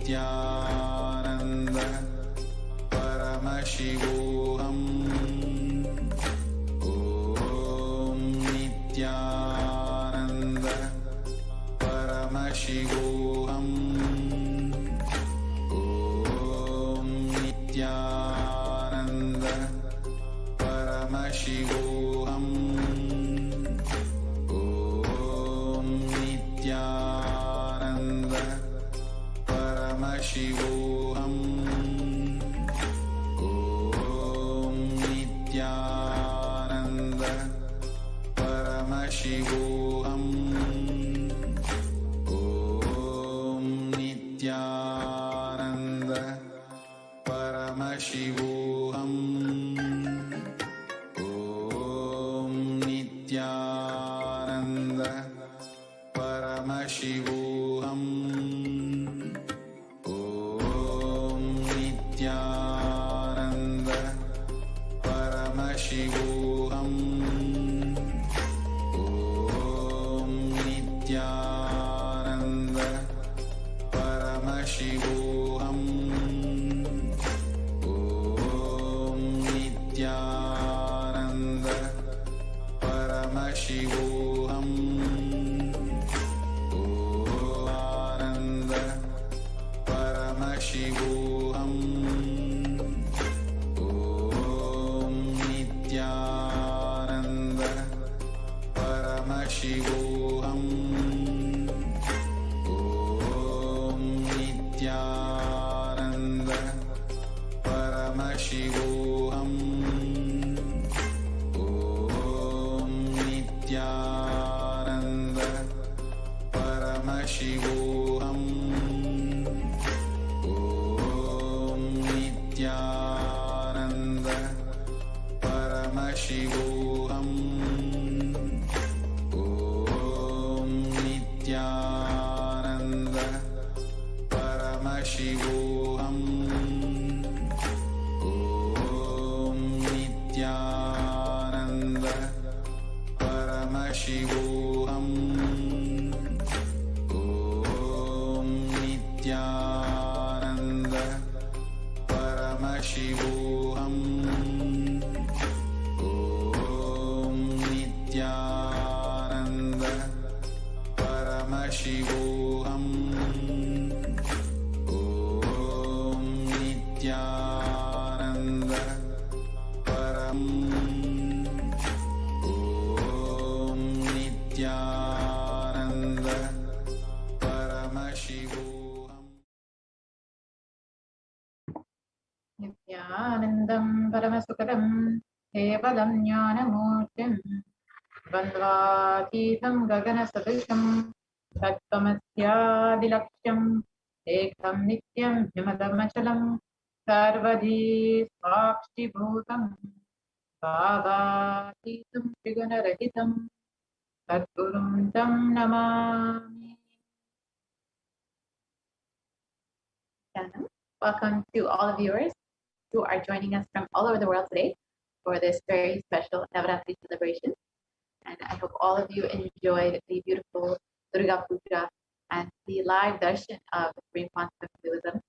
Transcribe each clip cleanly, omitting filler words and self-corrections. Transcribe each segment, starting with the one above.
Nithyananda Paramashivoham. Om Nithyananda Paramashivoham. Om Nithyananda Paramashivoham. Om Nithyananda Paramashivoham. Om Nithyananda Paramashivoham. Om Nithyananda Paramashivoham. Om Nithyananda Paramashivoham. Om Nithyananda Paramashivoham. Om Nithyananda Paramashivoham. Om Nithyananda Paramashivoham. Paramashivoham. Om Nithyananda Paramashivoham. Om Nithyananda Paramashivoham. Om Nithyananda Paramashivoham. Om Nithyananda Paramashivoham. Om Nithyananda Paramashivoham. Om Nithyananda Paramashivoham. Om Nithyananda Paramashivoham. Om Nithyananda Paramashivoham. Om Nithyananda Param. Om Nithyananda Paramashivoham. Nithyanandam Paramasukadam Kevalam Jnanamurtim Bandvātītam Gaganasadrisham Tattvamasyaadilaksham Ekam Nityam Himadamachalam Sarvadhi Sakshibhutam Bhavatītam Trigunarahitam Tatgurum Tam Namami. Welcome to all of viewers who are joining us from all over the world today for this very special Navaratri celebration. And I hope all of you enjoyed the beautiful Durga Puja and the live darshan of Supreme Quantum Buddhism.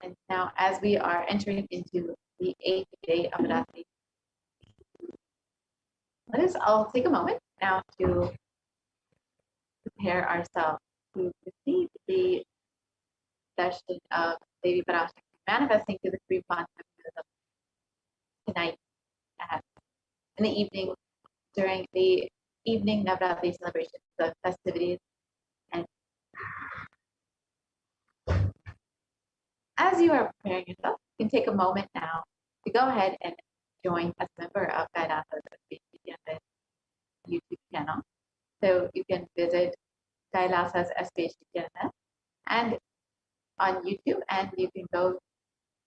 And now, as we are entering into the 8th day of Navaratri, I'll take a moment now to prepare ourselves to receive the darshan of Devi Parashakti manifesting to the Supreme Quantum Buddhism tonight in the evening during the evening Navaratri celebrations, the festivities. And as you are preparing yourself, you can take a moment now to go ahead and join as a member of Kailasa's HDH YouTube channel. So you can visit Kailasa's HDH Nithyananda and on YouTube, and you can go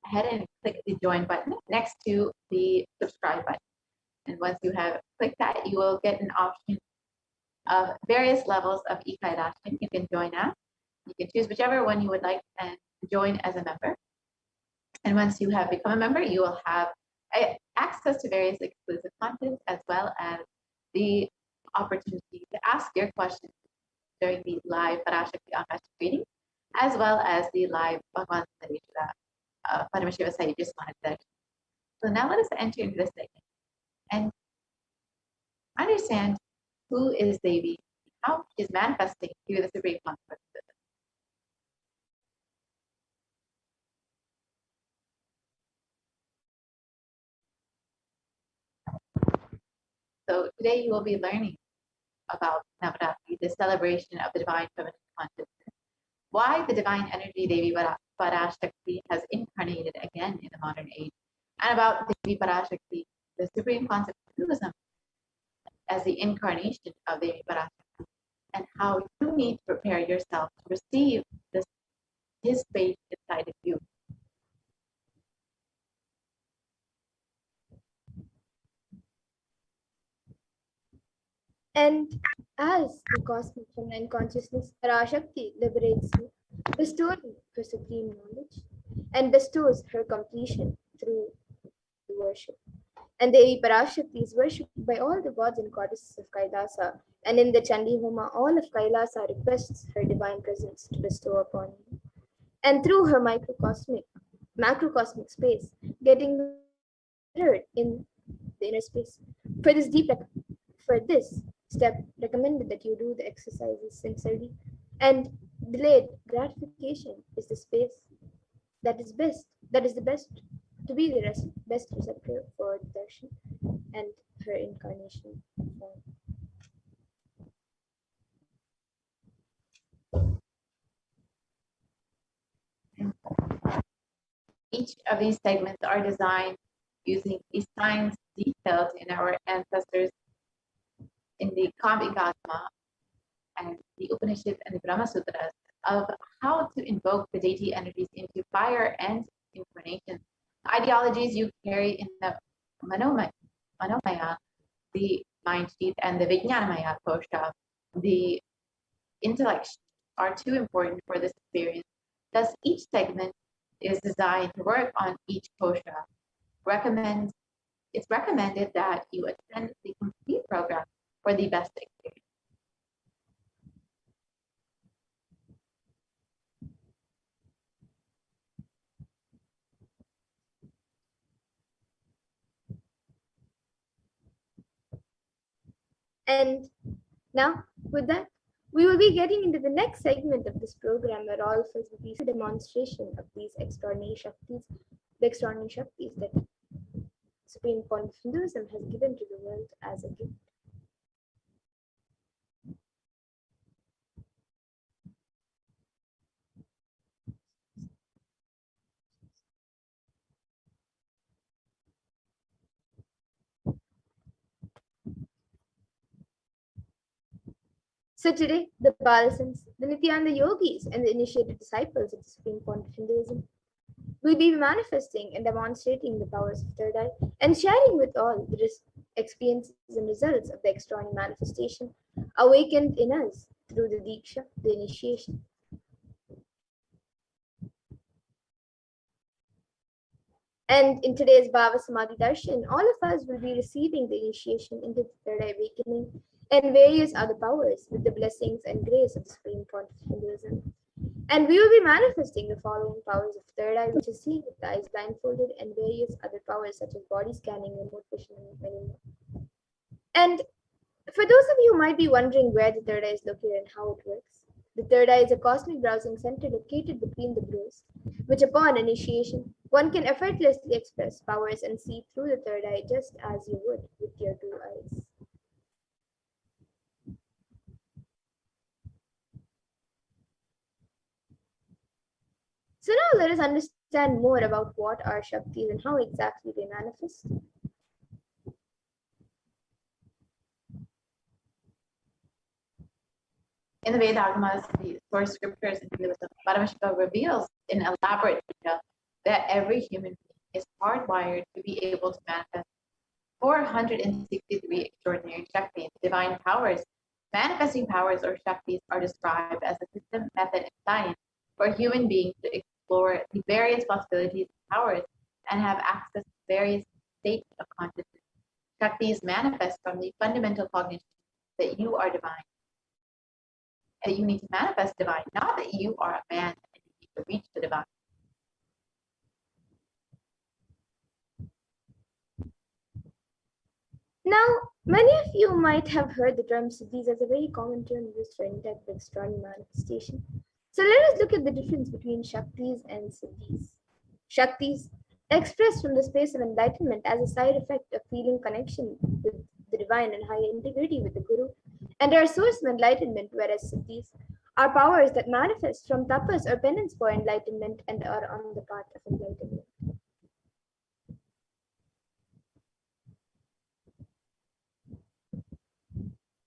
ahead and click the join button next to the subscribe button. And once you have clicked that, you will get an option of various levels of Ikai Darshan. You can join now. You can choose whichever one you would like and join as a member. And once you have become a member, you will have access to various exclusive content as well as the opportunity to ask your questions during the live Parashakti Akashic reading, as well as the live Bhagwan Paramashiva Sai just wanted that. So now let us enter into this segment and understand who is Devi, how she is manifesting through the Supreme Consciousness. So today you will be learning about Navaratri, the celebration of the divine feminine consciousness, why the divine energy Devi Parashakti has incarnated again in the modern age, and about Devi Parashakti, the supreme concept of Hinduism, as the incarnation of Devi Parashakti, and how you need to prepare yourself to receive his faith inside of you. And as the cosmic feminine consciousness, Parashakti liberates you, bestowing her supreme knowledge, and bestows her completion through the worship. And Devi Parashakti is worshipped by all the gods and goddesses of Kailasa, and in the Chandi Homa, all of Kailasa requests her divine presence to bestow upon you. And through her macrocosmic space, getting mirrored in the inner space. For this step, recommended that you do the exercises sincerely, and delayed gratification is the space that is the best to be the best receptor for darshan and her incarnation form. Each of these segments are designed using the signs detailed in our ancestors in the Kamikatma and the Upanishads and the Brahma Sutras of how to invoke the deity energies into fire and incarnation. The ideologies you carry in the Manomaya, the mind sheath, and the Vijnanamaya kosha, the intellect, are too important for this experience. Thus, each segment is designed to work on each kosha. It's recommended that you attend the complete program for the best experience. And now, with that, we will be getting into the next segment of this program where all of us will be a demonstration of these extraordinary Shaktis that Supreme Point of Hinduism has given to the world as a gift. So today, the Balasans, the Nithyananda yogis, and the initiated disciples of the Supreme Point of Hinduism will be manifesting and demonstrating the powers of third eye and sharing with all the experiences and results of the extraordinary manifestation awakened in us through the Diksha, the initiation. And in today's Bhava Samadhi Darshan, all of us will be receiving the initiation into the third eye awakening and various other powers with the blessings and grace of the Supreme Point of Hinduism. And we will be manifesting the following powers of third eye, which is seeing with the eyes blindfolded, and various other powers such as body scanning, remote vision, and many more. And for those of you who might be wondering where the third eye is located and how it works, the third eye is a cosmic browsing center located between the brows, which upon initiation, one can effortlessly express powers and see through the third eye just as you would with your two eyes. So now let us understand more about what are Shaktis and how exactly they manifest. In the Veda Agamas, the source scriptures in Hinduism, Paramashivoham reveals in elaborate detail that every human being is hardwired to be able to manifest 463 extraordinary Shaktis, divine powers. Manifesting powers or Shaktis are described as a system, method, and science for human beings to explore the various possibilities and powers and have access to various states of consciousness. Shaktis manifest from the fundamental cognition that you are divine, that you need to manifest divine, not that you are a man and you need to reach the divine. Now, many of you might have heard the term siddhis as a very common term used for any type of extraordinary manifestation. So let us look at the difference between Shaktis and siddhis. Shaktis expressed from the space of enlightenment as a side effect of feeling connection with the divine and high integrity with the Guru, and are a source of enlightenment, whereas siddhis are powers that manifest from tapas or penance for enlightenment and are on the path of enlightenment.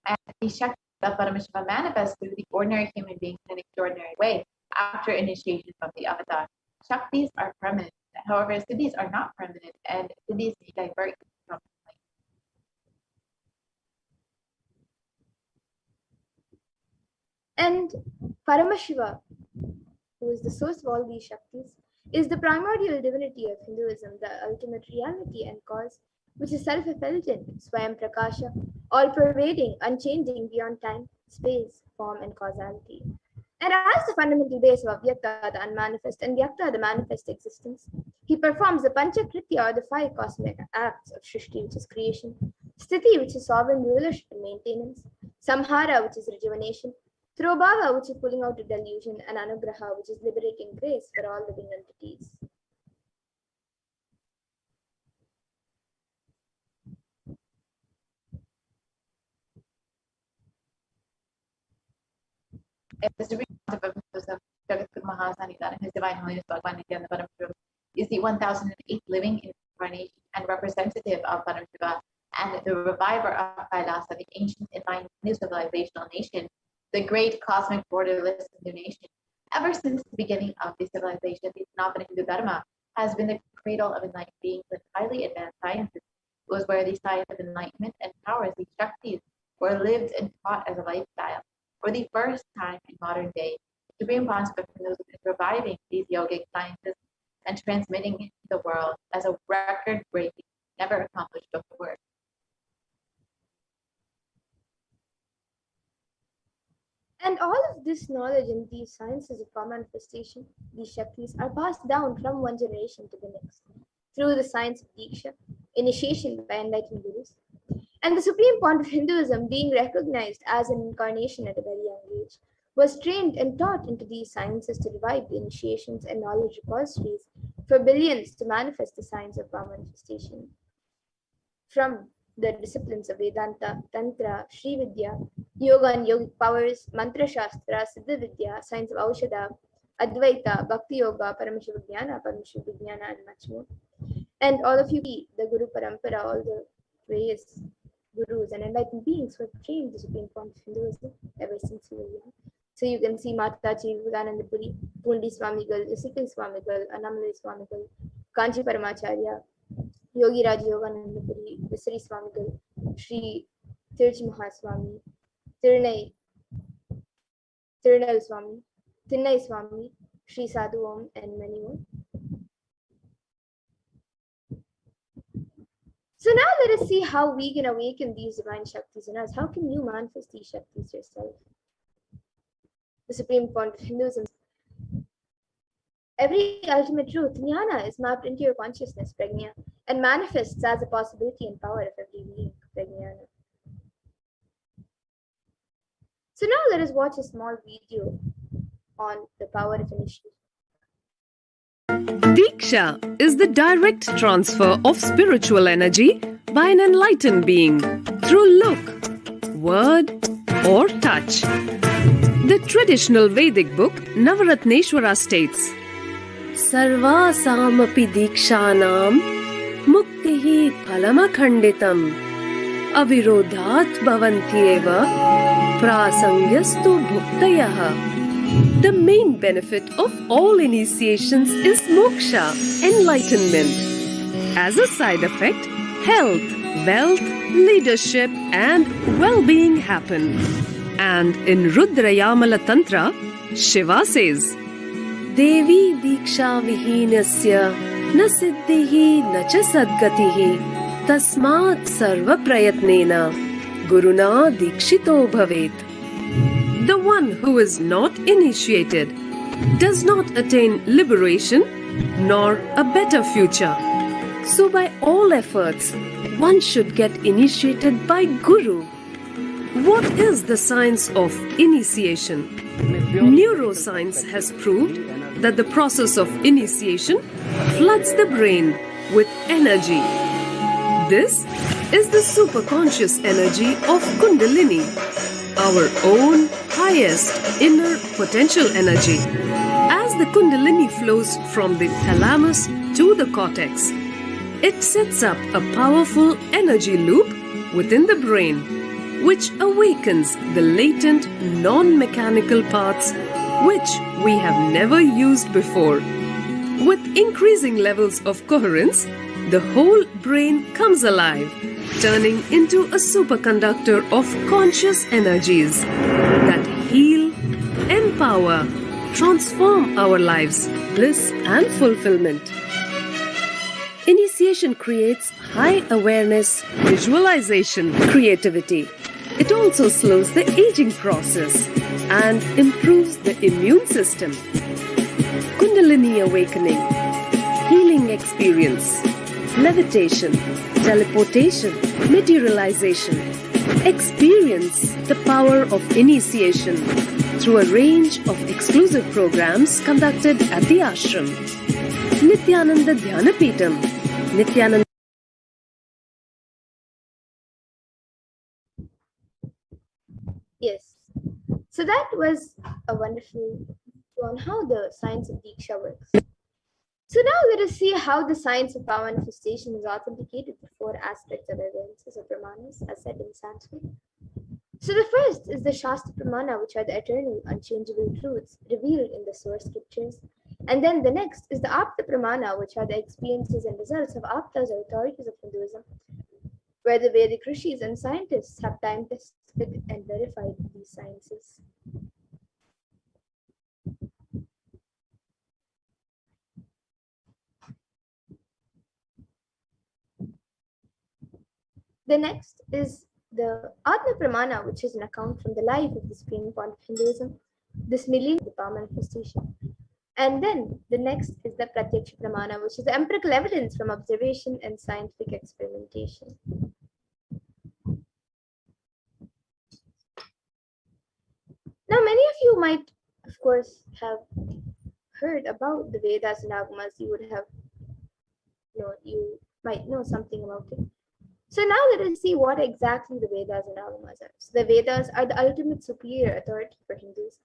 And the Shakti of Paramashivoham manifests through the ordinary human beings in an extraordinary way after initiation from the avatar. Shaktis are permanent, however, siddhis are not permanent, and siddhis divert from life. And Paramashiva, who is the source of all these Shaktis, is the primordial divinity of Hinduism, the ultimate reality and cause, which is self-effulgent, Swayam Prakasha, all-pervading, unchanging beyond time, space, form, and causality. And as the fundamental base of Avyakta, the unmanifest, and Vyakta, the manifest existence, he performs the Panchakritya, or the 5 cosmic acts of Shrishti, which is creation, Sthiti, which is sovereign rulership and maintenance, Samhara, which is rejuvenation, Throbhava, which is pulling out a delusion, and Anugraha, which is liberating grace for all living entities. As the concept of Hinduism, Jagat Mahasanidan, His Divine Holiness Bhagavan Nithyananda Paramashivam, is the 1008th living incarnation and representative of Paramashiva and the reviver of Kailasa, the ancient enlightened new civilizational nation, the great cosmic borderless Hindu nation. Ever since the beginning of the civilization, the Sanatana Hindu Dharma has been the cradle of enlightened beings with highly advanced sciences. It was where the science of enlightenment and powers, the Shaktis, were lived and taught as a lifestyle. For the first time in modern day, the Supreme Concept of Hinduism is reviving these yogic sciences and transmitting it to the world as a record-breaking, never accomplished before. And all of this knowledge and these sciences of power manifestation, these Shaktis, are passed down from one generation to the next through the science of Diksha, initiation by enlightened gurus. And the supreme point of Hinduism, being recognized as an incarnation at a very young age, was trained and taught into these sciences to revive the initiations and knowledge repositories for billions to manifest the science of power manifestation. From the disciplines of Vedanta, Tantra, Sri Vidya, Yoga and Yogic powers, Mantra Shastra, Siddha Vidya, science of Aushadha, Advaita, Bhakti Yoga, Paramashivoham, Paramashivoham, and much more. And all of you, the Guru Parampara, all the various gurus and enlightened beings who have trained the supreme point of Hinduism ever since we were young. So you can see Mataji Vivekanandapuri, Pundi Swamigal, Isikal Swamigal, Annamalai Swamigal, Kanchi Paramacharya, Yogi Raj Yoganandapuri, Visari Swamigal, Sri Tirchi Mahaswami, Tirunai Swami, Thinnai Swami, Sri Sadhu Om, and many more. So now let us see how we can awaken these divine Shaktis in us. How can you manifest these Shaktis yourself? The supreme point of Hinduism. Every ultimate truth, jnana, is mapped into your consciousness, prajna, and manifests as a possibility and power of every being, prajnana. So now let us watch a small video on the power of initiation. Diksha is the direct transfer of spiritual energy by an enlightened being through look, word, or touch. The traditional Vedic book Navaratneshwara states, Sarvasamapi dikshanam muktihi phalamakhanditam avirodhat bhavantyeva prasangyastu bhuktayah The main benefit of all initiations is moksha, enlightenment. As a side effect, health, wealth, leadership, and well-being happen. And in Rudrayamala Tantra, Shiva says, Devi Diksha Vihinasya na siddhihi na cha sadgatihi tasmat sarva prayatnena guruna dikshito bhavet. The one who is not initiated does not attain liberation nor a better future. So by all efforts, one should get initiated by Guru. What is the science of initiation? Neuroscience has proved that the process of initiation floods the brain with energy. This is the superconscious energy of Kundalini, our own highest inner potential energy. As the Kundalini flows from the thalamus to the cortex, it sets up a powerful energy loop within the brain, which awakens the latent non-mechanical parts which we have never used before. With increasing levels of coherence, the whole brain comes alive, turning into a superconductor of conscious energies that heal, empower, transform our lives, bliss and fulfillment. Initiation creates high awareness, visualization, creativity. It also slows the aging process and improves the immune system. Kundalini awakening, healing experience, levitation, teleportation, materialization. Experience the power of initiation through a range of exclusive programs conducted at the ashram. Nithyananda Dhyanapitham, Nithyananda. Yes. So that was a wonderful on how the science of Diksha works. So now let us see how the science of power manifestation is authenticated the four aspects of evidences or pramanas, as said in Sanskrit. So the first is the Shastra Pramana, which are the eternal, unchangeable truths revealed in the source scriptures. And then the next is the Apta Pramana, which are the experiences and results of Aptas or authorities of Hinduism, where the Vedic rishis and scientists have time tested and verified these sciences. The next is the Atma Pramana, which is an account from the life of the Supreme Point of Hinduism, this millennium of the power manifestation. And then the next is the Pratyaksha Pramana, which is the empirical evidence from observation and scientific experimentation. Now, many of you might, of course, have heard about the Vedas and Agamas. You might know something about it. So now let us see what exactly the Vedas and Agamas are. So the Vedas are the ultimate superior authority for Hindus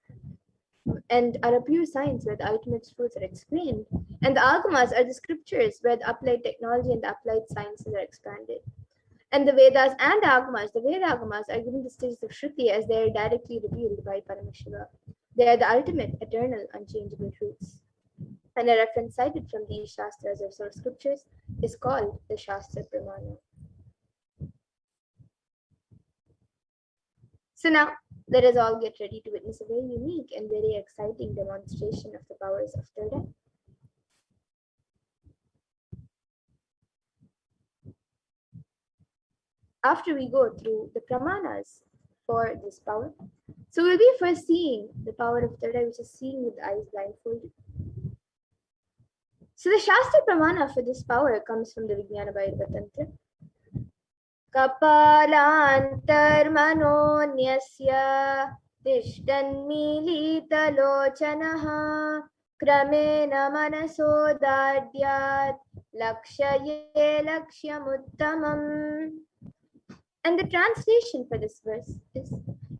and are a pure science where the ultimate truths are explained. And the Agamas are the scriptures where the applied technology and the applied sciences are expanded. And the Vedas and the Agamas, the Veda Agamas, are given the status of Shruti as they are directly revealed by Paramashiva. They are the ultimate, eternal, unchangeable truths. And a reference cited from these Shastras or source scriptures is called the Shastra Pramana. So now, let us all get ready to witness a very unique and very exciting demonstration of the powers of third eye. After we go through the pramanas for this power, so we'll be first seeing the power of third eye, which is seeing with the eyes blindfolded. So the Shastra Pramana for this power comes from the Vijnana Bhairava Tantra. Kapalantarmanonyasya tishtanmilitalochanaha kramena manasodadyat lakshaye lakshyamuttamam. And the translation for this verse is,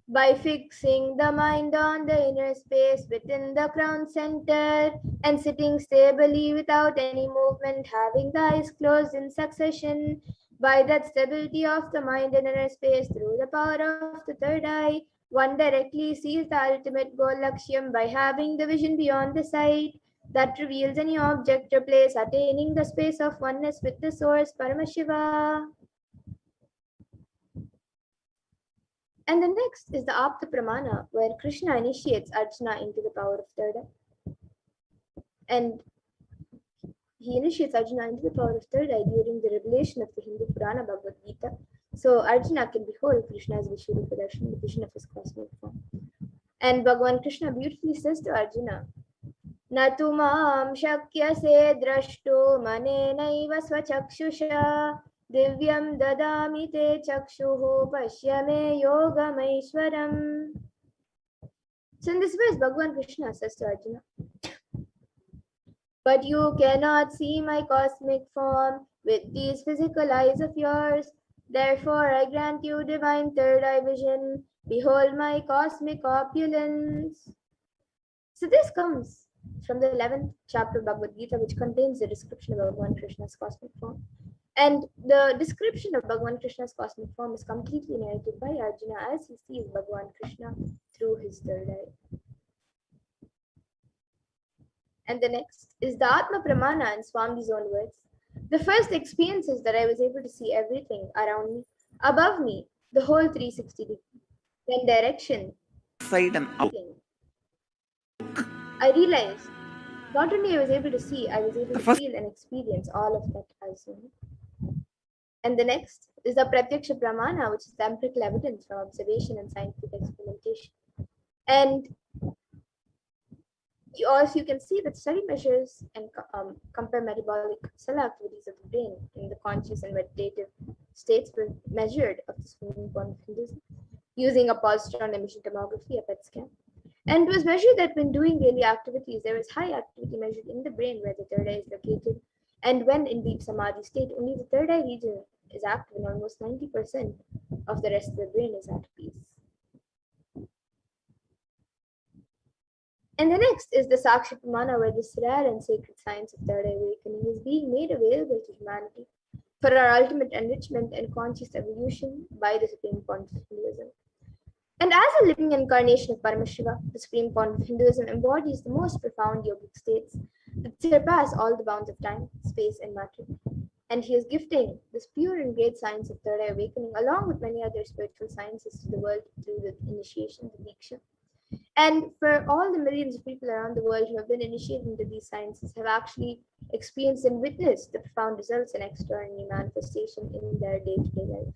by fixing the mind on the inner space within the crown center and sitting stably without any movement, having the eyes closed in succession, by that stability of the mind in inner space through the power of the third eye, One directly sees the ultimate goal Lakshyam by having the vision beyond the sight that reveals any object or place, attaining the space of oneness with the source, Paramashiva. And the next is the Apta Pramana, where Krishna initiates Arjuna into the power of third eye. And he initiates Arjuna into the power of third eye during the revelation of the Hindu Purana Bhagavad Gita. So Arjuna can behold Krishna's Vishwarupa Darshan, the vision of his cosmic form. And Bhagavan Krishna beautifully says to Arjuna, Natu mam shakyase drashto manenaiva swachakshusha divyam dadami te chakshuhu pashyame yogamaishwaram. So in this verse, Bhagavan Krishna says to Arjuna, but you cannot see my cosmic form with these physical eyes of yours. Therefore, I grant you divine third eye vision. Behold my cosmic opulence. So this comes from the 11th chapter of Bhagavad Gita, which contains the description of Bhagavan Krishna's cosmic form. And the description of Bhagavan Krishna's cosmic form is completely narrated by Arjuna as he sees Bhagavan Krishna through his third eye. And the next is the Atma Pramana in Swami's own words. The first experience is that I was able to see everything around me, above me, the whole 360 degree. Then direction, Side and out. I realized not only I was able to see, I was able to first- feel and experience all of that as well. And the next is the Pratyaksha Pramana, which is the empirical evidence from observation and scientific experimentation. And you can see that study measures and compare metabolic cell activities of the brain in the conscious and meditative states were measured of the swimming point of Hinduism using a positron emission tomography, a PET scan. And it was measured that when doing daily activities, there was high activity measured in the brain where the third eye is located. And when in deep samadhi state, only the third eye region is active and almost 90% of the rest of the brain is at peace. And the next is the Sakshi Pramana, where this rare and sacred science of third eye awakening is being made available to humanity for our ultimate enrichment and conscious evolution by the Supreme Point of Hinduism. And as a living incarnation of Paramashiva, the Supreme Point of Hinduism embodies the most profound yogic states that surpass all the bounds of time, space, and matter. And he is gifting this pure and great science of third eye awakening along with many other spiritual sciences to the world through the initiation, the Diksha. And for all the millions of people around the world who have been initiated into these sciences have actually experienced and witnessed the profound results and extraordinary manifestation in their day-to-day life.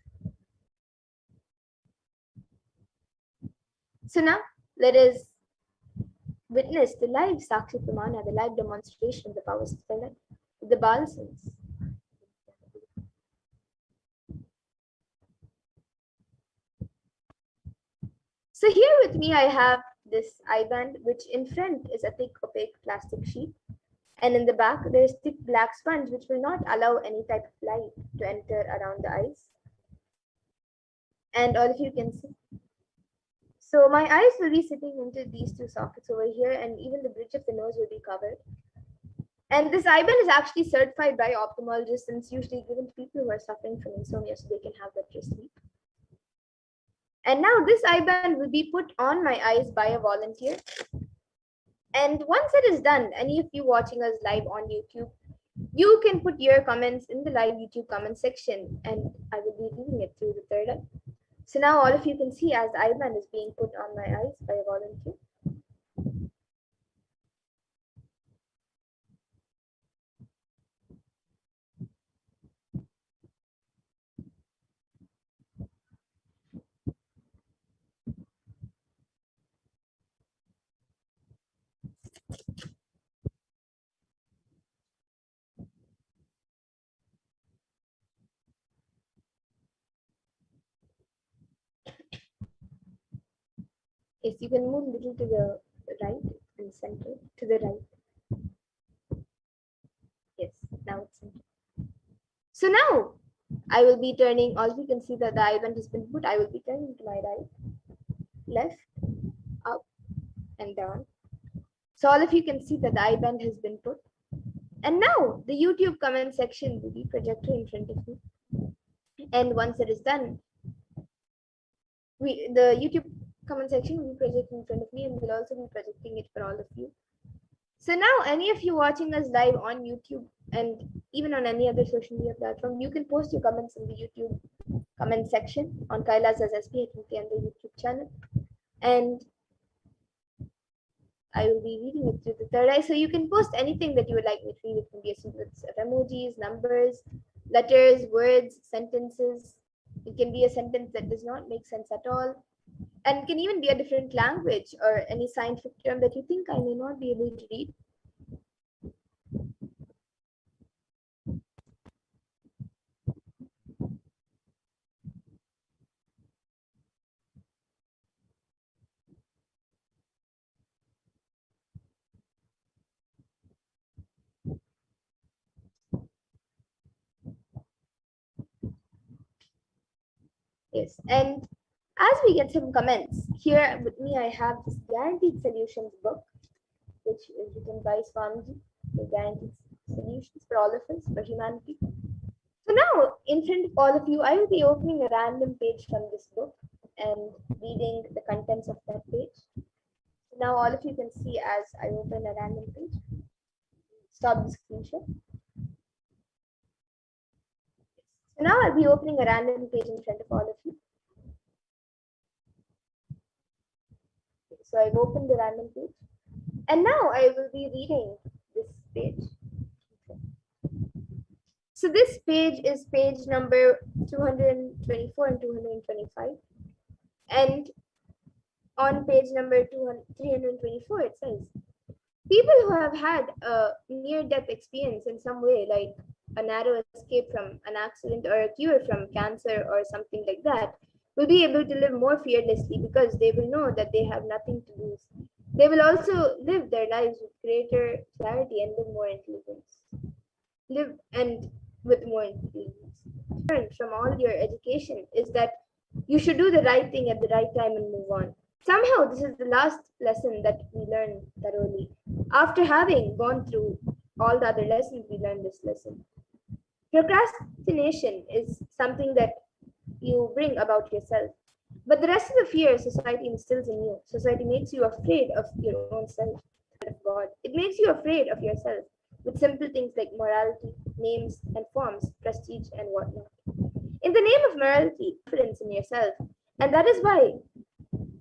So now let us witness the live Sakshi Pramana, the live demonstration of the powers of third eye, with the Balasans. So here with me I have this eye band, which in front is a thick opaque plastic sheet, and in the back there is thick black sponge which will not allow any type of light to enter around the eyes. And all of you can see. So my eyes will be sitting into these two sockets over here, and even the bridge of the nose will be covered. And this eye band is actually certified by ophthalmologists and it's usually given to people who are suffering from insomnia so they can have better sleep. And now this eye band will be put on my eyes by a volunteer. And once it is done, any of you watching us live on YouTube, you can put your comments in the live YouTube comment section and I will be reading it through the third eye. So now all of you can see as the eye band is being put on my eyes by a volunteer. Yes, you can move a little to the right and center, to the right. Yes, now it's centered. So now I will be turning, all you can see that the eye band has been put, I will be turning to my right, left, up, and down. So all of you can see that the eye band has been put. And now the YouTube comment section will be projected in front of me. And once it is done, the YouTube comment section will be projected in front of me, and we'll also be projecting it for all of you. So now, any of you watching us live on YouTube and even on any other social media platform, you can post your comments in the YouTube comment section on Kailasa's HDH Nithyananda YouTube channel, and I will be reading it through the third eye. So you can post anything that you would like me to read. It can be a sequence of emojis, numbers, letters, words, sentences. It can be a sentence that does not make sense at all. And it can even be a different language or any scientific term that you think I may not be able to read. Yes, and as we get some comments, here with me I have this Guaranteed Solutions book, which is written by Swamiji, the Guaranteed Solutions for all of us, for humanity. So now, in front of all of you, I will be opening a random page from this book and reading the contents of that page. So now all of you can see as I open a random page. Stop the screen share. So now I'll be opening a random page in front of all of you. So I've opened the random page. And now I will be reading this page. So this page is page number 224 and 225. And on page number 324, it says, people who have had a near-death experience in some way, like a narrow escape from an accident or a cure from cancer or something like that, will be able to live more fearlessly because they will know that they have nothing to lose. They will also live their lives with greater clarity and live more intelligence. Live and with more intelligence. Learn from all your education is that you should do the right thing at the right time and move on. Somehow, this is the last lesson that we learn thoroughly. After having gone through all the other lessons, we learn this lesson. Procrastination is something that you bring about yourself. But the rest of the fear society instills in you. Society makes you afraid of your own self, of God. It makes you afraid of yourself with simple things like morality, names and forms, prestige and whatnot. In the name of morality, confidence in yourself. And that is why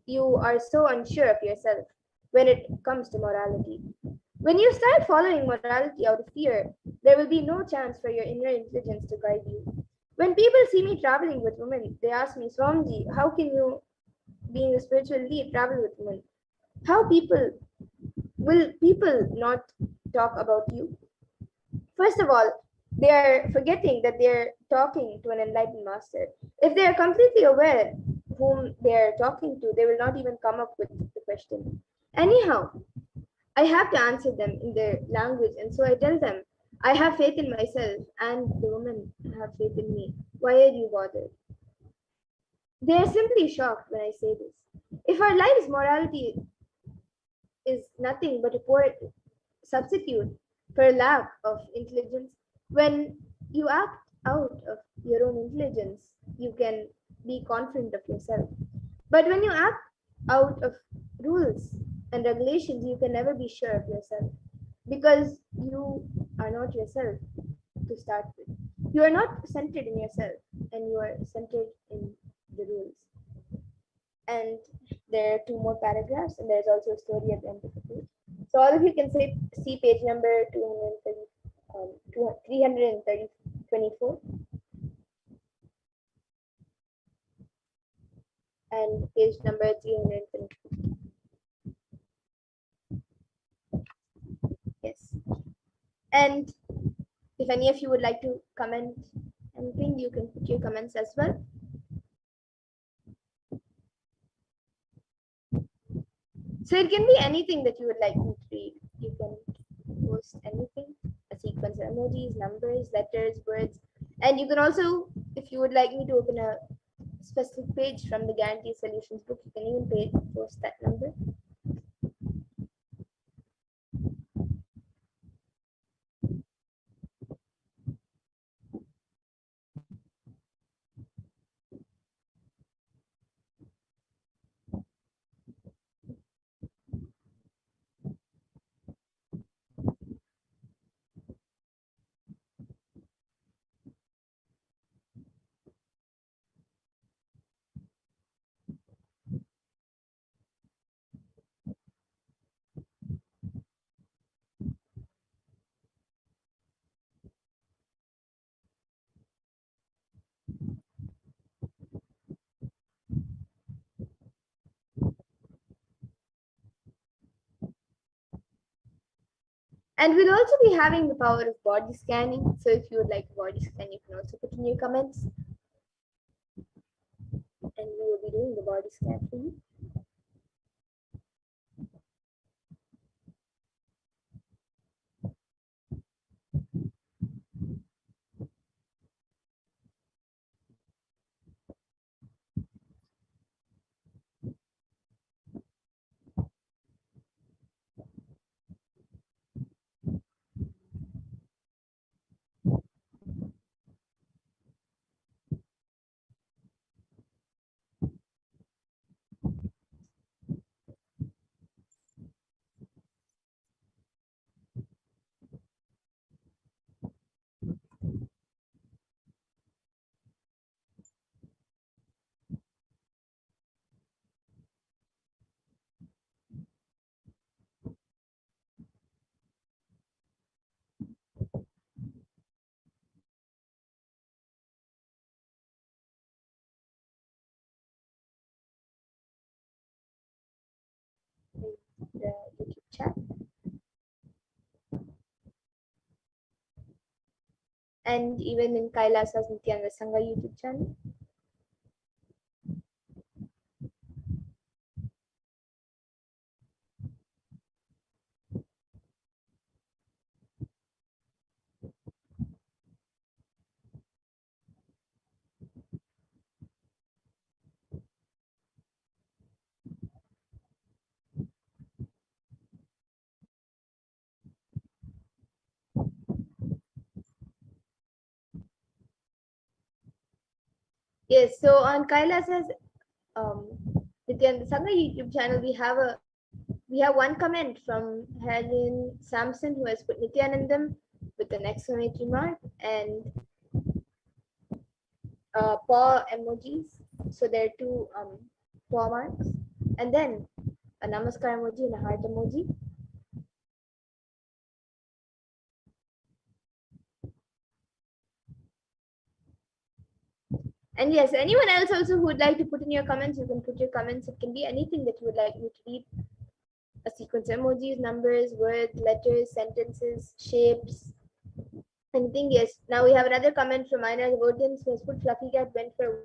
you are so unsure of yourself when it comes to morality. When you start following morality out of fear, there will be no chance for your inner intelligence to guide you. When people see me traveling with women, they ask me, Swamiji, how can you, being a spiritual lead, travel with women? How will people not talk about you? First of all, they are forgetting that they're talking to an enlightened master. If they are completely aware whom they are talking to, they will not even come up with the question. Anyhow, I have to answer them in their language, and so I tell them, I have faith in myself, and the women have faith in me. Why are you bothered? They are simply shocked when I say this. If our lives' morality is nothing but a poor substitute for lack of intelligence, when you act out of your own intelligence, you can be confident of yourself. But when you act out of rules and regulations, you can never be sure of yourself because you are not yourself to start with. You are not centered in yourself and you are centered in the rules. And there are two more paragraphs, and there's also a story at the end of the page. So all of you can see page number 324 and page number 324. Yes. And if any of you would like to comment anything, you can put your comments as well. So it can be anything that you would like me to read. You can post anything, a sequence of emojis, numbers, letters, words. And you can also, if you would like me to open a specific page from the Guaranteed Solutions book, you can even post that number. And we'll also be having the power of body scanning. So if you would like a body scan, you can also put in your comments. And we will be doing the body scan for you. The YouTube chat. And even in Kailasa's Nithyananda Sangha YouTube channel. Yes, so on Kailasa's Nithyananda Sangha YouTube channel, we have one comment from Helen Samson, who has put Nithyanandam with an exclamatory mark and paw emojis. So there are two paw marks, and then a namaskar emoji and a heart emoji. And yes, anyone else also who would like to put in your comments, you can put your comments. It can be anything that you would like me to read. A sequence of emojis, numbers, words, letters, sentences, shapes, anything. Yes. Now we have another comment from Aina Vodens, who has put Fluffy Cat went for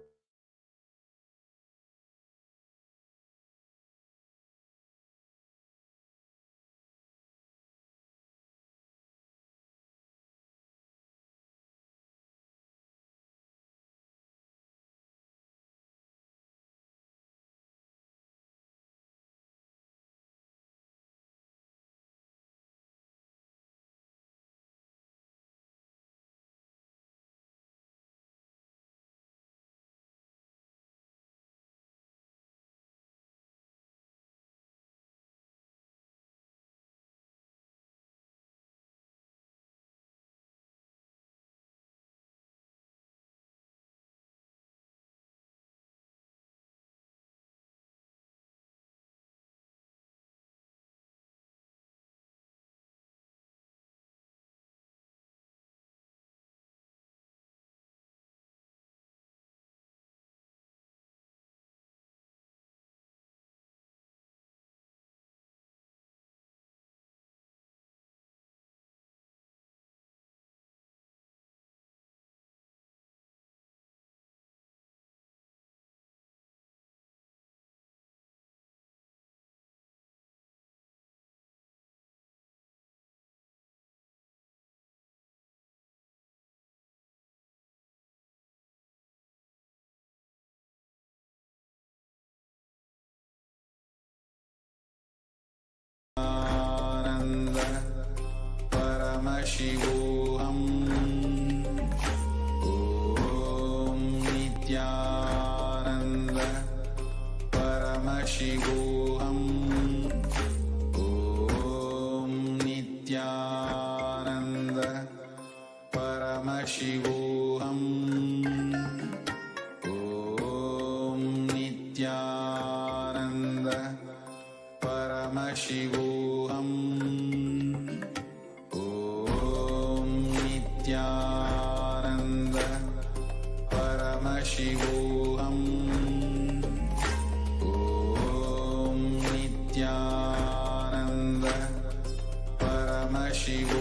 Paramashivoham. Om Nithyananda Paramashivoham. Om Nithyananda Paramashivoham. Om Nithyananda Paramashivoham. Nithyananda Paramashivoham. Om Nithyananda Paramashivoham.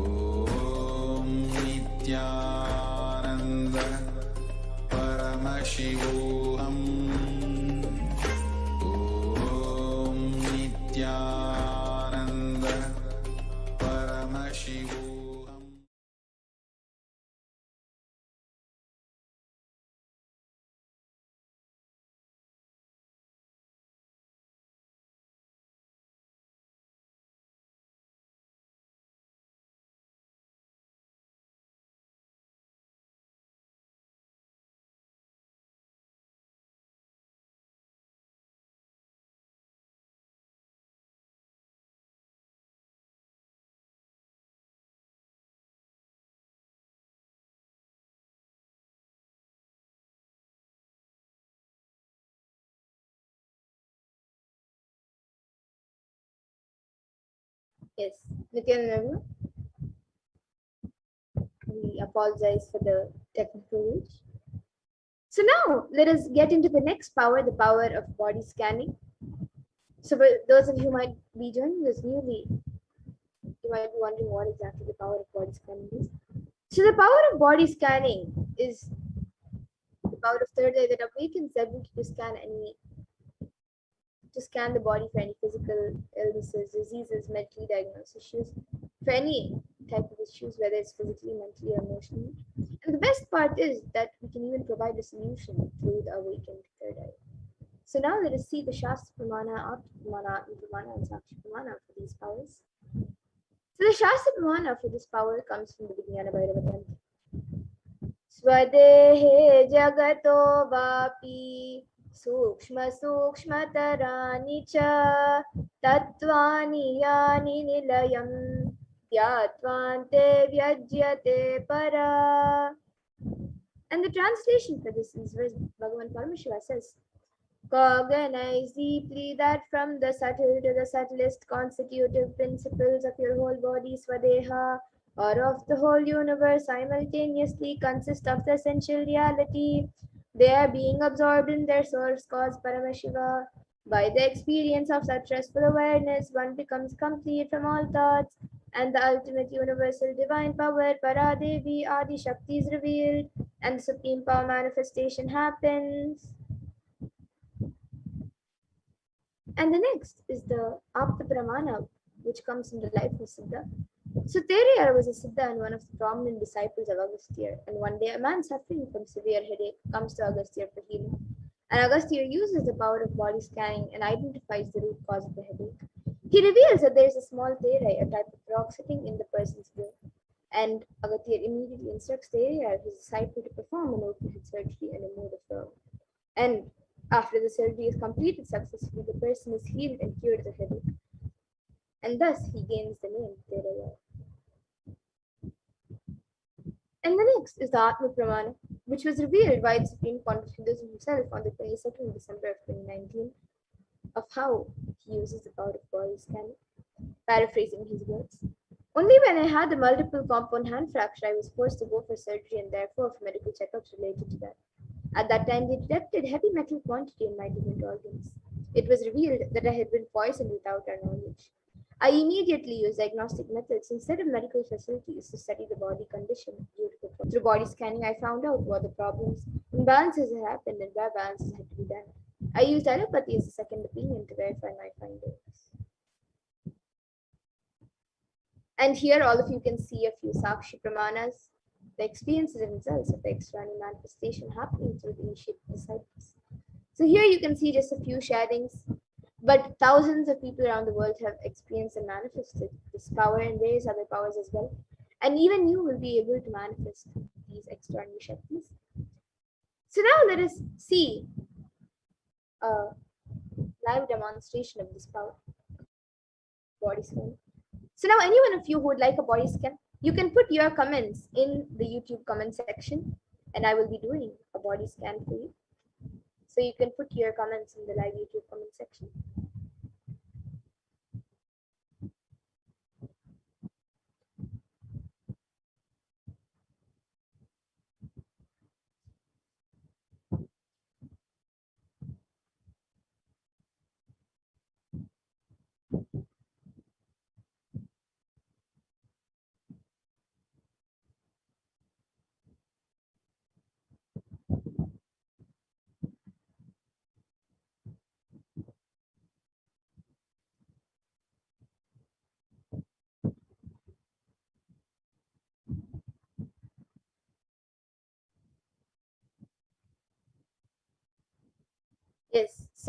ॐ नित्यानन्द परमशिवोऽहम् ॐ नित्यानन्द परमशिवोऽहम् Yes, Nithyananda, we apologize for the technical glitch. So now let us get into the next power, the power of body scanning. So for those of you who might be joining us newly, you might be wondering what exactly the power of body scanning is. So the power of body scanning is the power of third eye that awakens the ability to scan the body for any physical illnesses, diseases, mentally diagnosed issues, for any type of issues, whether it's physically, mentally, or emotionally. And the best part is that we can even provide a solution through the awakened third eye. So now let us see the Shastra Pramana, Artha Pramana, Atma Pramana, and Sakshi Pramana for these powers. So the Shastra Pramana for this power comes from the Vijnana Bhairava Tantra. Swadehe jagato vapi sukshma sukshmataraani cha tattvani yani nilayam dhyatvante vyajyate para. And the translation for this is where Bhagavan Paramashiva says, cognize deeply that from the subtle to the subtlest constitutive principles of your whole body, Swadeha, or of the whole universe, simultaneously consist of the essential reality. They are being absorbed in their source cause, Paramashiva. By the experience of such restful awareness, one becomes complete from all thoughts, and the ultimate universal divine power, Paradevi Adi Shakti, is revealed, and the supreme power manifestation happens. And the next is the Apta Pramana, which comes from the life of Siddha. So Teriyar was a Siddha and one of the prominent disciples of Agastya. And one day a man suffering from severe headache comes to Agastya for healing. And Agastya uses the power of body scanning and identifies the root cause of the headache. He reveals that there is a small terai, a type of rock, sitting in the person's brain. And Agastya immediately instructs Teriyar, his disciple, to perform an open head surgery and remove the fur. And after the surgery is completed successfully, the person is healed and cured of the headache. And thus he gains the name Teraya. And the next is the Atma Pramana, which was revealed by the Supreme Pontiff himself on the 22nd of December of 2019, of how he uses the power of body scanning. Paraphrasing his words. Only when I had a multiple compound hand fracture, I was forced to go for surgery and therefore for medical checkups related to that. At that time, they detected heavy metal quantity in my different organs. It was revealed that I had been poisoned without our knowledge. I immediately used diagnostic methods instead of medical facilities to study the body condition due to the problem. Through body scanning, I found out what the problems, imbalances had happened, and where balances had to be done. I used allopathy as a second opinion to verify my findings. And here, all of you can see a few Sakshi Pramanas, the experiences and results of the external manifestation happening through the initiated disciples. So here you can see just a few sharings, but thousands of people around the world have experienced and manifested this power and various other powers as well. And even you will be able to manifest these external Shaktis. So now let us see a live demonstration of this power, body scan. So now any one of you who would like a body scan, you can put your comments in the YouTube comment section and I will be doing a body scan for you. So you can put your comments in the live YouTube comment section.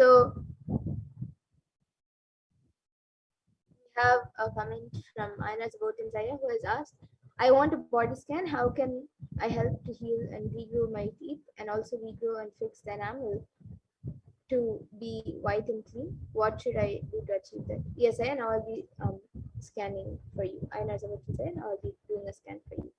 So we have a comment from Aina's Zaya who has asked, I want a body scan. How can I help to heal and regrow my teeth and also regrow and fix the enamel to be white and clean? What should I do to achieve that? Yes, I and I'll be scanning for you. Aina's Zaya and I'll be doing a scan for you.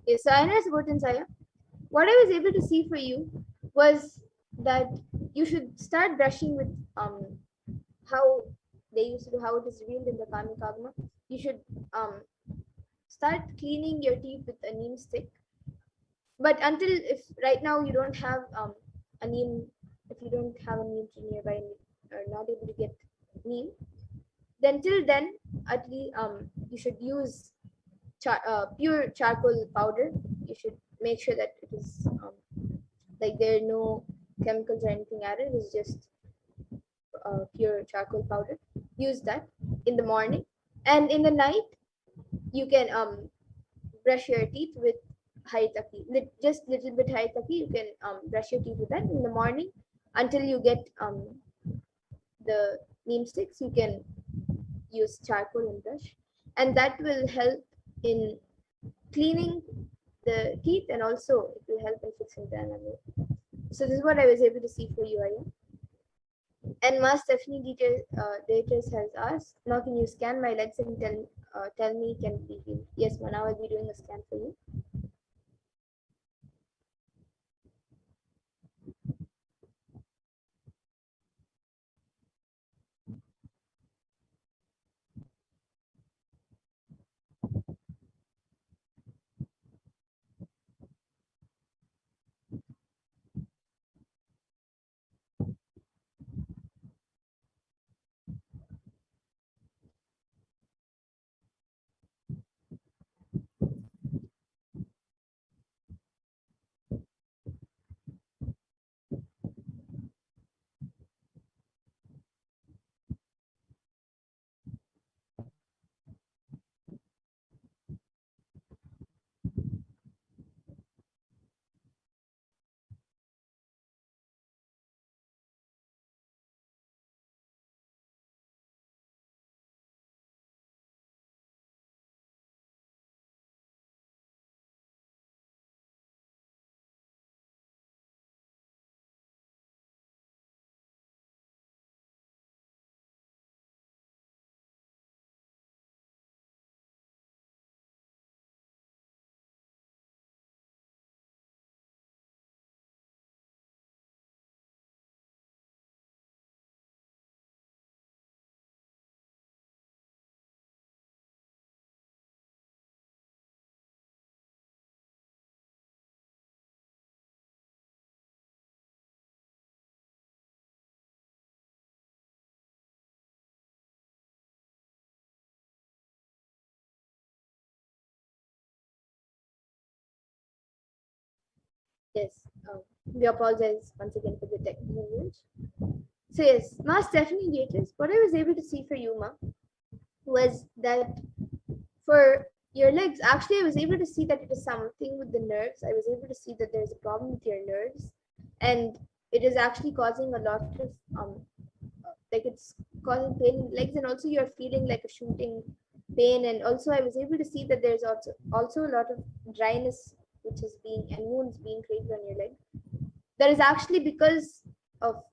Yes, so Aina's Zaya, what I was able to see for you was that you should start brushing with how they used to do, how it is revealed in the Karmic Agama. You should start cleaning your teeth with a neem stick. But until if right now you don't have a neem, if you don't have a neem tree nearby and you are not able to get neem, then till then at least you should use pure charcoal powder. You should make sure that it is like there are no chemicals or anything added. It's just pure charcoal powder. Use that in the morning, and in the night you can brush your teeth with haritaki. Just little bit haritaki. You can brush your teeth with that in the morning until you get the neem sticks. You can use charcoal and brush, and that will help in cleaning the teeth, and also it will help in fixing the enamel. So this is what I was able to see for you, Aya. And Mas Stephanie Dietrich has asked, now can you scan my legs and tell me can it be healed? Yes, ma, now I'll be doing a scan for you. Yes, we apologize once again for the technical glitch. So yes, Ma Stephanie Dietrich, what I was able to see for you, Ma, was that for your legs, actually I was able to see that it is something with the nerves. I was able to see that there's a problem with your nerves, and it is actually causing a lot of like it's causing pain in legs, and also you're feeling like a shooting pain. And also I was able to see that there's also a lot of dryness which is being and wounds being created on your leg. That is actually because of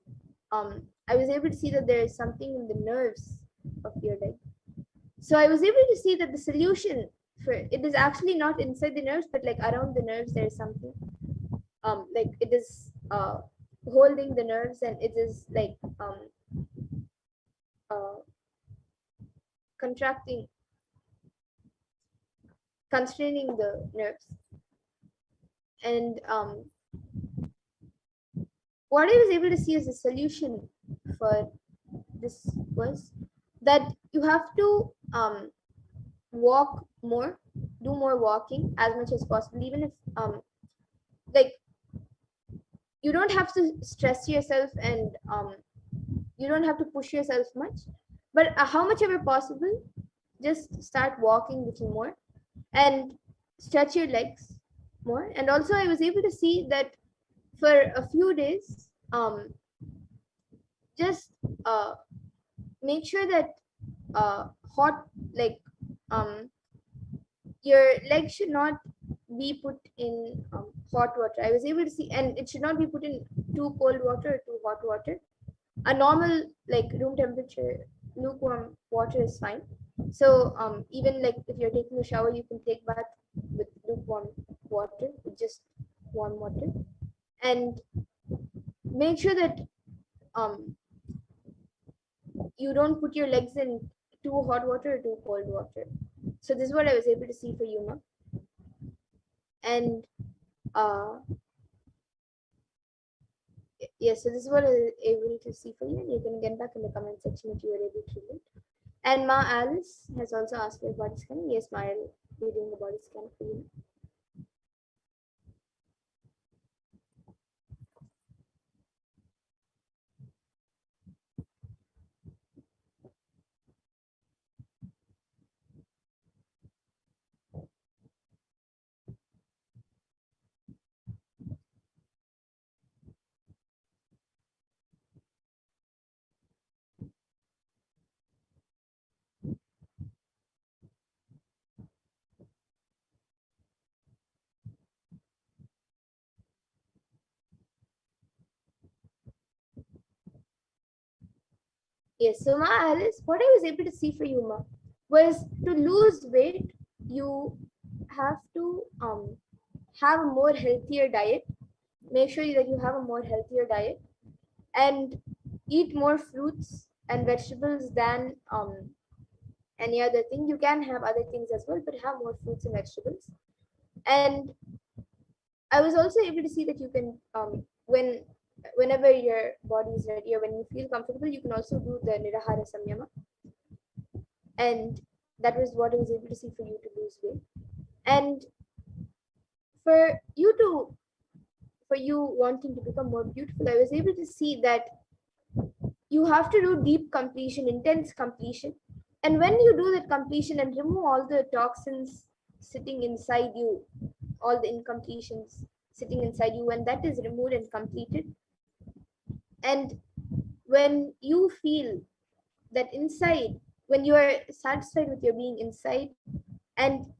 I was able to see that there is something in the nerves of your leg. So I was able to see that the solution for it is actually not inside the nerves, but like around the nerves there is something like it is holding the nerves, and it is like uh, contracting constraining the nerves. And what I was able to see as a solution for this was that you have to walk more, do more walking as much as possible, even if like you don't have to stress yourself and you don't have to push yourself much, but how much ever possible, just start walking a little more and stretch your legs more. And also I was able to see that for a few days, just make sure that hot, like your legs should not be put in hot water. I was able to see, and it should not be put in too cold water or too hot water. A normal, like, room temperature lukewarm water is fine. So even like if you're taking a shower, you can take bath with lukewarm water, with just warm water. And make sure that you don't put your legs in too hot water or too cold water. So this is what I was able to see for Yuma. And yes, so this is what I was able to see for you, and you can get back in the comment section if you were able to relate. And Ma Alice has also asked for a body scan. Yes, Ma, I'll be doing the body scan for you. Yes, so Ma Alice, what I was able to see for you, Ma, was to lose weight, you have to have a more healthier diet. Make sure that you have a more healthier diet and eat more fruits and vegetables than any other thing. You can have other things as well, but have more fruits and vegetables. And I was also able to see that you can whenever your body is ready or when you feel comfortable, you can also do the Nirahara Samyama. And that was what I was able to see for you to lose weight. And for you wanting to become more beautiful, I was able to see that you have to do deep completion, intense completion. And when you do that completion and remove all the toxins sitting inside you, all the incompletions sitting inside you, when that is removed and completed, and when you feel that inside, when you are satisfied with your being inside, and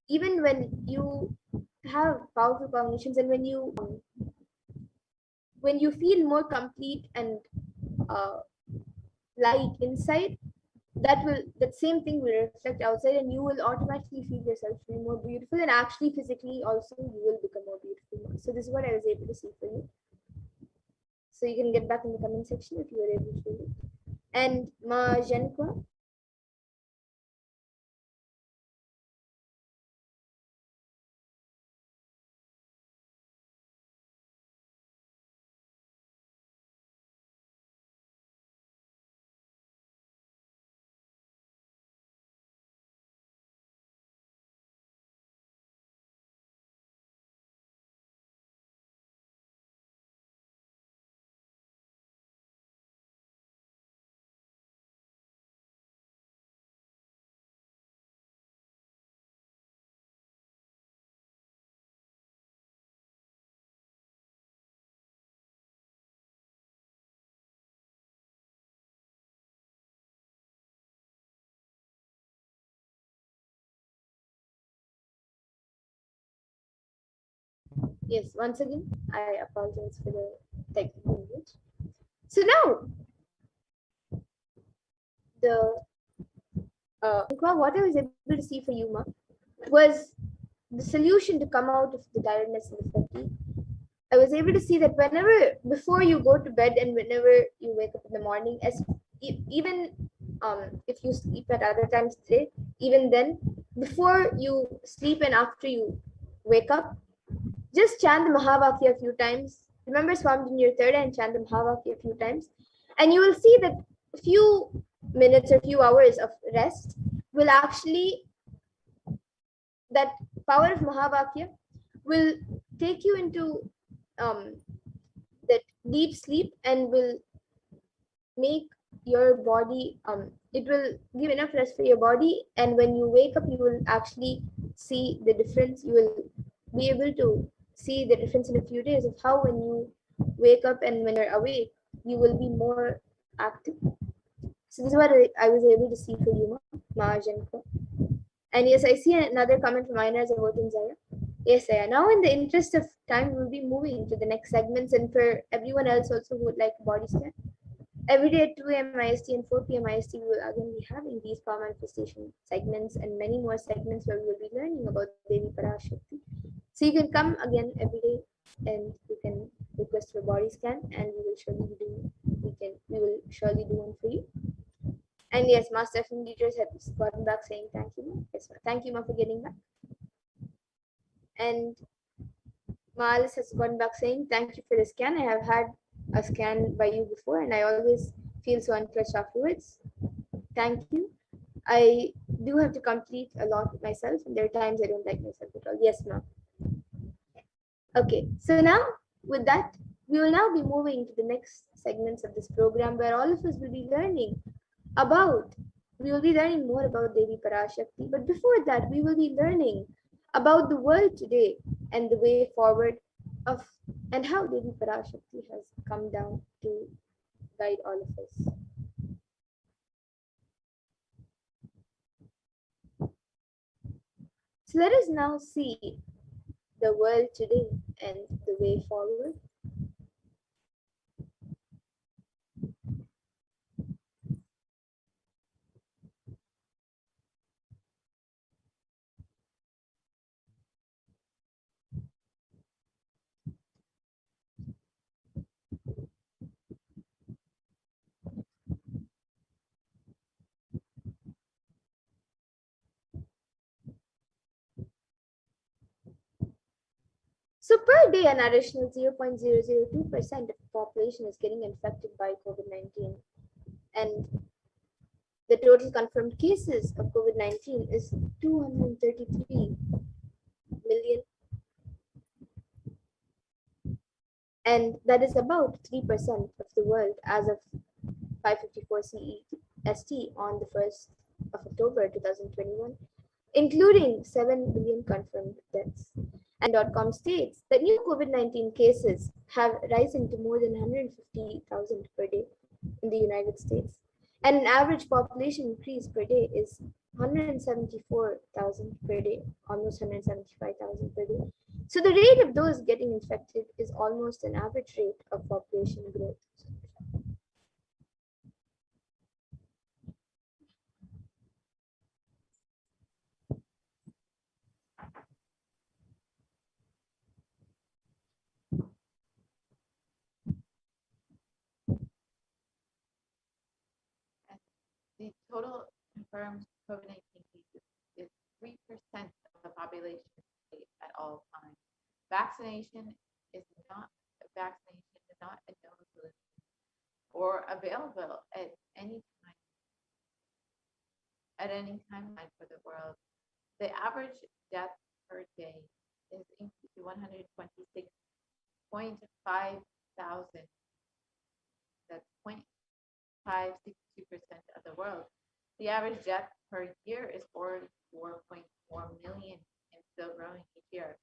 even when you have powerful cognitions, and when you feel more complete and light inside, that same thing will reflect outside, and you will automatically feel yourself to be more beautiful, and actually physically also you will become more beautiful. So this is what I was able to see for you. So you can get back in the comment section if you were able to do it. And Ma Jenkwa, yes, once again, I apologize for the technical glitch. So now, what I was able to see for you, Ma, was the solution to come out of the tiredness and the fatigue. I was able to see that before you go to bed and whenever you wake up in the morning, even if you sleep at other times today, even then, before you sleep and after you wake up, just chant the Mahavakya a few times. Remember Swami in third and chant the Mahavakya a few times. And you will see that a few minutes or few hours of rest will actually, that power of Mahavakya will take you into that deep sleep and will make your body, it will give enough rest for your body, and when you wake up you will actually see the difference. You will be able to see the difference in a few days of how when you wake up and when you're awake you will be more active. So this is what I was able to see for you, Mahajanko. And yes, I see another comment from Aina Zavotin Zaya. Yes, Zaya. Now, in the interest of time, we'll be moving to the next segments. And for everyone else also who would like a body scan, every day at 2 a.m. IST and 4 p.m. IST, we will again be having these power manifestation segments and many more segments where we will be learning about Devi Parashakti. So you can come again every day and you can request for a body scan, and we will surely do. We will surely do one for you. And yes, Master FM leaders have gotten back saying thank you, Ma. Yes, Ma. Thank you, Ma, for getting back. And Ma Alice has gotten back saying thank you for the scan. I have had a scan by you before, and I always feel so untouched afterwards. Thank you. I do have to complete a lot myself, and there are times I don't like myself at all. Yes, Ma. Okay, so now with that, we will now be moving to the next segments of this program where all of us will be learning about, we will be learning more about Devi Parashakti. But before that, we will be learning about the world today and the way forward of, and how Devi Parashakti has come down to guide all of us. So let us now see the world today and the way forward. So per day, an additional 0.002% of the population is getting infected by COVID-19. And the total confirmed cases of COVID-19 is 233 million. And that is about 3% of the world as of 5:54 CEST on the 1st of October 2021, including 7 million confirmed deaths. And .com states that new COVID-19 cases have risen to more than 150,000 per day in the United States. And an average population increase per day is 174,000 per day, almost 175,000 per day. So the rate of those getting infected is almost an average rate of population growth. The total confirmed COVID-19 cases is 3% of the population at all times. Vaccination is not a known solution or available at any timeline for the world. The average death per day is increased to 126.5 thousand. That's 0.562% of the world. The average death per year is 44.4 million and still growing each year.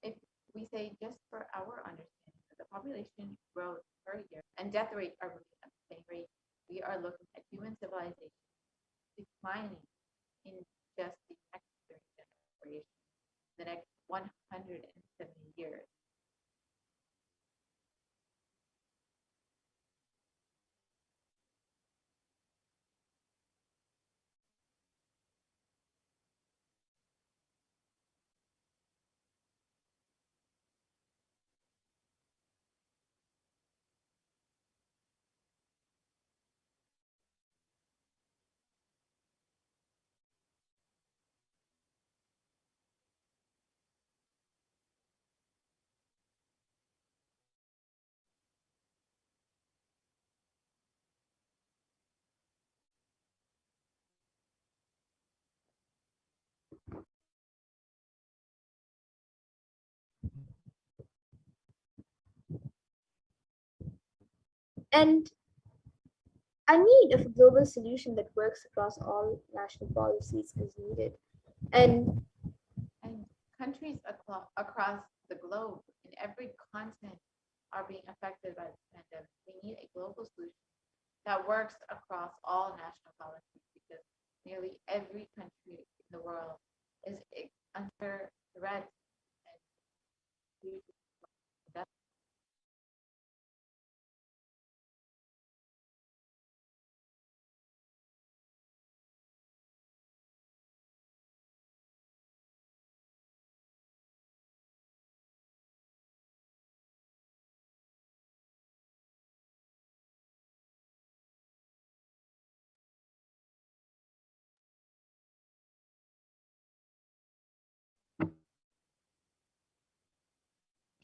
If we say just for our understanding that the population growth per year and death rate are moving at the same rate, we are looking at human civilization declining in just the next 30 generations, the next 170 years. And a need of a global solution that works across all national policies is needed. And And countries across the globe in every continent are being affected by this pandemic. We need a global solution that works across all national policies because nearly every country in the world is under threat and huge death.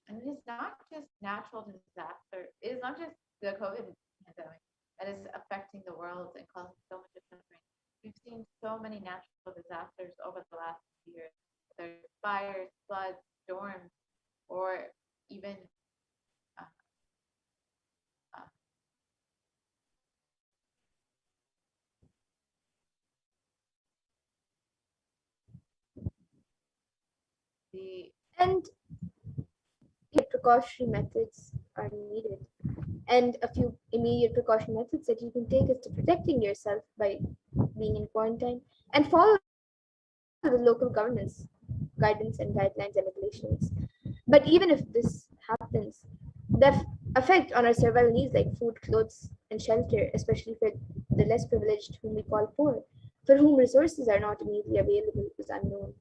And it is not just natural disaster. It is not just the COVID pandemic that is affecting the world and causing so much suffering. We've seen so many natural disasters over the last year. There's fires, floods, storms, or even uh, uh, the and precautionary methods are needed. And a few immediate precaution methods that you can take is to protecting yourself by being in quarantine and follow the local government's guidance and guidelines and regulations. But even if this happens, the effect on our survival needs like food, clothes, and shelter, especially for the less privileged whom we call poor, for whom resources are not immediately available, is unknown.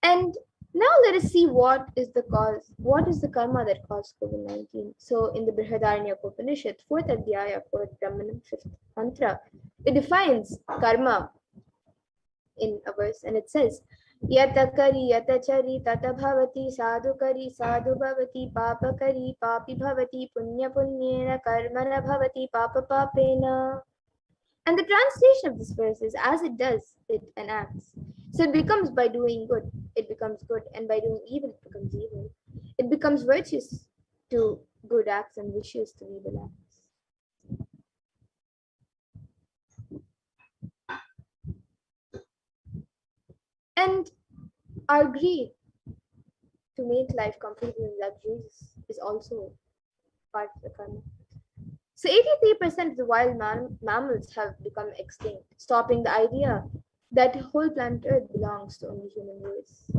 And now let us see what is the cause, what is the karma that caused COVID-19. So in the Brihadaranyaka Upanishad, 4th Adhyaya, 4th Brahmanam, 5th Mantra, it defines karma in a verse and it says, Yata kari yata chari tata bhavati sadhu kari sadhu bhavati papa kari papi bhavati punya punyena karmana bhavati papa papena. And the translation of this verse is as it does, it enacts. So it becomes by doing good, it becomes good, and by doing evil, it becomes evil. It becomes virtuous to good acts and vicious to evil acts. And our greed to make life comfortable and luxurious is also part of the karma. So 83% of the wild mammals have become extinct, stopping the idea that whole planet Earth belongs to only human race.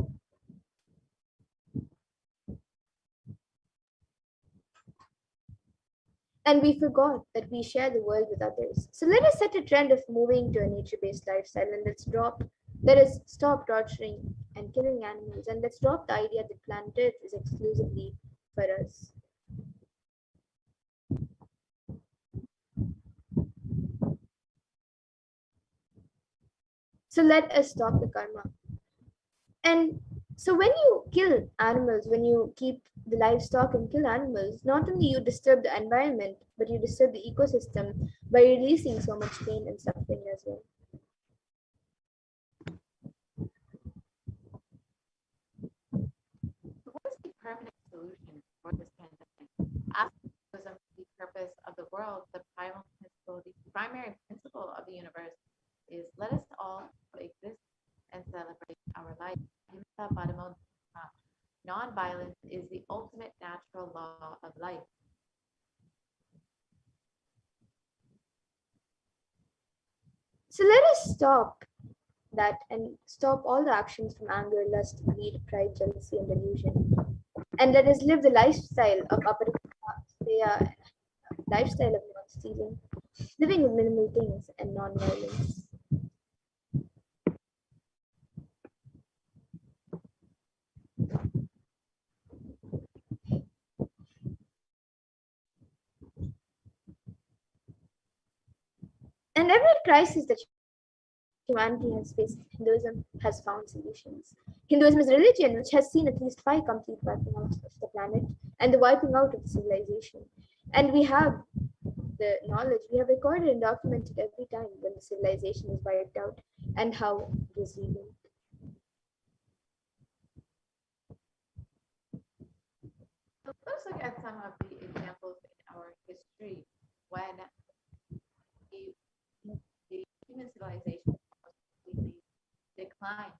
And we forgot that we share the world with others. So let us set a trend of moving to a nature-based lifestyle and let us stop torturing and killing animals and let's drop the idea that planet Earth is exclusively for us. So let us stop the karma. And so when you kill animals, when you keep the livestock and kill animals, not only you disturb the environment, but you disturb the ecosystem by releasing so much pain and suffering as well. So what is the permanent solution for this pandemic? After the purpose of the world, the primal principle, the primary principle of the universe is let us all exist and celebrate our life. Non-violence is the ultimate natural law of life. So let us stop that and stop all the actions from anger, lust, greed, pride, jealousy, and delusion. And let us live the lifestyle of aparikaya, lifestyle of non-stealing, living with minimal things and non-violence. And every crisis that humanity has faced, Hinduism has found solutions. Hinduism is a religion which has seen at least 5 complete wiping out of the planet and the wiping out of the civilization. And we have the knowledge, we have recorded and documented every time when the civilization is wiped out and how it was rebuilt. So let's look at some of the examples in our history when the, the human civilization was completely declined,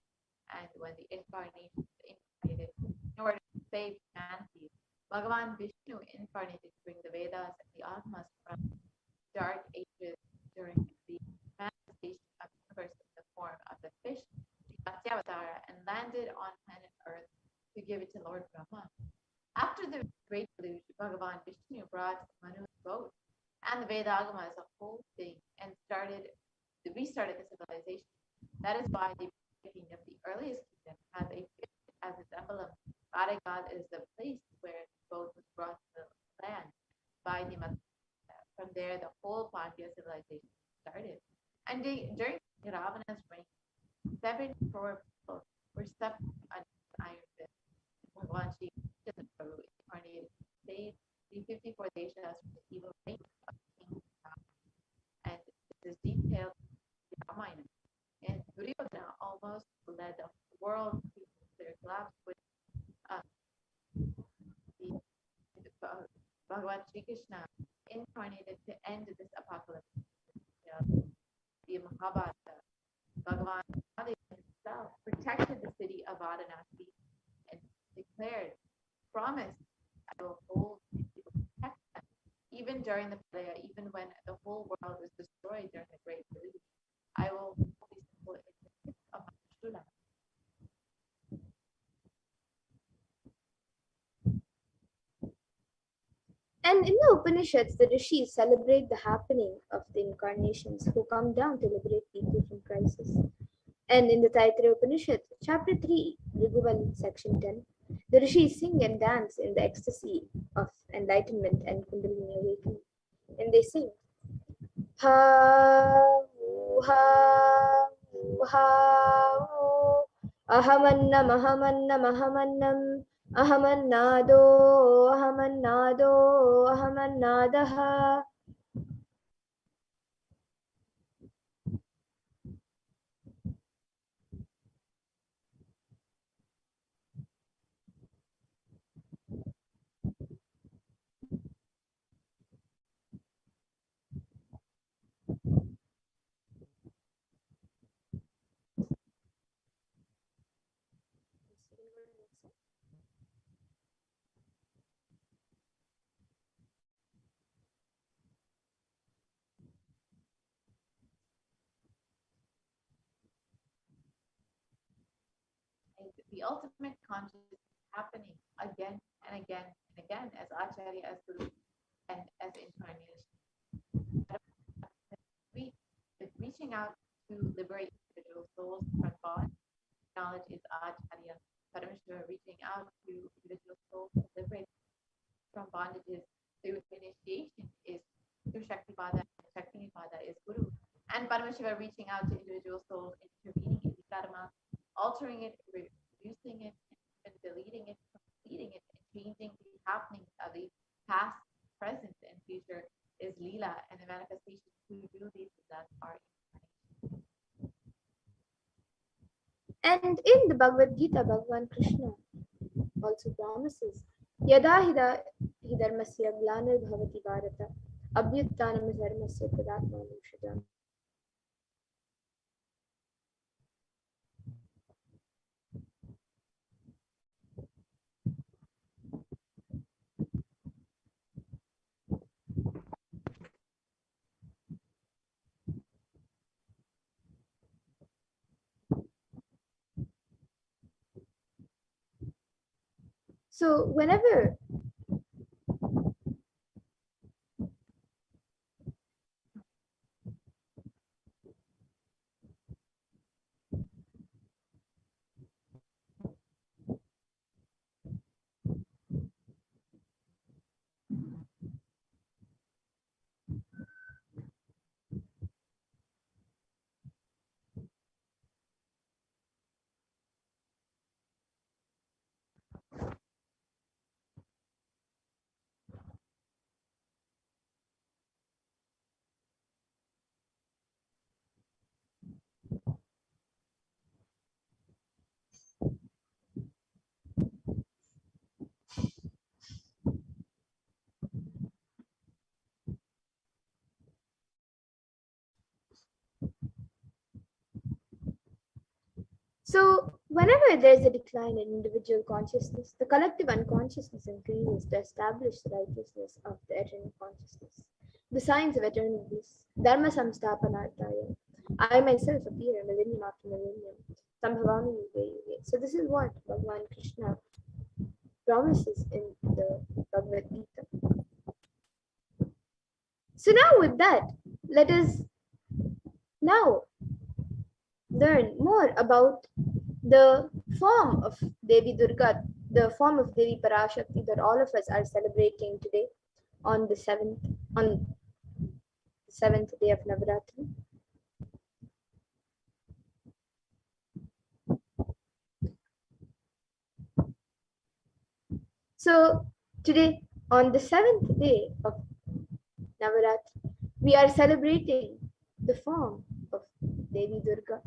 and when the incarnation incarnated in order to save humanity. Bhagavan Vishnu incarnated to bring the Vedas and the Agamas from dark ages during the manifestation of the universe in the form of the fish, the Matsyavatara, and landed on planet Earth to give it to Lord Brahma. After the great deluge, Bhagavan Vishnu brought Manu's boat and the Veda Agamas, a whole thing, and restarted the civilization. That is why the kingdom, the earliest kingdom, has a fish as its emblem. Varigad is the place where the boat was brought to the land by the Matsya. From there, the whole Pandya civilization started. And during Ravana's reign, 7 crore people were suffering under the iron fist. Bhagavan Shri Krishna incarnated to save the 54 deshas from the evil reign of King Ravana. And this is detailed in the Ramayana. And Duryodhana almost led the world to their collapse with Bhagavan Shri Krishna incarnated to end this apocalypse. The Mahabharata, Bhagavan himself protected the city of Varanasi and declared, promised, I will hold and protect them, even during the Pralaya, even when the whole world was destroyed during the Great Deluge. I will hold these people in the tip of my shula. And in the Upanishads, the rishis celebrate the happening of the incarnations who come down to liberate people from crisis. And in the Taittiriya Upanishad, chapter 3, Riguval, section 10, the rishis sing and dance in the ecstasy of enlightenment and Kundalini awakening. And they sing, Ha, ha, ha, ahamannam, ahamannam, ahamannam, ahamannado, ahamannado, ahamannadaha. And the ultimate consciousness happening again and again and again as Acharya, as Guru, and as incarnation. Reaching out to liberate individual souls from bondage. Knowledge is Acharya. Parameshwara reaching out to individual souls to liberate from bondages through initiation is through Shaktipada, and Shaktipada is Guru. And Parameshwara reaching out to individual souls, intervening in the karma, altering it, reducing it, and deleting it, completing it, and changing the happenings of the past, present, and future is Leela, and the manifestations who do these that are incarnation. And in the Bhagavad Gita, Bhagavan Krishna also promises, Yada hi dharmasya glanir bhavati bharata abhyuttanam dharmasya tadatmanushadam. So whenever So, whenever there is a decline in individual consciousness, the collective unconsciousness increases to establish the righteousness of the eternal consciousness. The signs of eternal bliss. Dharma samstapanartaya. I myself appear millennium after millennium. Sambhavami yuge yuge. So, this is what Bhagavan Krishna promises in the Bhagavad Gita. So, now with that, let us now learn more about the form of Devi Durga, the form of Devi Parashakti that all of us are celebrating today on the seventh day of Navaratri. So today, on the seventh day of Navaratri, we are celebrating the form of Devi Durga.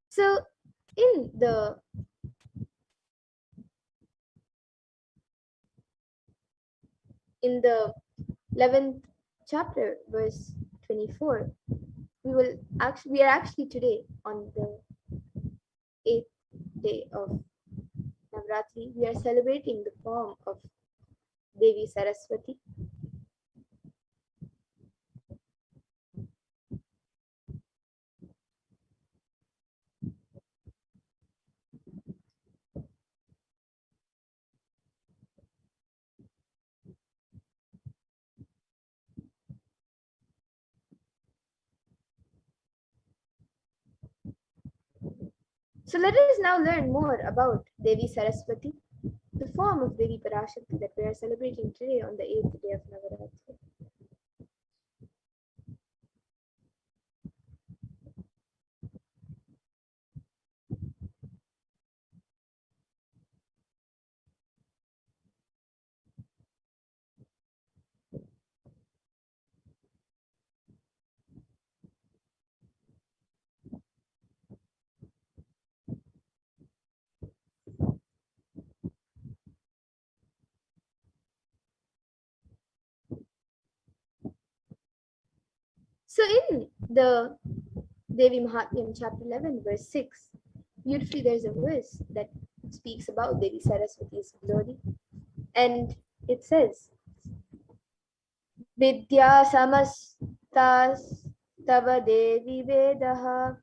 So in the in the 11th chapter, verse 24, we are actually today on the 8th day of Navratri. We are celebrating the form of Devi Saraswati. So let us now learn more about Devi Saraswati, the form of Devi Parashakti that we are celebrating today on the 8th day of Navaratri. So in the Devi Mahatmyam, chapter 11, verse 6, beautifully there's a verse that speaks about Devi Saraswati's glory. And it says, Vidya samastas tava Devi vedaha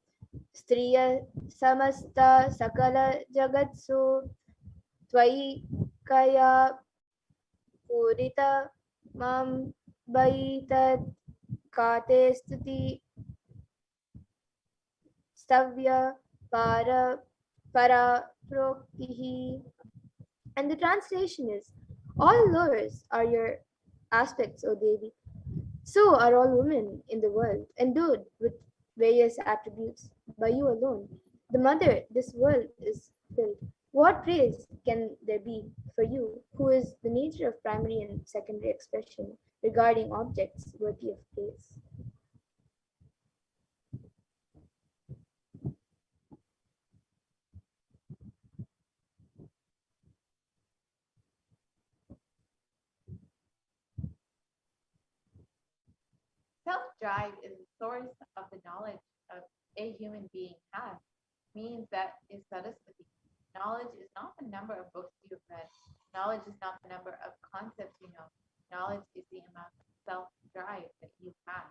striya samasta sakala jagatsu tvai kaya purita mam baitat kate stuti stavya para proktihi. And the translation is, all lowers are your aspects, O Devi. So are all women in the world, endowed with various attributes. By you alone, the mother, this world is filled. What praise can there be for you, who is the nature of primary and secondary expression regarding objects worthy of praise? Self-drive is the source of the knowledge of a human being has, means that is Saraswati. Knowledge is not the number of books you've read. Knowledge is not the number of concepts you know. Knowledge is the amount of self-drive that you have.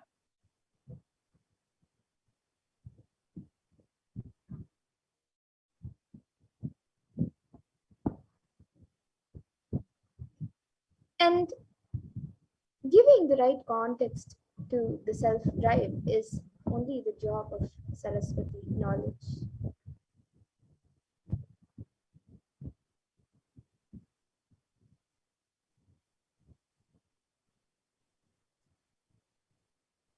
And giving the right context to the self-drive is only the job of Saraswati knowledge.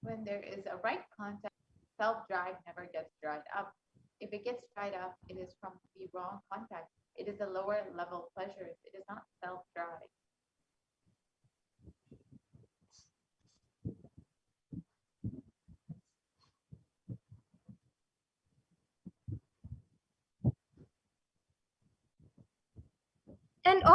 When there is a right context, self-drive never gets dried up. If it gets dried up, it is from the wrong context. It is a lower level pleasures. It is not self-drive.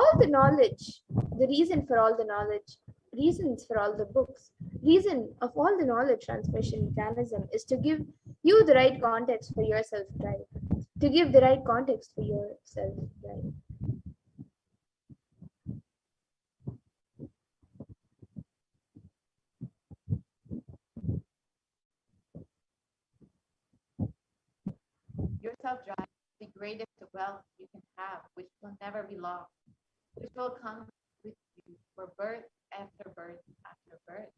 all the knowledge, the reason for all the knowledge, reasons for all the books, reason of all the knowledge transmission mechanism is to give you the right context for your self-drive, to give the right context for your self-drive. Your self-drive is the greatest wealth you can have, which will never be lost, which will come with you for birth after birth after birth.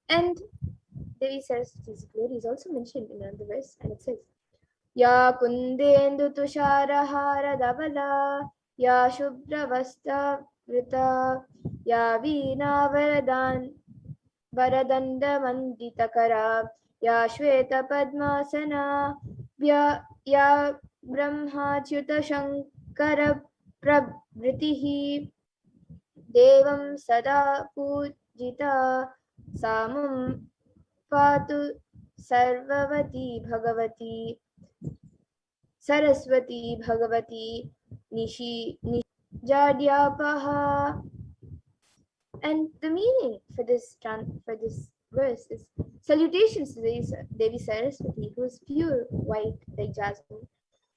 And Devi Saraswati's glory is also mentioned in another verse, and it says, Ya kundendu tusharahara davala, ya shubravasta vrita, ya veena varadanda manditakara, ya shweta padmasana, ya brahmachyuta shankara pravritihi, devam sada pujita, samam patu sarvavati bhagavati Saraswati Bhagavati Nishi Jadyapaha. And the meaning for this verse is salutations to Devi Saraswati, who is pure white like jasmine,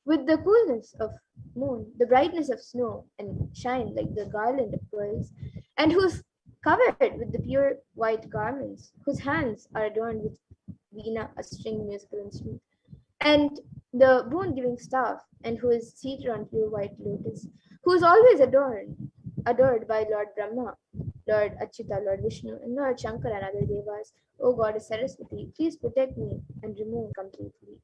with the coolness of moon, the brightness of snow, and shine like the garland of pearls, and who's covered with the pure white garments, whose hands are adorned with veena, a string musical instrument, and the boon-giving staff, and who is seated on pure white lotus, who is always adored by Lord Brahma, Lord Achyuta, Lord Vishnu, and Lord Shankara and other devas. O Goddess Saraswati, please protect me and remove me completely.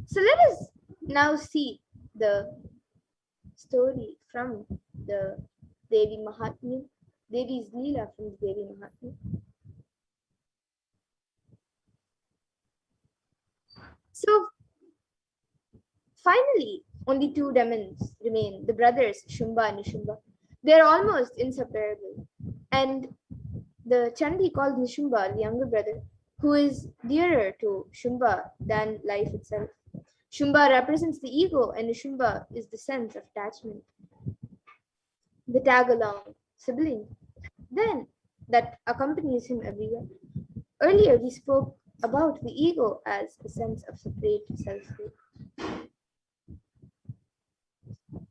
So let us now see the story from the Devi Mahatmya, Devi's Leela from the Devi Mahatmya. So finally, only two demons remain, the brothers Shumba and Nishumba. They are almost inseparable. And the Chandi called Nishumba, the younger brother, who is dearer to Shumba than life itself. Shumba represents the ego, and Nishumba is the sense of attachment, the tag along sibling, then that accompanies him everywhere. Earlier, we spoke about the ego as a sense of separate self-will.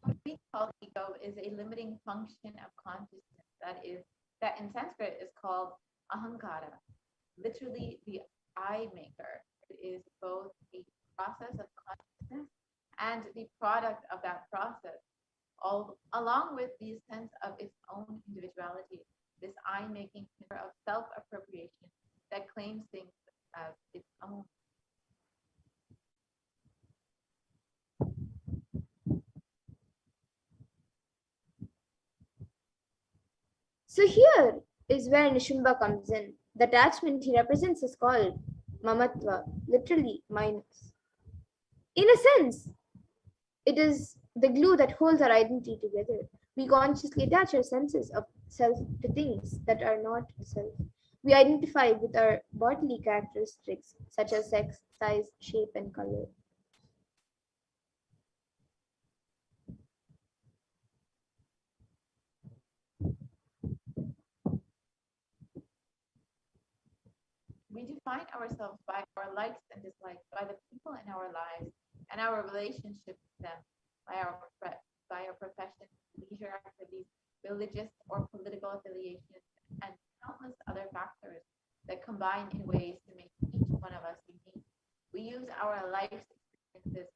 What we call ego is a limiting function of consciousness that in Sanskrit is called ahankara, literally the I maker. It is both a process of consciousness and the product of that process, along with the sense of its own individuality, this I making of self-appropriation that claims things as its own. So here is where Nishumba comes in. The attachment he represents is called mamatva, literally minus. In a sense, it is the glue that holds our identity together. We consciously attach our senses of self to things that are not self. We identify with our bodily characteristics such as sex, size, shape, and color. We define ourselves by our likes and dislikes, by the people in our lives and our relationship with them, by our profession, leisure activities, religious or political affiliations, and countless other factors that combine in ways to make each one of us unique. We use our life experiences,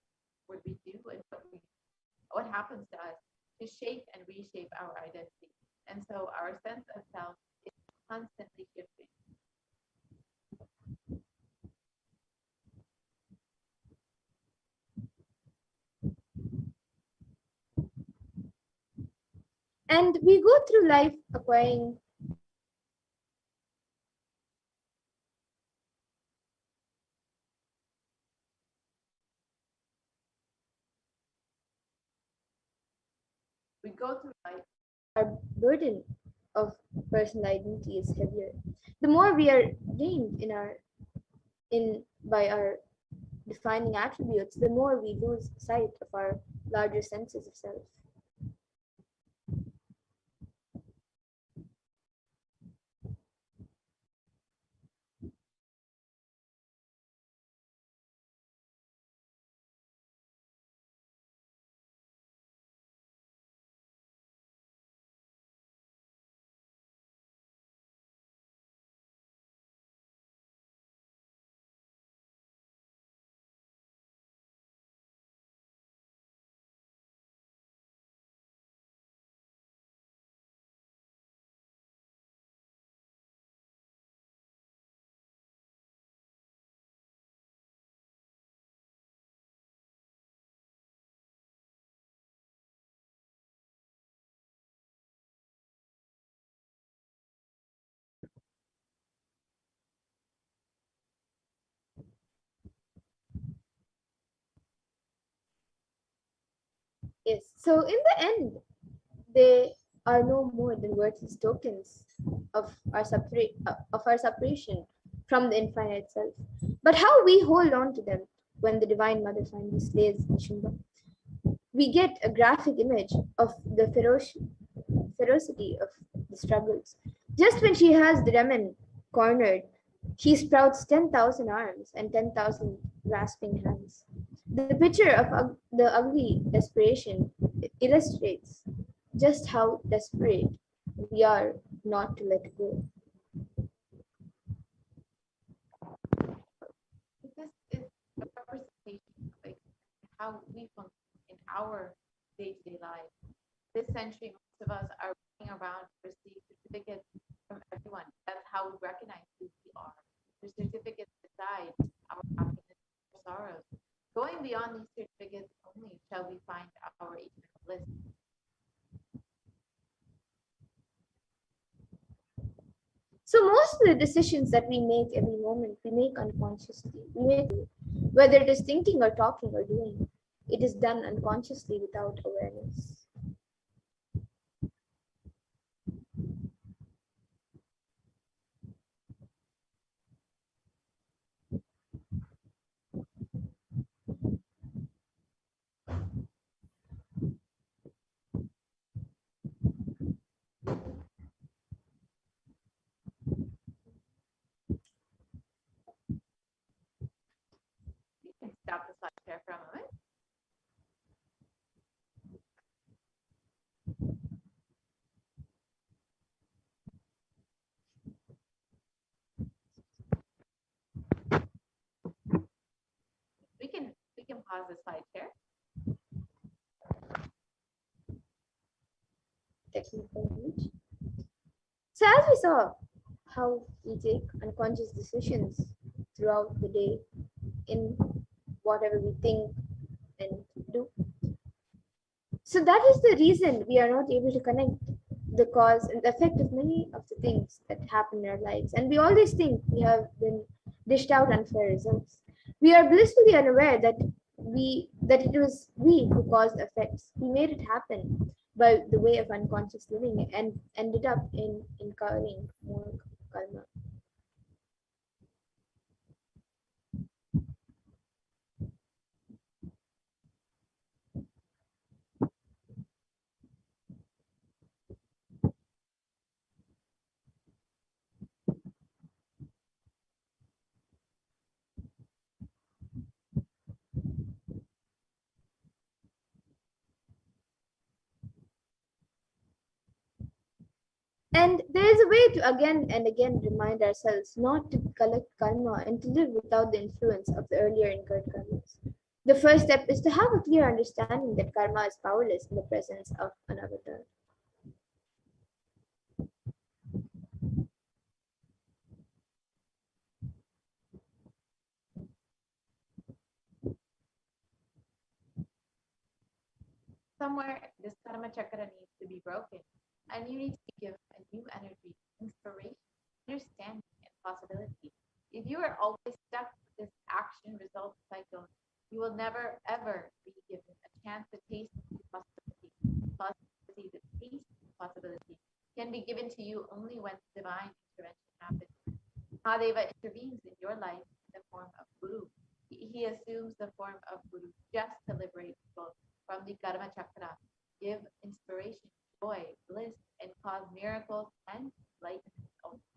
what we do and what happens to us, to shape and reshape our identity. And so our sense of self is constantly shifting. And we go through life acquiring We go through life. our burden of personal identity is heavier. The more we are drained in by our defining attributes, the more we lose sight of our larger senses of self. Yes. So in the end, they are no more than worthless tokens of our separation from the infinite self. But how we hold on to them when the Divine Mother finally slays Nishimba, we get a graphic image of the ferocity of the struggles. Just when she has the Raman cornered, she sprouts 10,000 arms and 10,000 grasping hands. The picture of the ugly desperation illustrates just how desperate we are not to let go. This is a representation of like how we function in our day-to-day lives. This century, most of us are running around to receive certificates from everyone. That's how we recognize who we are. The certificates decide our happiness or sorrows. Going beyond these certificates only shall we find our eternal bliss. So most of the decisions that we make every moment, we make unconsciously. Whether it is thinking or talking or doing, it is done unconsciously without awareness. You can stop the slide share for a moment. We can pause the slide share. Technical glitch. So as we saw how we take unconscious decisions throughout the day in whatever we think and do. So that is the reason we are not able to connect the cause and the effect of many of the things that happen in our lives. And we always think we have been dished out unfair results. We are blissfully unaware that it was we who caused the effects. We made it happen by the way of unconscious living and ended up in incurring more karma. And there is a way to again and again remind ourselves not to collect karma and to live without the influence of the earlier incurred karmas. The first step is to have a clear understanding that karma is powerless in the presence of an avatar. Somewhere this karma chakra needs to be broken. and you need to give a new energy, inspiration, understanding, and possibility. If you are always stuck with this action-result cycle, you will never ever be given a chance to taste the possibility. Possibility, the taste of possibility, can be given to you only when divine intervention happens. Mahadeva intervenes in your life in the form of Guru. He assumes the form of Guru just to liberate people from the Karma Chakra, give inspiration, joy, bliss, and cause miracles and enlightenment ultimately.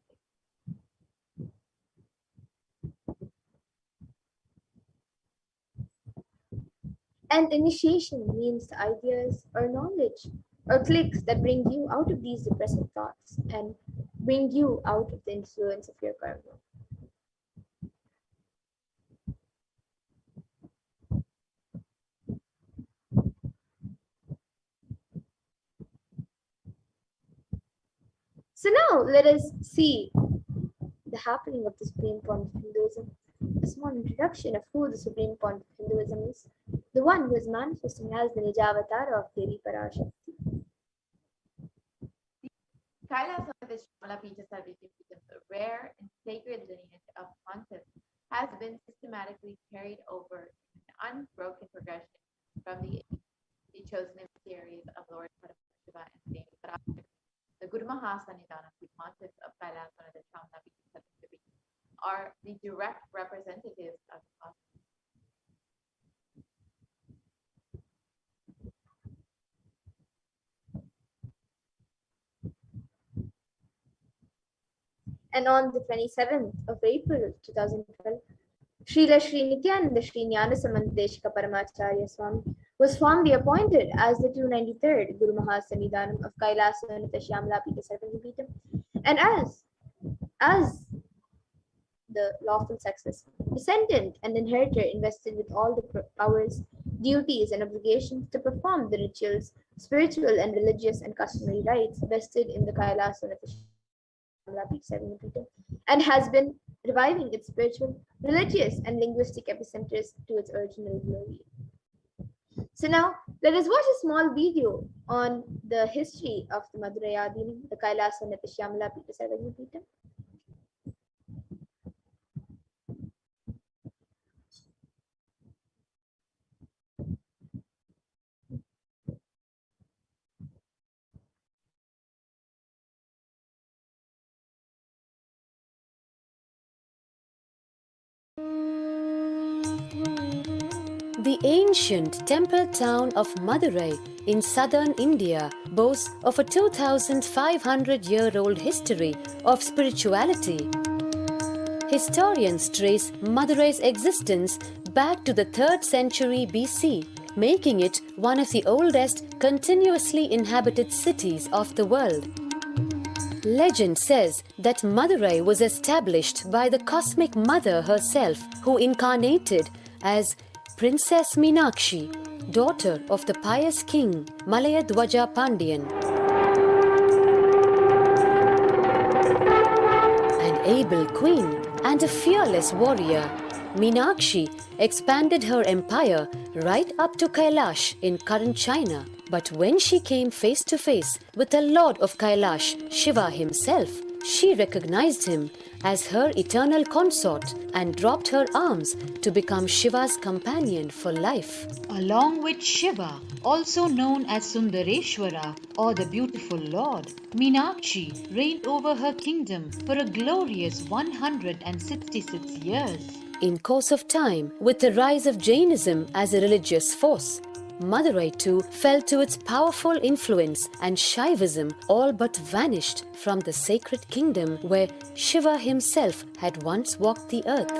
And initiation means the ideas or knowledge or clicks that bring you out of these depressive thoughts and bring you out of the influence of your karma. So now let us see the happening of the Supreme Point of Hinduism. A small introduction of who the Supreme Point of Hinduism is. The one who is manifesting as the Nijavatar of Devi Parashakti. Kailas of the Shamalapita Sarvijipita, the rare and sacred lineage of pontiffs, has been systematically carried over in an unbroken progression from the chosen emissaries of Lord Paramashiva and Saint Parashakti. The Guru Mahasanidhanam, the pontiffs of Kailas of the Shamalapita Sarvijipita, are the direct representatives of the cosmos. And on the 27th of April 2012, Srila Sri Nithyananda Paramashivam Paramacharya Swami was formally appointed as the 293rd Guru Mahasanidhanam of Kailasa Nithyananda Paramashivam, and as the lawful successor, descendant and inheritor invested with all the powers, duties, and obligations to perform the rituals, spiritual and religious and customary rites vested in the Kailasa and has been reviving its spiritual, religious, and linguistic epicenters to its original glory. So now, let us watch a small video on the history of the Madhurayadini, the Kailasa Nithyananda Paramashivam. The ancient temple town of Madurai in southern India boasts of a 2,500-year-old history of spirituality. Historians trace Madurai's existence back to the 3rd century BC, making it one of the oldest continuously inhabited cities of the world. Legend says that Madurai was established by the cosmic mother herself, who incarnated as Princess Meenakshi, daughter of the pious king Malayadwaja Pandian. An able queen and a fearless warrior, Meenakshi expanded her empire right up to Kailash in current China. But when she came face to face with the Lord of Kailash, Shiva himself, she recognized him as her eternal consort and dropped her arms to become Shiva's companion for life. Along with Shiva, also known as Sundareshwara or the beautiful Lord, Meenakshi reigned over her kingdom for a glorious 166 years. In course of time, with the rise of Jainism as a religious force, Madurai too fell to its powerful influence, and Shaivism all but vanished from the sacred kingdom where Shiva himself had once walked the earth.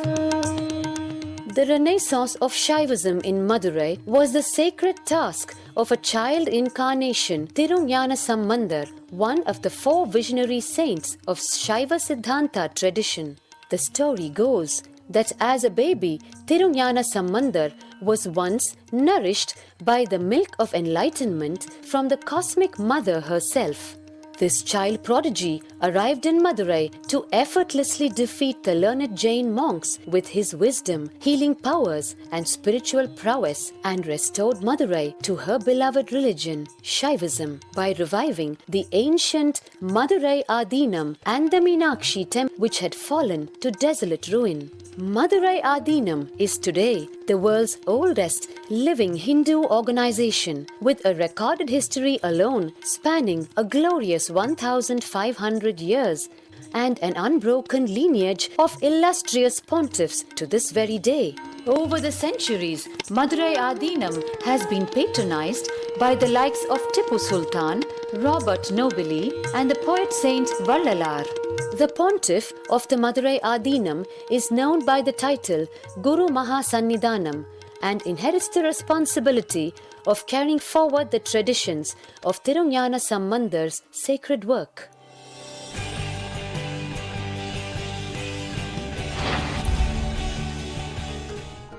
The renaissance of Shaivism in Madurai was the sacred task of a child incarnation, Tirunjana Sambandar, one of the 4 visionary saints of Shaiva Siddhanta tradition. The story goes that as a baby, Tirunjana Sambandar was once nourished by the milk of enlightenment from the cosmic mother herself. This child prodigy arrived in Madurai to effortlessly defeat the learned Jain monks with his wisdom, healing powers, and spiritual prowess, and restored Madurai to her beloved religion, Shaivism, by reviving the ancient Madurai Adinam and the Meenakshi temple, which had fallen to desolate ruin. Madurai Adinam is today the world's oldest living Hindu organization, with a recorded history alone spanning a glorious 1,500 years and an unbroken lineage of illustrious pontiffs to this very day. Over the centuries, Madurai Adinam has been patronized by the likes of Tipu Sultan, Robert Nobili, and the poet Saint Vallalar. The pontiff of the Madurai Adinam is known by the title Guru Mahasannidhanam and inherits the responsibility of carrying forward the traditions of Tirunjana Sambandar's sacred work.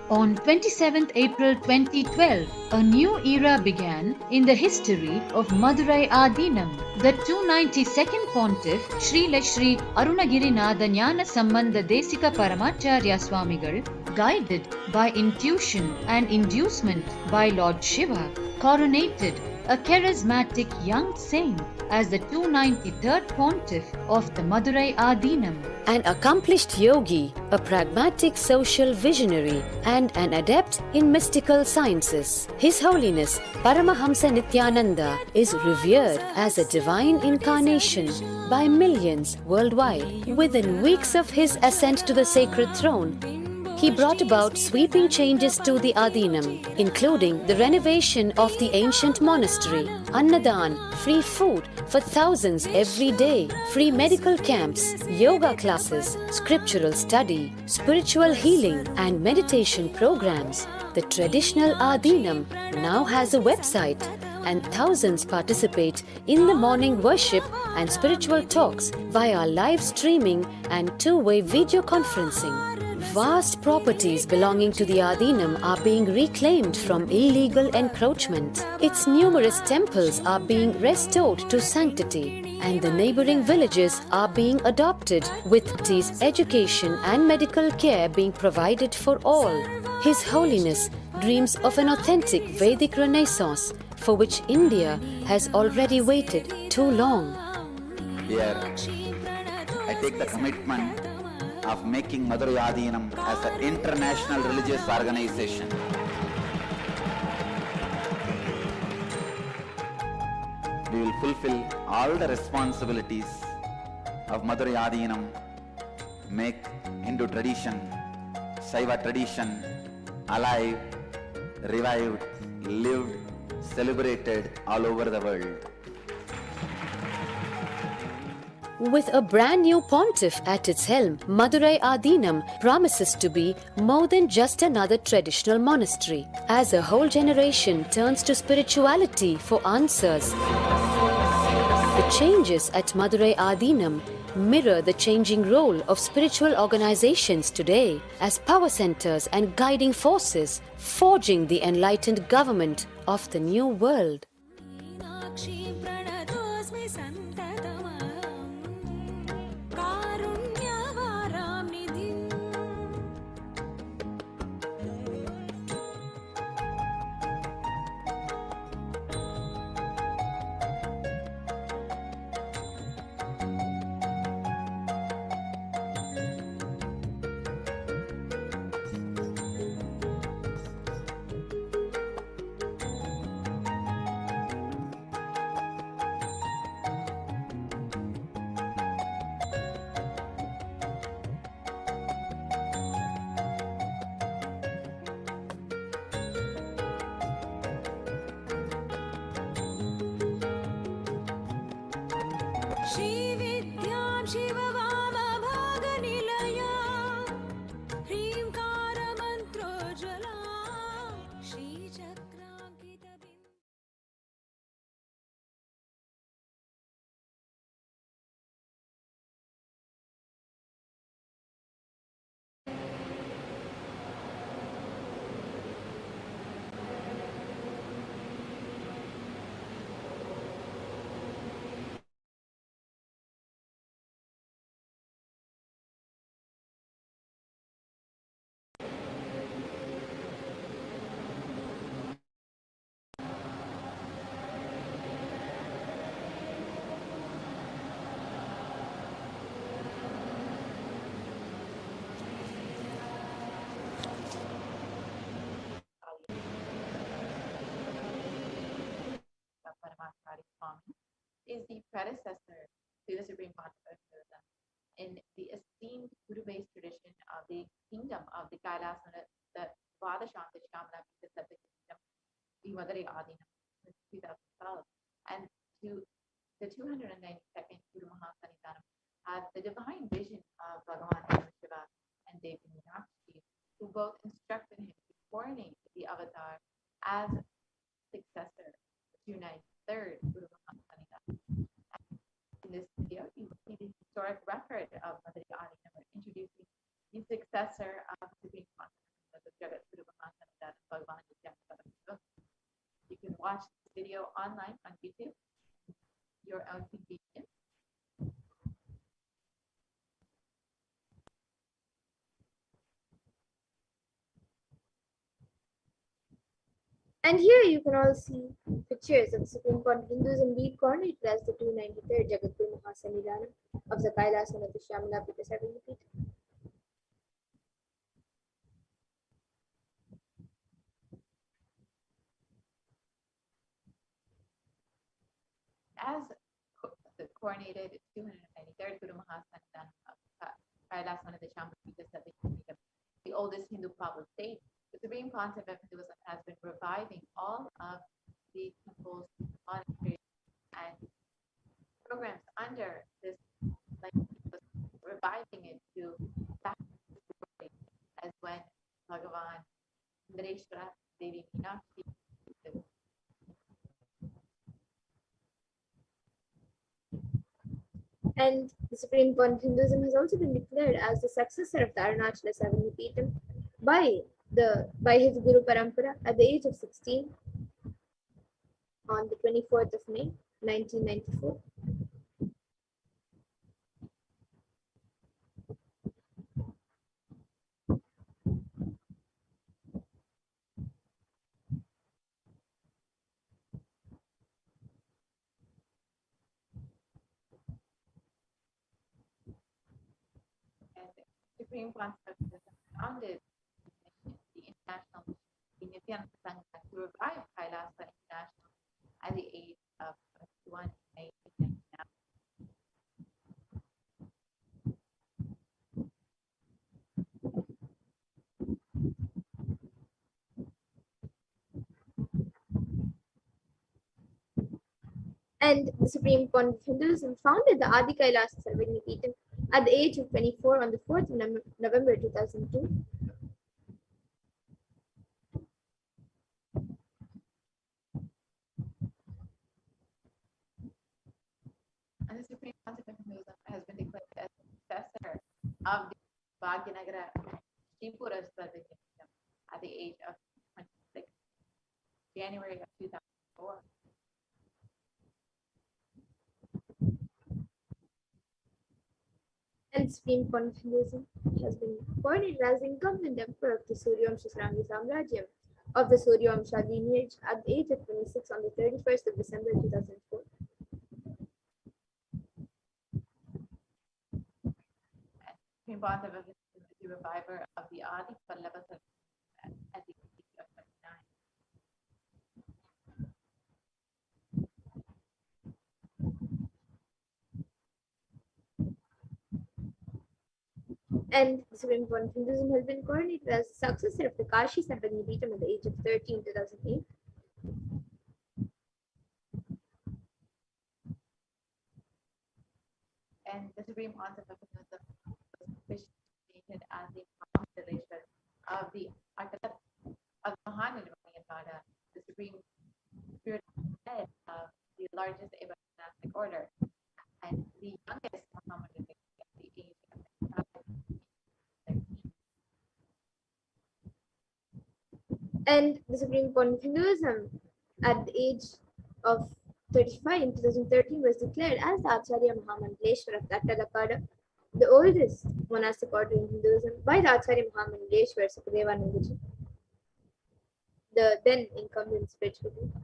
On 27th April 2012, a new era began in the history of Madurai Adinam. The 292nd Pontiff, Srila Sri Arunagirinatha Jnana Sambandha Desika Paramacharya Swamigal, guided by intuition and inducement by Lord Shiva, coronated a charismatic young saint as the 293rd Pontiff of the Madurai Adinam. An accomplished yogi, a pragmatic social visionary, and an adept in mystical sciences. His Holiness Paramahamsa Nithyananda is revered as a divine incarnation by millions worldwide. Within weeks of his ascent to the sacred throne, he brought about sweeping changes to the Adinam, including the renovation of the ancient monastery, Annadan, free food for thousands every day, free medical camps, yoga classes, scriptural study, spiritual healing, and meditation programs. The traditional Adinam now has a website, and thousands participate in the morning worship and spiritual talks via live streaming and two-way video conferencing. Vast properties belonging to the Adinam are being reclaimed from illegal encroachment. Its numerous temples are being restored to sanctity, and the neighboring villages are being adopted, with education and medical care being provided for all. His Holiness dreams of an authentic Vedic Renaissance, for which India has already waited too long. Here, I take the commitment of making Madurai Adinam as an international religious organization. We will fulfill all the responsibilities of Madurai Adinam, make Hindu tradition, Saiva tradition alive, revived, lived, celebrated all over the world. With a brand new pontiff at its helm, Madurai Adinam promises to be more than just another traditional monastery. As a whole generation turns to spirituality for answers, the changes at Madurai Adinam mirror the changing role of spiritual organizations today as power centers and guiding forces, forging the enlightened government of the new world. Paramashivoham Swami is the predecessor to the Supreme Pontiff of Hinduism in the esteemed Guru-based tradition of the kingdom of the Kailasana, the Vadashanta Shamana Sabda Kingdom, the Madurai Adinam, since 2012, and to the 292nd Guru Mahasanidhanam as the divine vision of Bhagavan Paramashiva and Devi Meenakshi, who both instructed him to coordinate the avatar as successor to 293rd Guru Mahasanidhanam. In this video, you will see the historic record of Madurai Adinam introducing the successor of the Supreme Pontiff of the Jagat Guru Mahasanidhanam, Bhagavan Nithyananda Paramashivam. You can watch this video online on YouTube, your own convenience. And here you can all see pictures of the Supreme Pontiff of Hinduism being coordinated as the 293rd Jagadguru Mahasanidhanam of the Kailasana of the Shyamala Pita 7 feet. As the coronated 293rd Guru Mahasanidhanam of Kailasana of the Shyamala Pita 7 feet, the oldest Hindu public state, the Supreme Pontiff of Hinduism has been reviving all of the temples, monasteries, and programs under this, like reviving it to back as when Bhagavan Nareshwara, Devi Meenakshi. And the Supreme Pontiff of Hinduism has also been declared as the successor of the Arunachala Savanipeetham by his Guru Parampara at the age of 16 on the 24th of May 1994. Supreme Pontiff founded the International Nithyananda Sangha to revive Kailasa International at the age of 21 May 1999. And the Supreme Pontiff of Hinduism founded the Adi Kailasa Sarvagnipeetham at the age of 24 on the 4th of November 2002. And the Supreme Pontiff of Hinduism has been declared as the successor of the Bhagyanagara Tripura Sarvagnipeetham at the age of 26 January of 2004. And Supreme Pontiff of Hinduism has been appointed as the incumbent emperor of the Suryavamsha Srangi Samrajyam of the Suryavamsha lineage at the age of 26 on the 31st of December 2004. Supreme Pontiff of Hinduism is the reviver of the Adi Pallava Sarvagnipeetham at the age of 29. And the Supreme Pontiff of Hinduism has been coordinated as the successor of the Kashi Sarvagnipeetham at the age of 30 in 2008. And the Supreme Pontiff of Hinduism was officially stated as the constellation of the architect of Mahanirvana, the Supreme Spiritual Head of the largest Eva monastic order, and the youngest Mohammedan at the age of 13. And the Supreme Pontiff of Hinduism at the age of 35 in 2013 was declared as the Acharya Mahamandaleshwara of Tattalakada, the oldest monastic order in Hinduism, by the Acharya Mahamandaleshwara Sukadevanandaji, the then incumbent spiritual leader.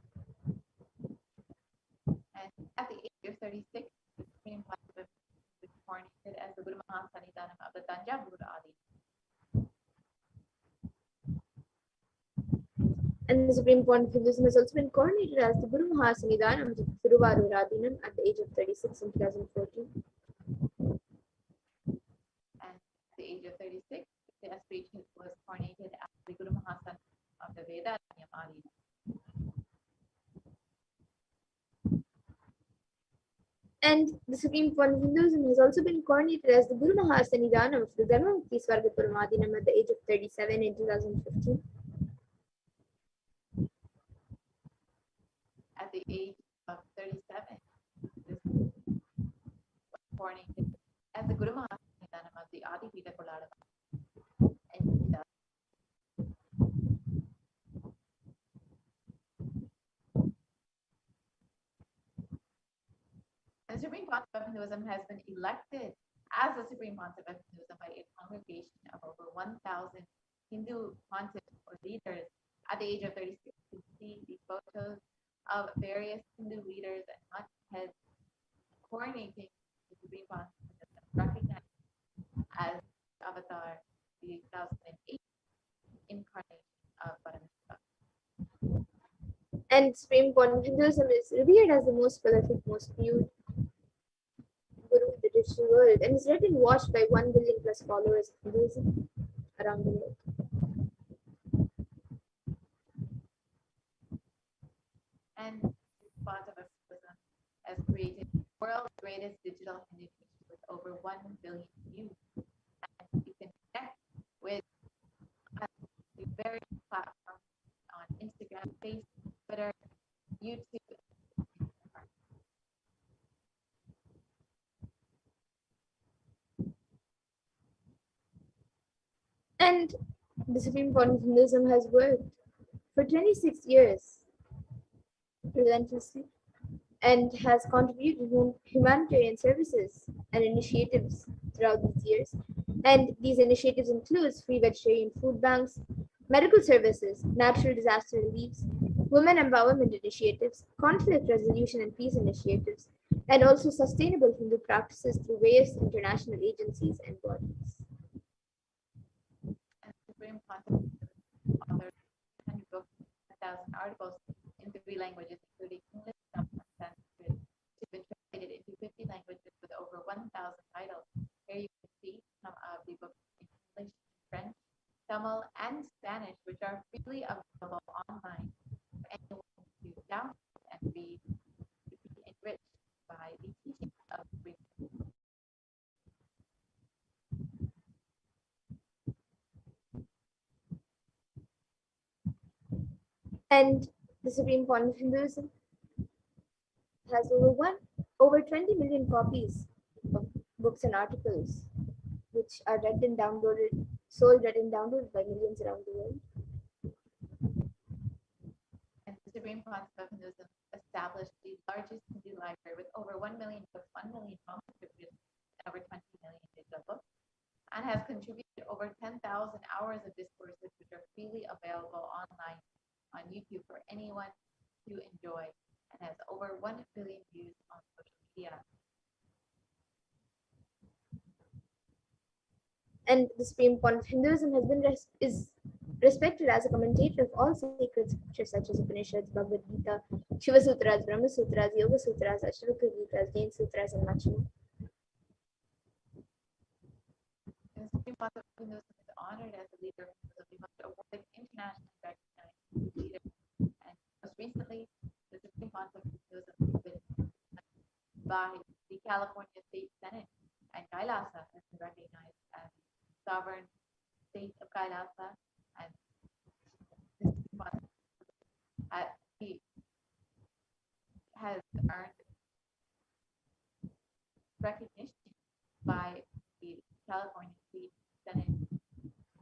And at the age of 36, the Supreme Pontiff was coronated as the Guru Mahasanidhanam of the Tanjavur Adi. And the Supreme Court of Hinduism has also been coronated as the Guru Mahasanidhanam of Thiruvarur Radhinam at the age of 36 in 2014. And at the age of 36, the aspiration was coronated as the Guru Mahasan of the Vedanayam Adinam. And the Supreme Court of Hinduism has also been coronated as the Guru Mahasanidhanam of the Dharmamukti Swargapuram Adinam at the age of 37 in 2015. At the age of 37, this was coronated as the Guru Mahasanidhanam of the Adi Pita Koladava. And the Supreme Council of Hinduism has been elected as the Supreme Council of Hinduism by a congregation of over 1,000 Hindu pontiffs or leaders. At the age of 36, you can see the photos of various Hindu leaders and heads coronating the Supreme Council of Hinduism, recognized as Avatar, the 2008 incarnation of Paramashivoham. And Supreme Court of Hinduism is revered as the most prolific, most viewed Guru in the digital world and is read and watched by 1 billion plus followers of Hinduism around the world. And this part of Hinduism has created the world's greatest digital Hindu community with over 1 billion views. And you can connect with the various platforms on Instagram, Facebook, Twitter, YouTube. And the Supreme Court of Hinduism has worked for 26 years relentlessly and has contributed humanitarian services and initiatives throughout these years. And these initiatives include free vegetarian food banks, medical services, natural disaster reliefs, women empowerment initiatives, conflict resolution and peace initiatives, and also sustainable Hindu practices through various international agencies and bodies. And the Supreme Council authored 100 books, 1,000 articles in 3 languages, including English, Tamil, and Sanskrit, which have been translated into 50 languages with over 1,000 titles. Here you can see some of the books in English, French, Tamil, and Spanish, which are freely available online for anyone to download and read to be enriched by the teachings of the Supreme. And the Supreme Court of Hinduism has over 20 million copies of books and articles, which are read and downloaded, sold, read and downloaded by millions around the world. And the Supreme Council of Hinduism established the largest Hindu library with over 1 million books, 1 million manuscripts, and over 20 million digital books, and has contributed over 10,000 hours of discourses which are freely available online on YouTube for anyone to enjoy, and has over 1 billion views on social media. And the Supreme Court of Hinduism has been is respected as a commentator of all sacred scriptures such as Upanishads, Bhagavad Gita, Shiva Sutras, Brahma Sutras, Yoga Sutras, Ashtavakra Gitas, Jain Sutras, and much more. And the Supreme Council of Hinduism is honored as a leader of Hinduism, the most awarded internationally recognized leader. And most recently, the Supreme Council of Hinduism has been by the California State Senate, and Kailasa has been recognized as sovereign state of Kailasa, and this month he has earned recognition by the California State Senate.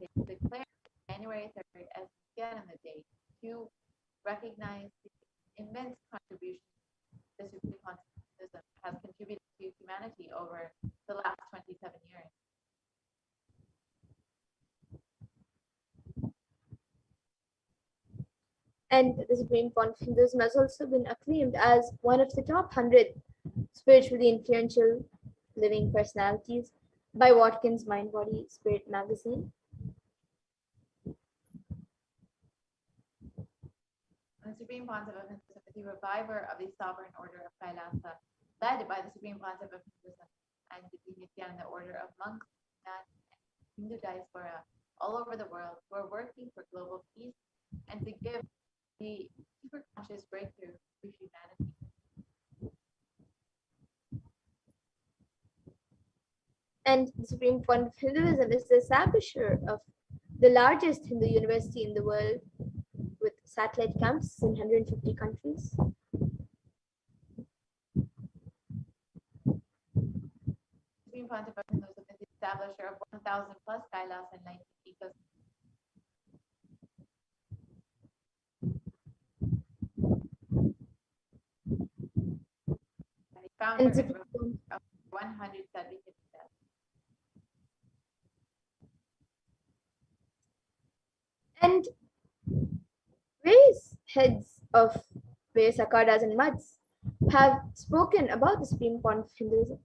They declared January 3rd as Nithyananda Day to recognize the immense contribution the Supreme Council has contributed to humanity over the last 27 years. And the Supreme Court of Hinduism has also been acclaimed as one of the top 100 spiritually influential living personalities by Watkins Mind Body Spirit magazine. the Supreme Concept of Hinduism is the reviver of the sovereign order of Kailasa, led by the Supreme Concept of Hinduism and the Nithyananda order of monks, nuns, and Hindu diaspora all over the world who are working for global peace and to give the super conscious breakthrough to humanity. And the Supreme Point of Hinduism is the establisher of the largest Hindu university in the world with satellite campuses in 150 countries. Supreme Concept of Hinduism is the establisher of 1,000 plus Kailas and 19 ecosystems. And the founder And and ruler of 170 cities. And various heads of various akadas and maths have spoken about the Supreme Point of Hinduism.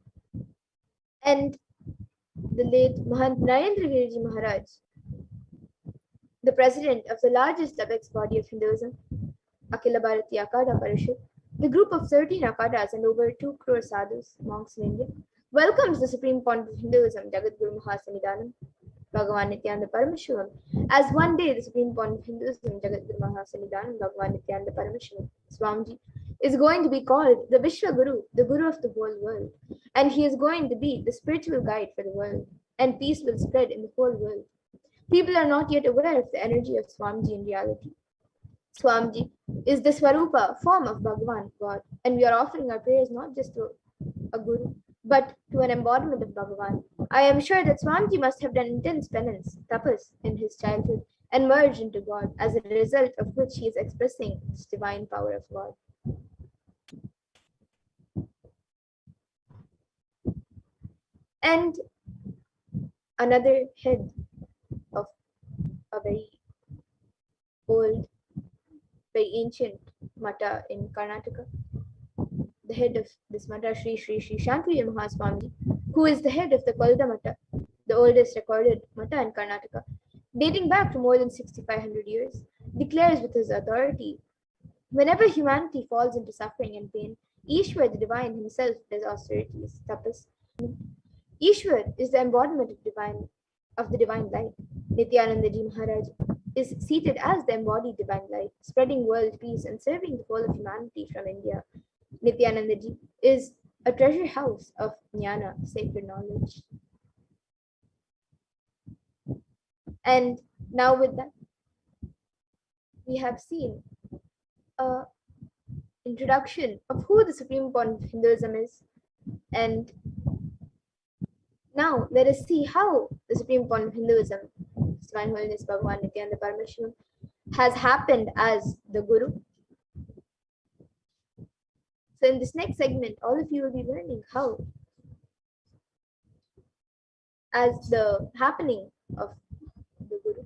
And the late Mahant Narendra Giriji Maharaj, the president of the largest apex body of Hinduism, Akhila Bharatiya Akada Parashakti, the group of 13 akadas and over 2 crore sadhus, monks in India, welcomes the Supreme Point of Hinduism, Jagadguru Mahasanidanam, Bhagavan Nithyananda Paramashivam, as one day the Supreme Point of Hinduism, Jagadguru Mahasanidanam, Bhagavan Nithyananda Paramashivam, Swamiji, is going to be called the Vishwa Guru, the Guru of the whole world. And he is going to be the spiritual guide for the world, and peace will spread in the whole world. People are not yet aware of the energy of Swamiji in reality. Swamiji is the Swarupa form of Bhagavan, God, and we are offering our prayers not just to a Guru, but to an embodiment of Bhagavan. I am sure that Swamiji must have done intense penance, tapas, in his childhood and merged into God, as a result of which he is expressing this divine power of God. And another head of a very old, very ancient mata in Karnataka, the head of this mata, Sri Shantavya Mahaswamiji, who is the head of the Kolda Mata, the oldest recorded mata in Karnataka, dating back to more than 6,500 years, declares with his authority, whenever humanity falls into suffering and pain, Ishwar, the divine himself, does austerities, tapas. Ishwar is the embodiment of the divine light. Nithyananda Ji Maharaj is seated as the embodied divine light, spreading world peace and serving the whole of humanity from India. Nithyananda Ji is a treasure house of jnana, sacred knowledge. And now with that, we have seen an introduction of who the Supreme Point of Hinduism is. And now let us see how the Supreme Point of Hinduism, His Divine Holiness Bhagavan Nithyananda Paramashivam, has happened as the Guru. So in this next segment, all of you will be learning how, as the happening of the Guru.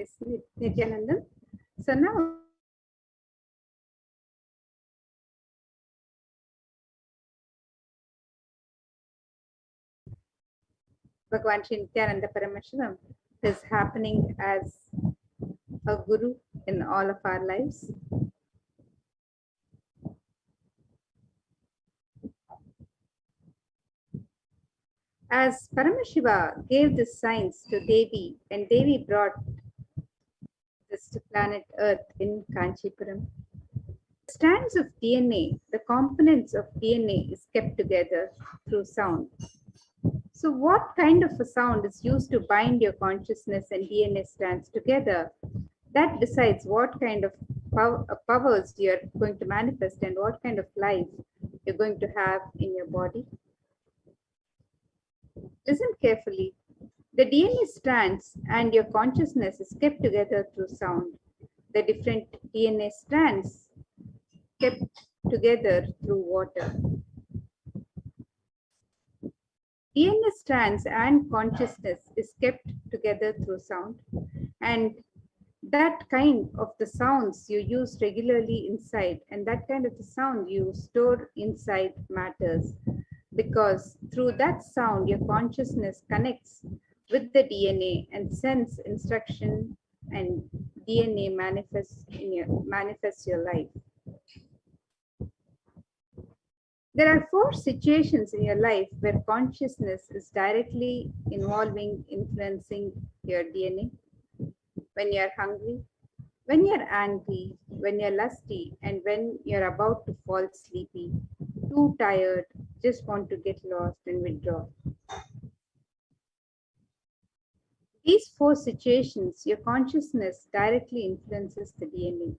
Yes, Nithyananda. So now Bhagavan Sri Nithyananda Paramashivam is happening as a guru in all of our lives. As Paramashiva gave this science to Devi, and Devi brought this to planet Earth in Kanchipuram, strands of DNA, the components of DNA is kept together through sound. So what kind of a sound is used to bind your consciousness and DNA strands together? That decides what kind of powers you're going to manifest and what kind of life you're going to have in your body. Listen carefully. The DNA strands and your consciousness is kept together through sound. The different DNA strands kept together through water. DNA strands and consciousness is kept together through sound, and that kind of the sounds you use regularly inside, and that kind of the sound you store inside matters, because through that sound your consciousness connects with the DNA and sends instruction, and DNA manifests your life. There are 4 situations in your life where consciousness is directly influencing your DNA. When you're hungry, when you're angry, when you're lusty, and when you're about to fall sleepy, too tired, just want to get lost and withdraw. These 4 situations, your consciousness directly influences the DNA.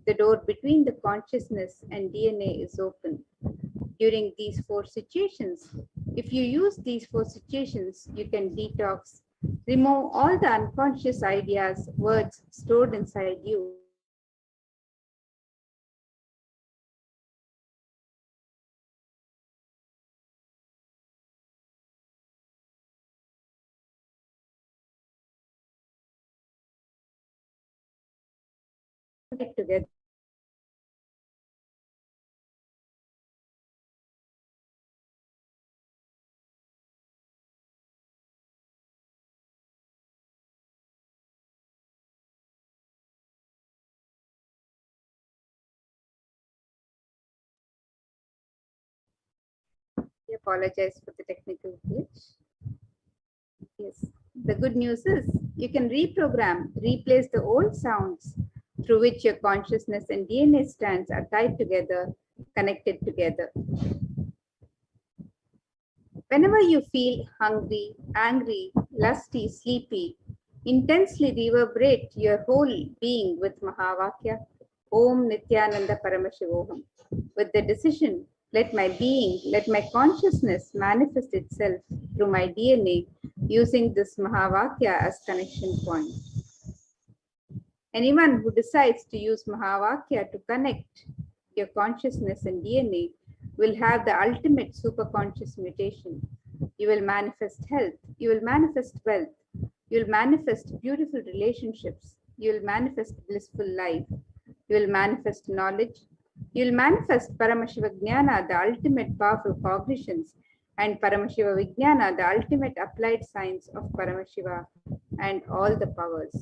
The door between the consciousness and DNA is open. During these 4 situations, if you use these 4 situations, you can detox, remove all the unconscious ideas, words stored inside you. Together. I apologize for the technical glitch. Yes, the good news is you can replace the old sounds through which your consciousness and DNA strands are tied together, connected together. Whenever you feel hungry, angry, lusty, sleepy, intensely reverberate your whole being with Mahavakya, Om Nithyananda Paramashivoham, with the decision, let my being, let my consciousness manifest itself through my DNA using this Mahavakya as connection point. Anyone who decides to use Mahavakya to connect your consciousness and DNA will have the ultimate superconscious mutation. You will manifest health, you will manifest wealth, you will manifest beautiful relationships, you will manifest blissful life, you will manifest knowledge, you will manifest Paramashiva Jnana, the ultimate powerful cognitions, and Paramashiva Vijnana, the ultimate applied science of Paramashiva and all the powers.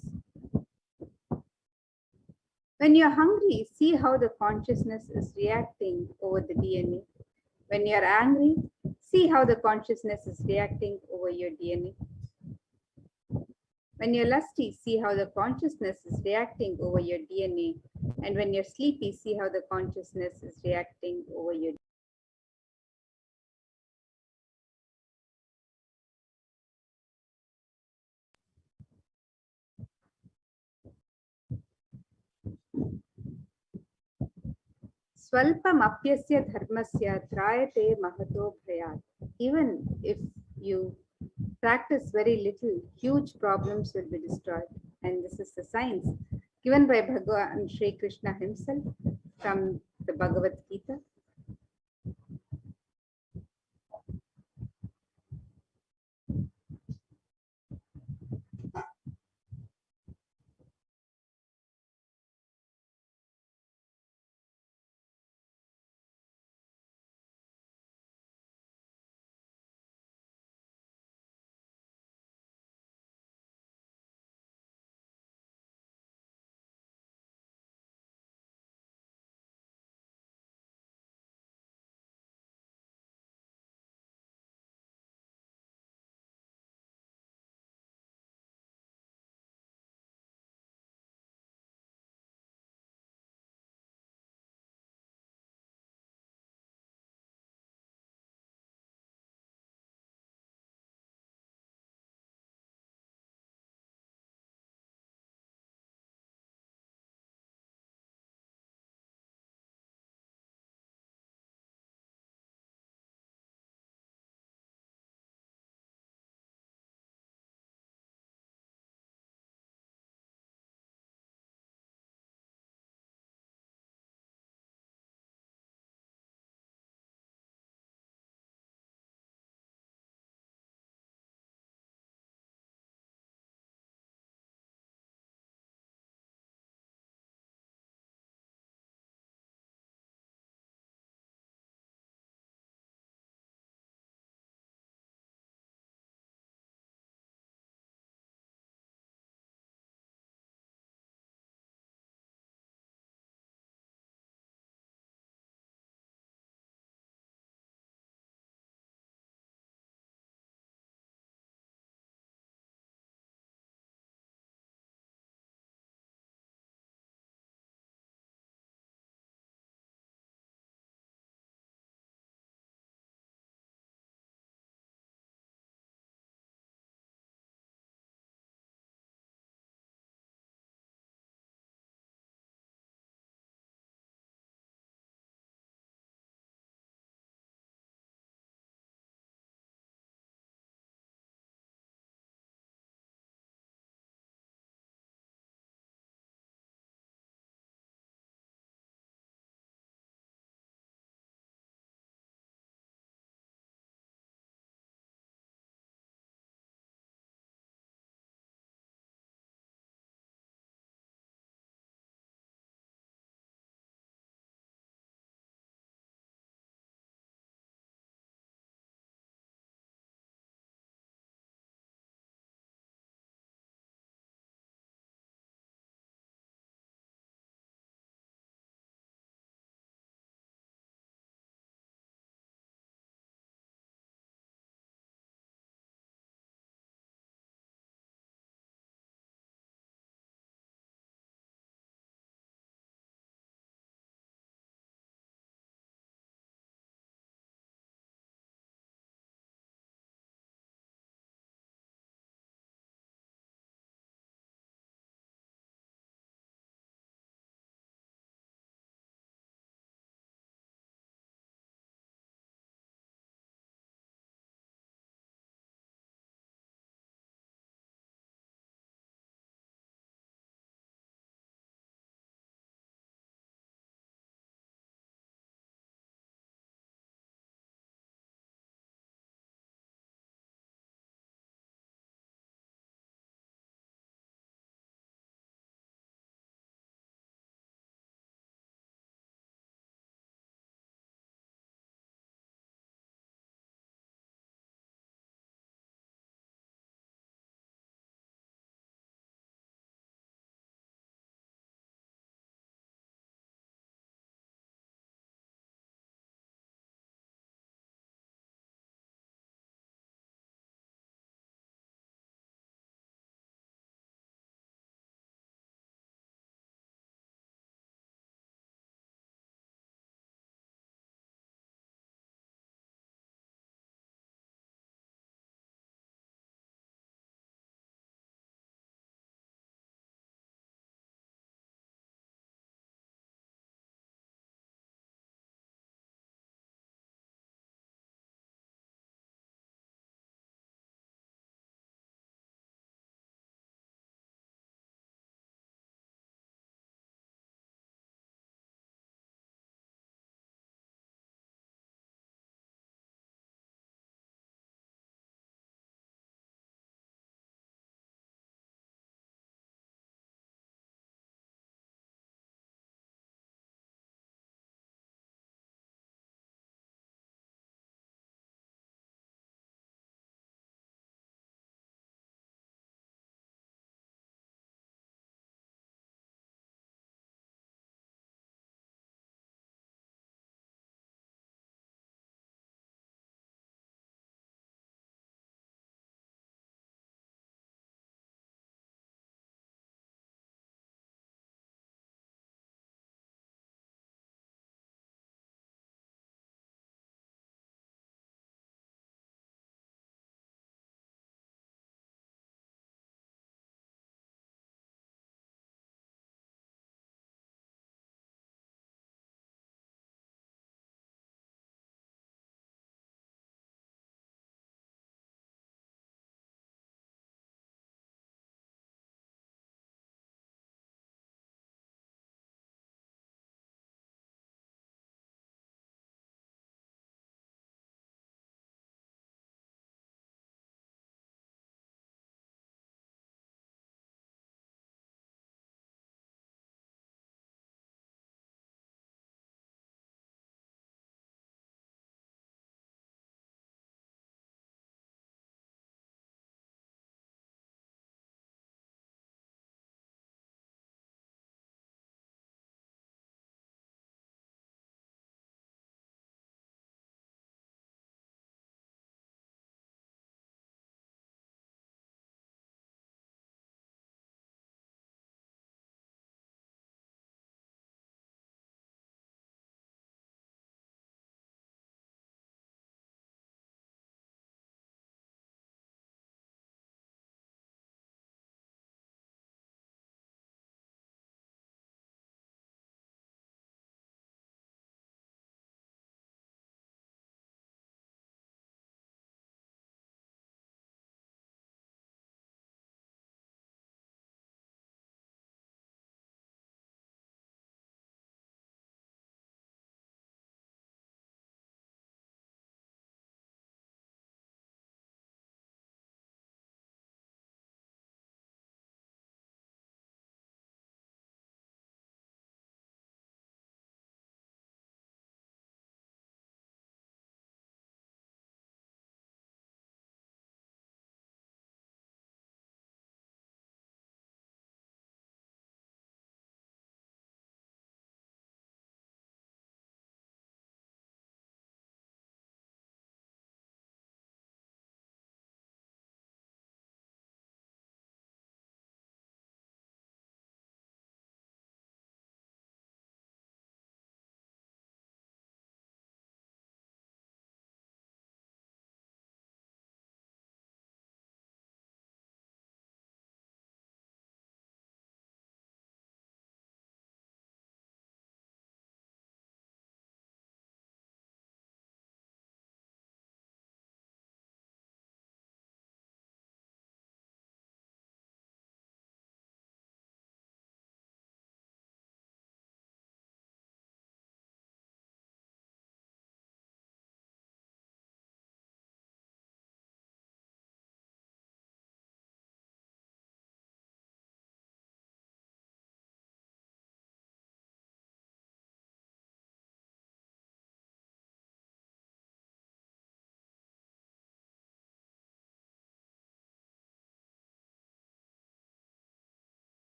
When you're hungry, see how the consciousness is reacting over the DNA. When you're angry, see how the consciousness is reacting over your DNA. When you're lusty, see how the consciousness is reacting over your DNA. And when you're sleepy, see how the consciousness is reacting over your DNA. Swalpam apyasya dharmasya trayate mahato bhayat. Even if you practice very little, huge problems will be destroyed. And this is the science given by Bhagavan Sri Krishna himself from the Bhagavad Gita.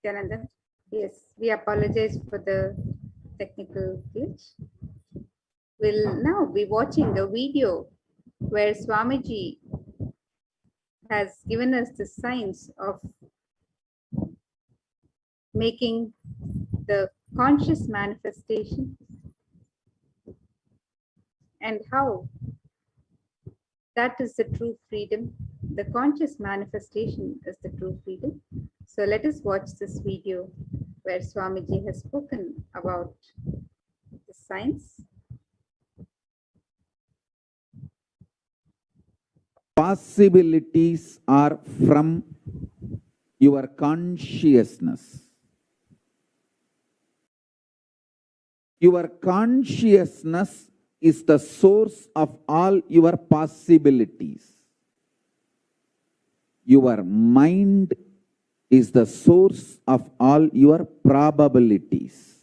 Nithyananda. Yes, we apologize for the technical glitch. We'll now be watching a video where Swamiji has given us the science of making the conscious manifestation and how that is the true freedom. The conscious manifestation is the true freedom. So let us watch this video where Swamiji has spoken about the science. Possibilities are from your consciousness. Your consciousness is the source of all your possibilities. Your mind is the source of all your probabilities.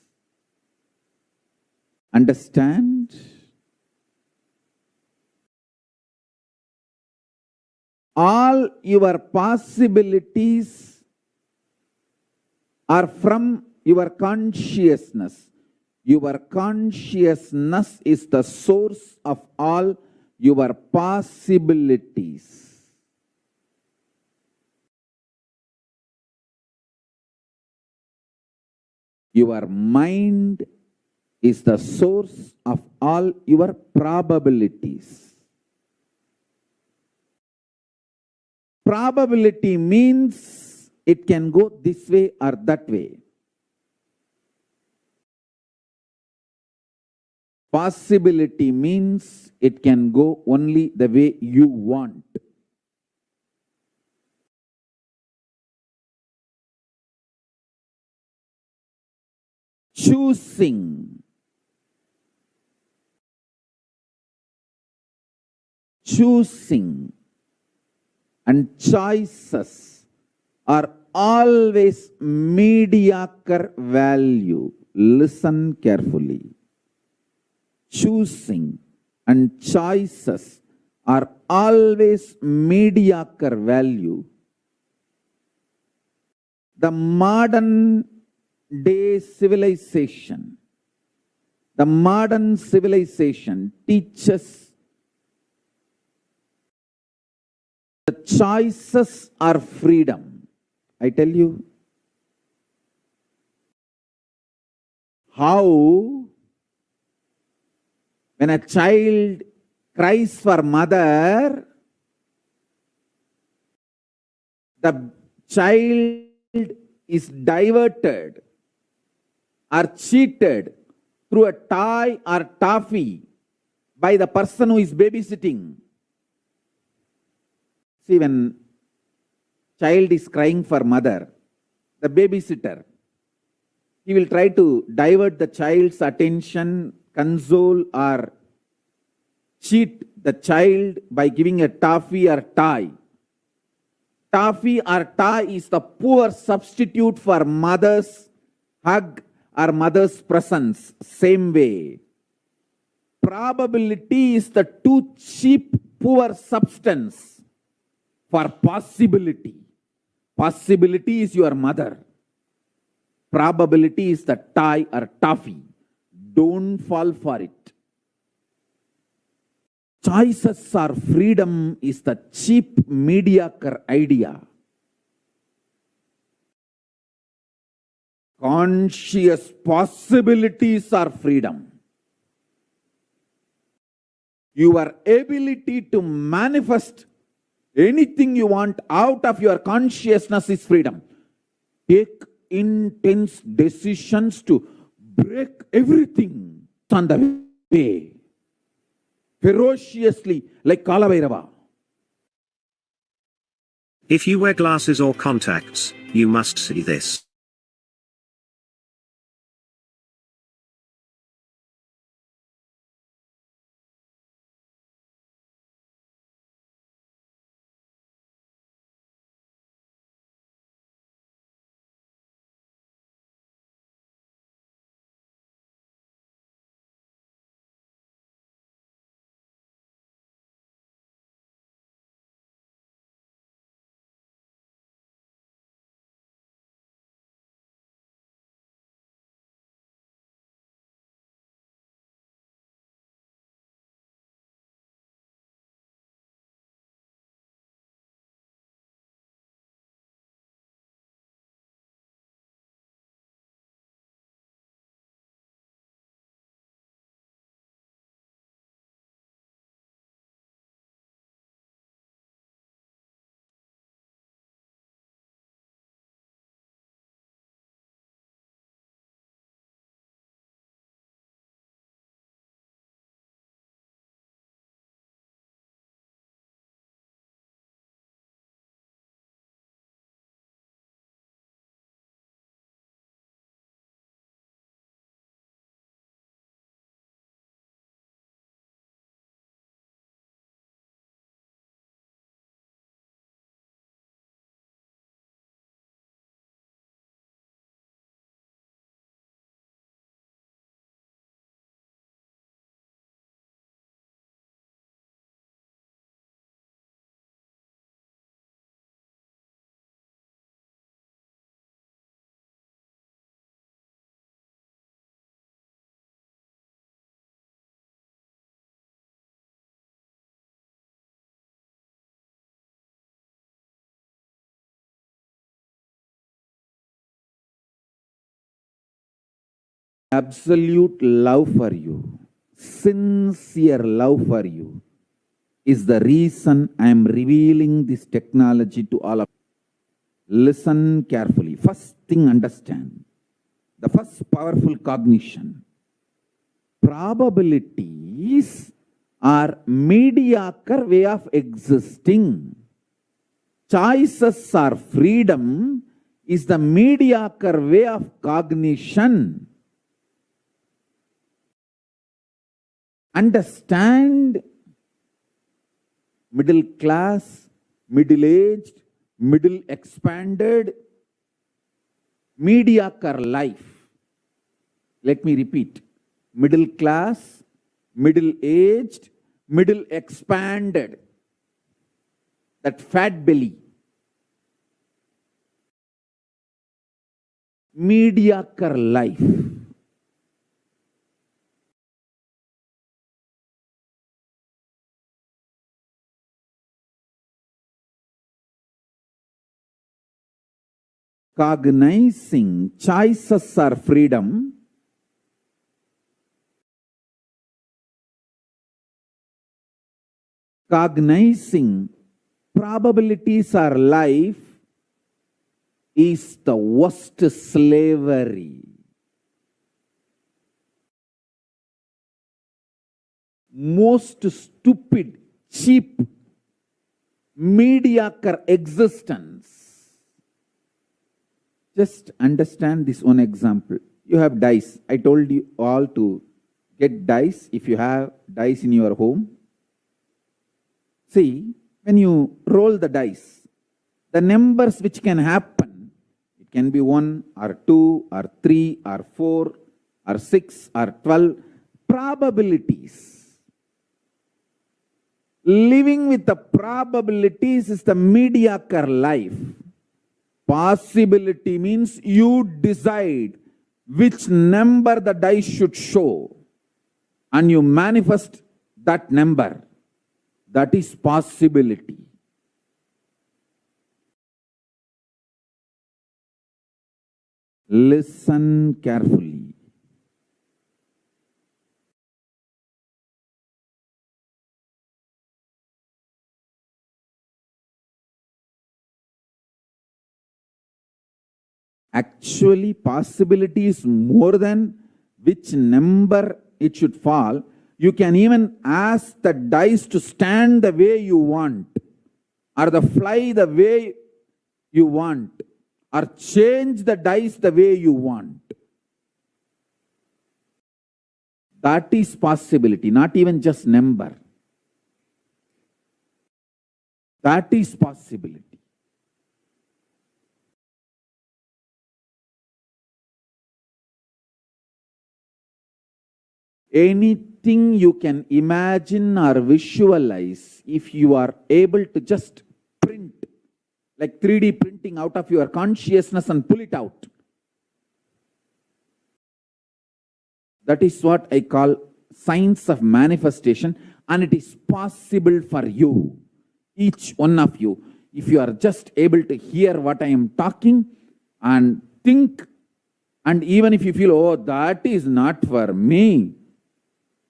Understand? All your possibilities are from your consciousness. Your consciousness is the source of all your possibilities. Your mind is the source of all your probabilities. Probability means it can go this way or that way. Possibility means it can go only the way you want. Choosing. Choosing and choices are always mediocre value. Listen carefully. Choosing and choices are always mediocre value. The modern day civilization, teaches the choices are freedom. I tell you how when a child cries for mother, the child is diverted or cheated through a toy or toffee by the person who is babysitting. See, when child is crying for mother, the babysitter, he will try to divert the child's attention, console or cheat the child by giving a toffee or toy. Toffee or toy is the poor substitute for mother's hug or mother's presence. Same way. Probability is the too cheap, poor substance for possibility. Possibility is your mother. Probability is the toy or toffee. Don't fall for it. Choices or freedom is the cheap, mediocre idea. Conscious possibilities are freedom. Your ability to manifest anything you want out of your consciousness is freedom. Take intense decisions to break everything on the way. Ferociously, like Kalabhairava. If you wear glasses or contacts, you must see this. absolute love for you, sincere love for you, is the reason I am revealing this technology to all of you. Listen carefully. First thing, understand. The first powerful cognition. Probabilities are mediocre way of existing. Choices are freedom is the mediocre way of cognition. Understand middle class, middle aged, middle expanded, mediocre life. Let me repeat. Middle class, middle aged, middle expanded. That fat belly. Mediocre life. Cognizing choices are freedom, cognizing probabilities are life is the worst slavery. Most stupid, cheap, mediocre existence. Just understand this one example. You have dice. I told you all to get dice if you have dice in your home. See, when you roll the dice, the numbers which can happen, it can be 1 or 2 or 3 or 4 or 6 or 12, probabilities. Living with the probabilities is the mediocre life. Possibility means you decide which number the dice should show and you manifest that number. That is possibility. Listen carefully. Actually, possibility is more than which number it should fall. You can even ask the dice to stand the way you want, or the fly the way you want, or change the dice the way you want. That is possibility, not even just number. That is possibility. Anything you can imagine or visualize, if you are able to just print, like 3D printing out of your consciousness and pull it out. That is what I call science of manifestation, and it is possible for you, each one of you, if you are just able to hear what I am talking and think, and even if you feel, oh, that is not for me,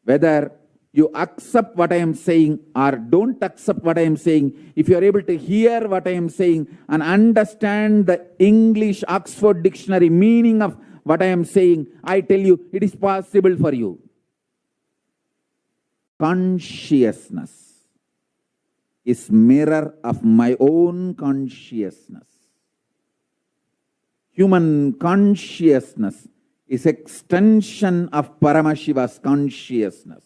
whether you accept what I am saying or don't accept what I am saying, if you are able to hear what I am saying and understand the English Oxford Dictionary meaning of what I am saying, I tell you, it is possible for you. Consciousness is mirror of my own consciousness. Human consciousness is extension of Paramashiva's consciousness.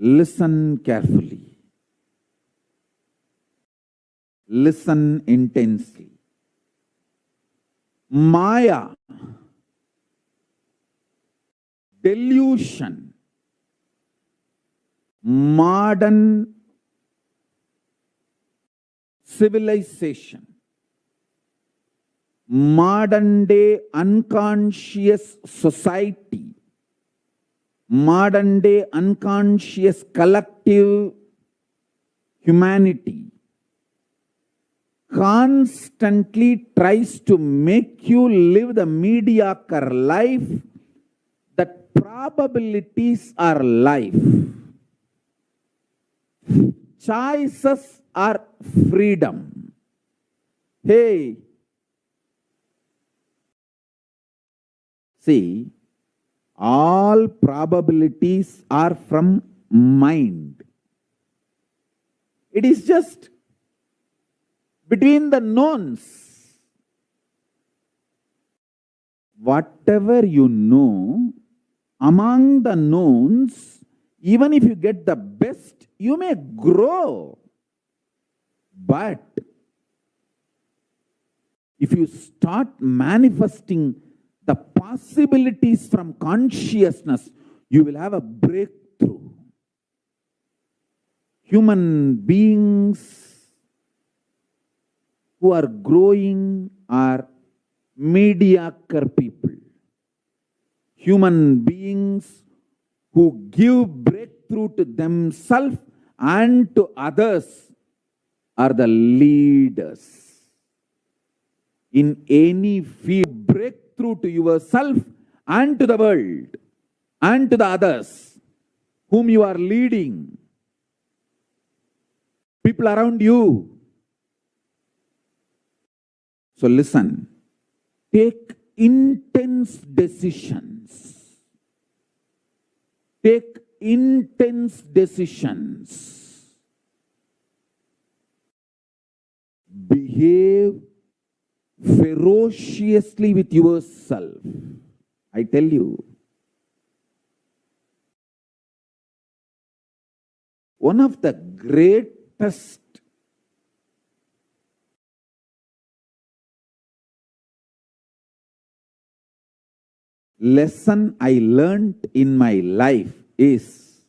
Listen carefully. Listen intensely. Maya, delusion, modern civilization, modern day unconscious society, modern day unconscious collective humanity constantly tries to make you live the mediocre life, that probabilities are life. Choices are freedom. Hey, see, all probabilities are from mind. It is just between the knowns. Whatever you know, among the knowns, even if you get the best, you may grow. But if you start manifesting the possibilities from consciousness, you will have a breakthrough. Human beings who are growing are mediocre people. Human beings who give breakthrough to themselves and to others are the leaders. In any field, breakthrough to yourself and to the world and to the others whom you are leading, people around you. So listen, take intense decisions. Take intense decisions. Behave ferociously with yourself. I tell you, one of the greatest lesson I learned in my life is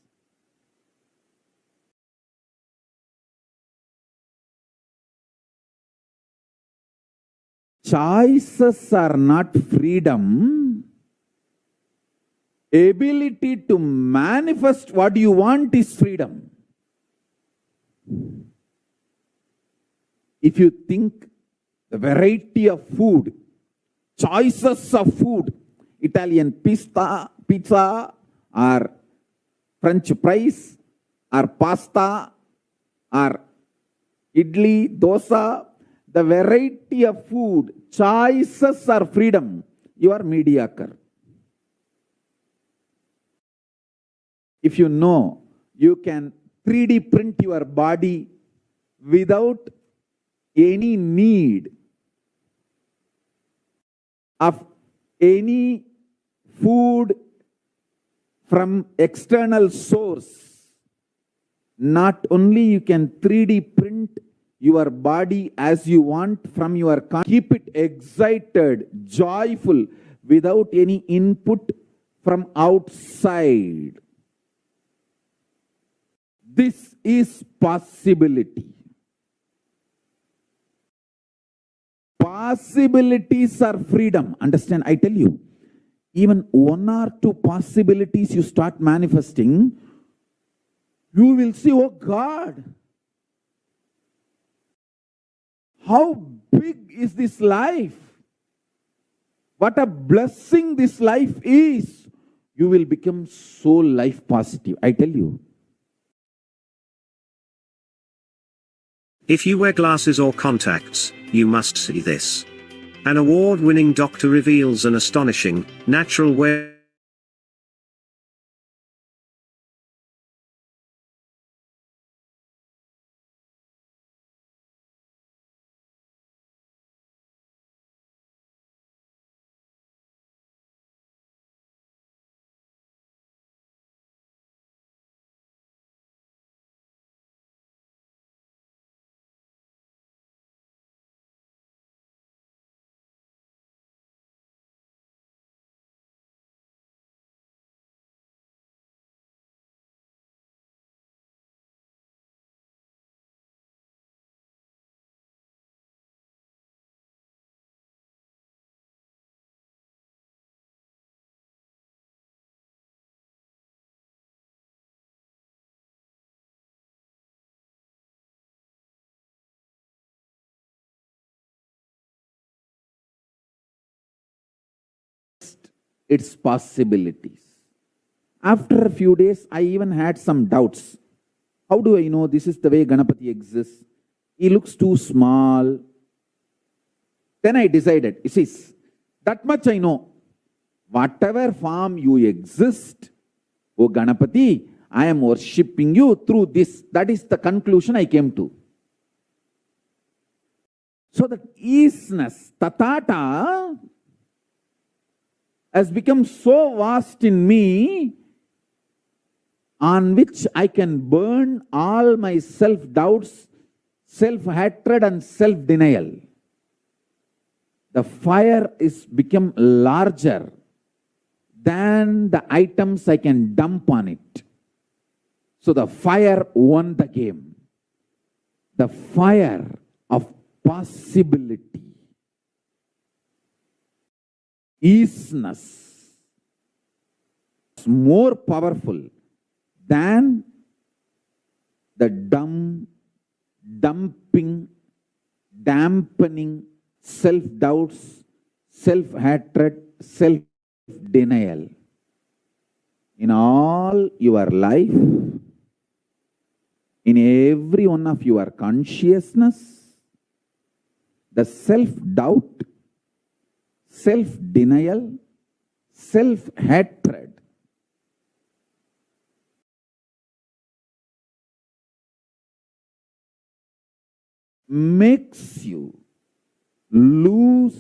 choices are not freedom. Ability to manifest what you want is freedom. If you think the variety of food, choices of food, Italian pizza or French fries or pasta or idli, dosa, the variety of food, choices are freedom, you are mediocre. If you know you can 3D print your body without any need of any food from external source, not only you can 3D print your body as you want from your keep it excited, joyful, without any input from outside. This is possibility. Possibilities are freedom. Understand? I tell you, even one or two possibilities you start manifesting, you will see, oh God, how big is this life? What a blessing this life is. You will become so life positive. I tell you. If you wear glasses or contacts, you must see this. An award-winning doctor reveals an astonishing, natural way its possibilities. After a few days, I even had some doubts. How do I know this is the way Ganapati exists? He looks too small. Then I decided, you see, that much I know. Whatever form you exist, O Ganapati, I am worshipping you through this. That is the conclusion I came to. So that isness, tatata, has become so vast in me, on which I can burn all my self-doubts, self-hatred and self-denial. The fire is become larger than the items I can dump on it. So the fire won the game. The fire of possibility, isness, is more powerful than the dumping, dampening self-doubts, self-hatred, self-denial. In all your life, in every one of your consciousness, the self-doubt, self-denial, self-hatred makes you lose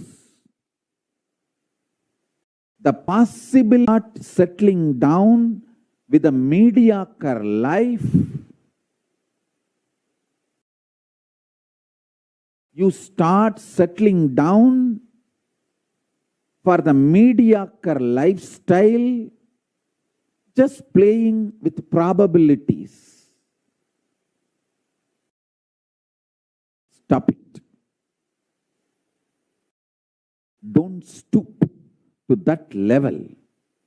the possibility of settling down with a mediocre life. You start settling down for the mediocre lifestyle, just playing with probabilities. Stop it. Don't stoop to that level.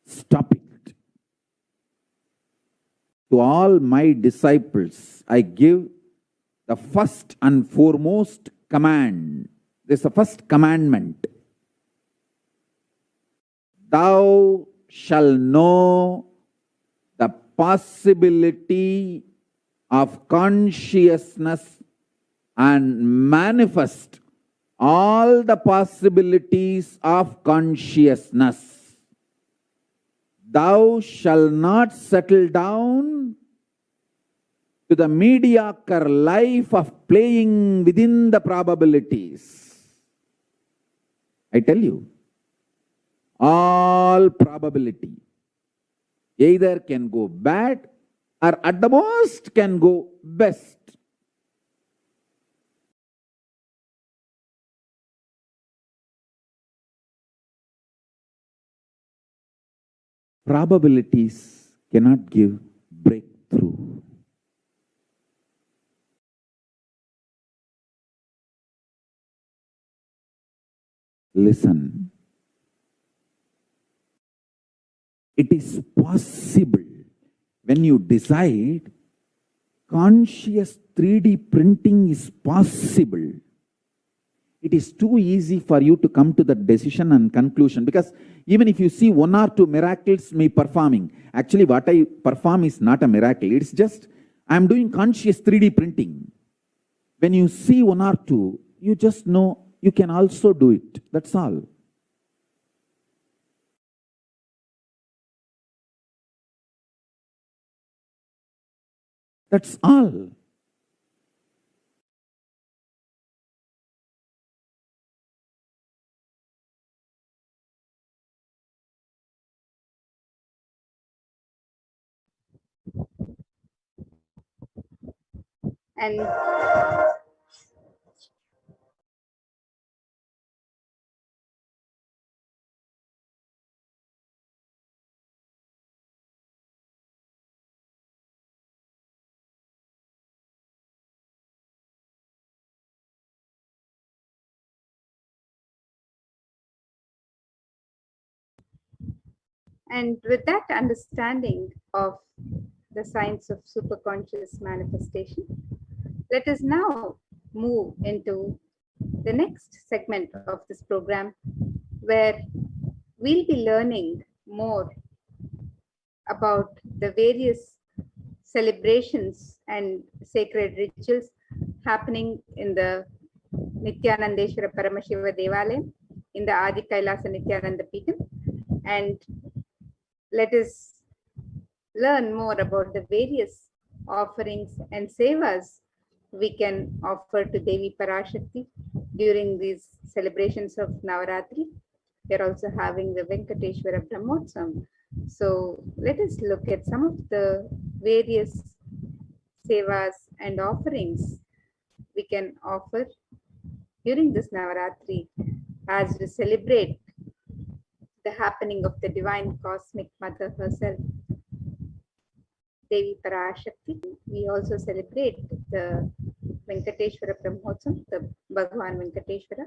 Stop it. To all my disciples, I give the first and foremost command. This is the first commandment. Thou shalt know the possibility of consciousness and manifest all the possibilities of consciousness. Thou shalt not settle down to the mediocre life of playing within the probabilities. I tell you, all probability either can go bad or at the most can go best. Probabilities cannot give breakthrough. Listen. It is possible when you decide conscious 3D printing is possible. It is too easy for you to come to the decision and conclusion, because even if you see one or two miracles me performing, actually what I perform is not a miracle. It's just I am doing conscious 3D printing. When you see one or two, you just know you can also do it. That's all. That's all. And with that understanding of the science of superconscious manifestation, let us now move into the next segment of this program, where we'll be learning more about the various celebrations and sacred rituals happening in the Nithyanandeshwara Paramashiva Devalayam in the Adi Kailasa Nithyananda Peetham, and let us learn more about the various offerings and sevas we can offer to Devi Parashakti during these celebrations of Navaratri. We are also having the Venkateshwara Brahmotsavam. So let us look at some of the various sevas and offerings we can offer during this Navaratri as we celebrate the happening of the divine cosmic mother herself, Devi Parashakti. We also celebrate the Venkateshwara Brahmotsavam, the Bhagavan Venkateshwara.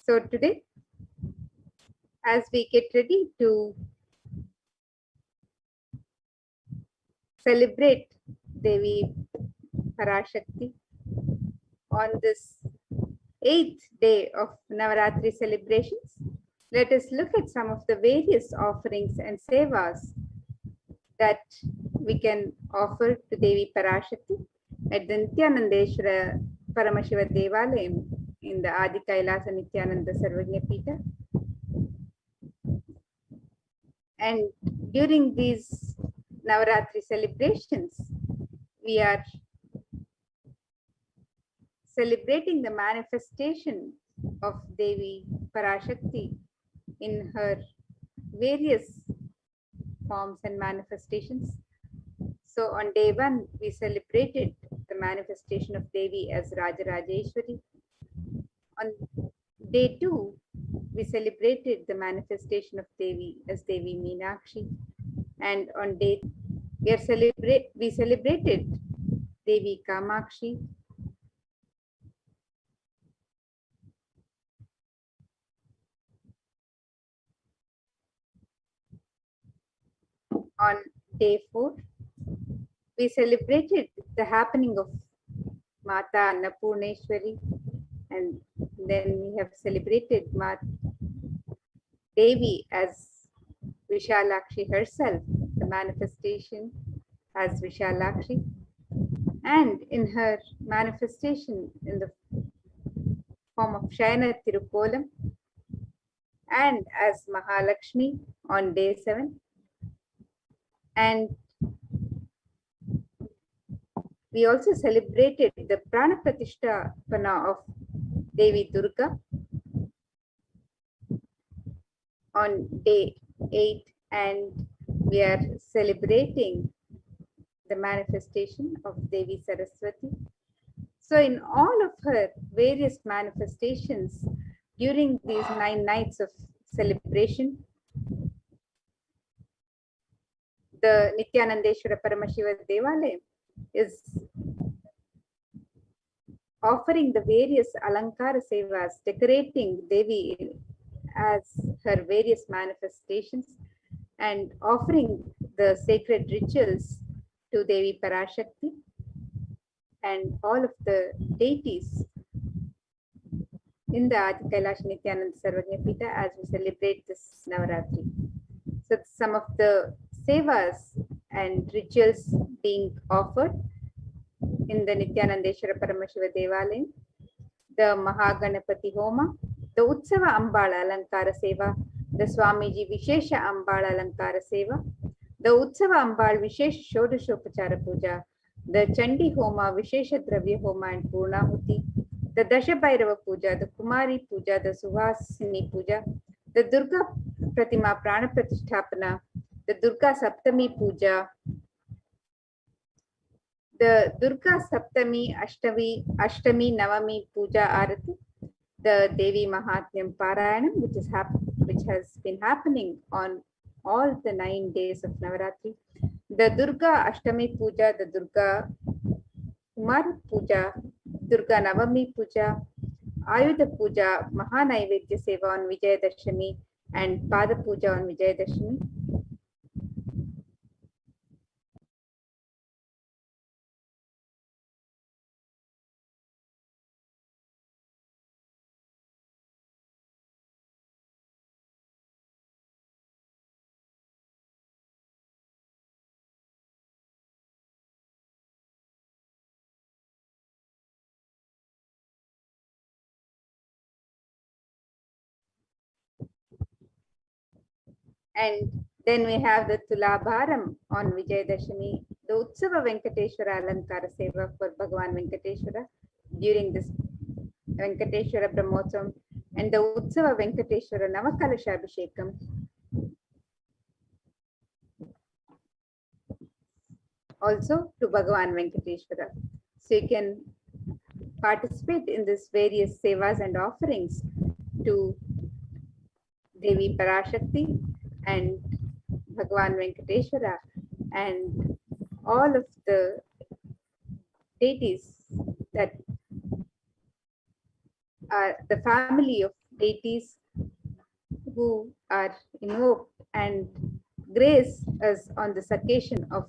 So today, as we get ready to celebrate Devi Parashakti on this 8th day of Navaratri celebrations, let us look at some of the various offerings and sevas that we can offer to Devi Parashakti at the Nithyanandeshwara Paramashiva Devalayam in the Adi Kailasa Nithyananda Sarvagnya Peetha. And during these Navaratri celebrations, we are celebrating the manifestation of Devi Parashakti in her various forms and manifestations. So on day 1, we celebrated the manifestation of Devi as Rajarajeshwari. On day 2, we celebrated the manifestation of Devi as Devi Meenakshi. And on day 3, we celebrated Devi Kamakshi. On day 4, we celebrated the happening of Mata Annapurneshwari, and then we have celebrated Devi as Vishalakshi herself, the manifestation as Vishalakshi, and in her manifestation in the form of Shayana Tirukolam, and as Mahalakshmi on day 7. And we also celebrated the Prana Pratishtapana of Devi Durga on day 8, and we are celebrating the manifestation of Devi Saraswati. So in all of her various manifestations during these 9 nights of celebration, the Nithyanandeshwara Paramashiva Devalayam is offering the various Alankara Sevas, decorating Devi as her various manifestations and offering the sacred rituals to Devi Parashakti and all of the deities in the Adi Kailash Nithyananda Sarvagya Pita as we celebrate this Navaratri. So some of the sevas and rituals being offered in the Nithyanandeshwara Paramashiva Devalayam, the Mahaganapati Homa, the Utsava Ambala Alankara Seva, the Swamiji Vishesha Ambala Alankara Seva, the Utsava Ambal Vishesh Shodashopachara Puja, the Chandi Homa, Vishesha Dravya Homa and Purnahuti, the Dashabhairava Puja, the Kumari Puja, the Suhasini Puja, the Durga Pratima Prana Pratisthapana, the Durga Saptami Puja, the Durga Saptami Ashtami Navami Puja Arati, the Devi Mahatmyam Parayanam, which has been happening on all the 9 days of Navaratri, the Durga Ashtami Puja, the Durga Kumar Puja, Durga Navami Puja, Ayudha Puja, Mahanaivedya Seva on Vijayadashami, and Pada Puja on Vijayadashami. And then we have the Tulabharam on Vijayadashami, the Utsava Venkateshwara Alankara Seva for Bhagavan Venkateshwara during this Venkateshwara Brahmotsavam, and the Utsava Venkateshwara Navakalashabhishekam also to Bhagavan Venkateshwara. So you can participate in this various sevas and offerings to Devi Parashakti and Bhagavan Venkateshwara and all of the deities that are the family of deities who are invoked and grace us on this occasion of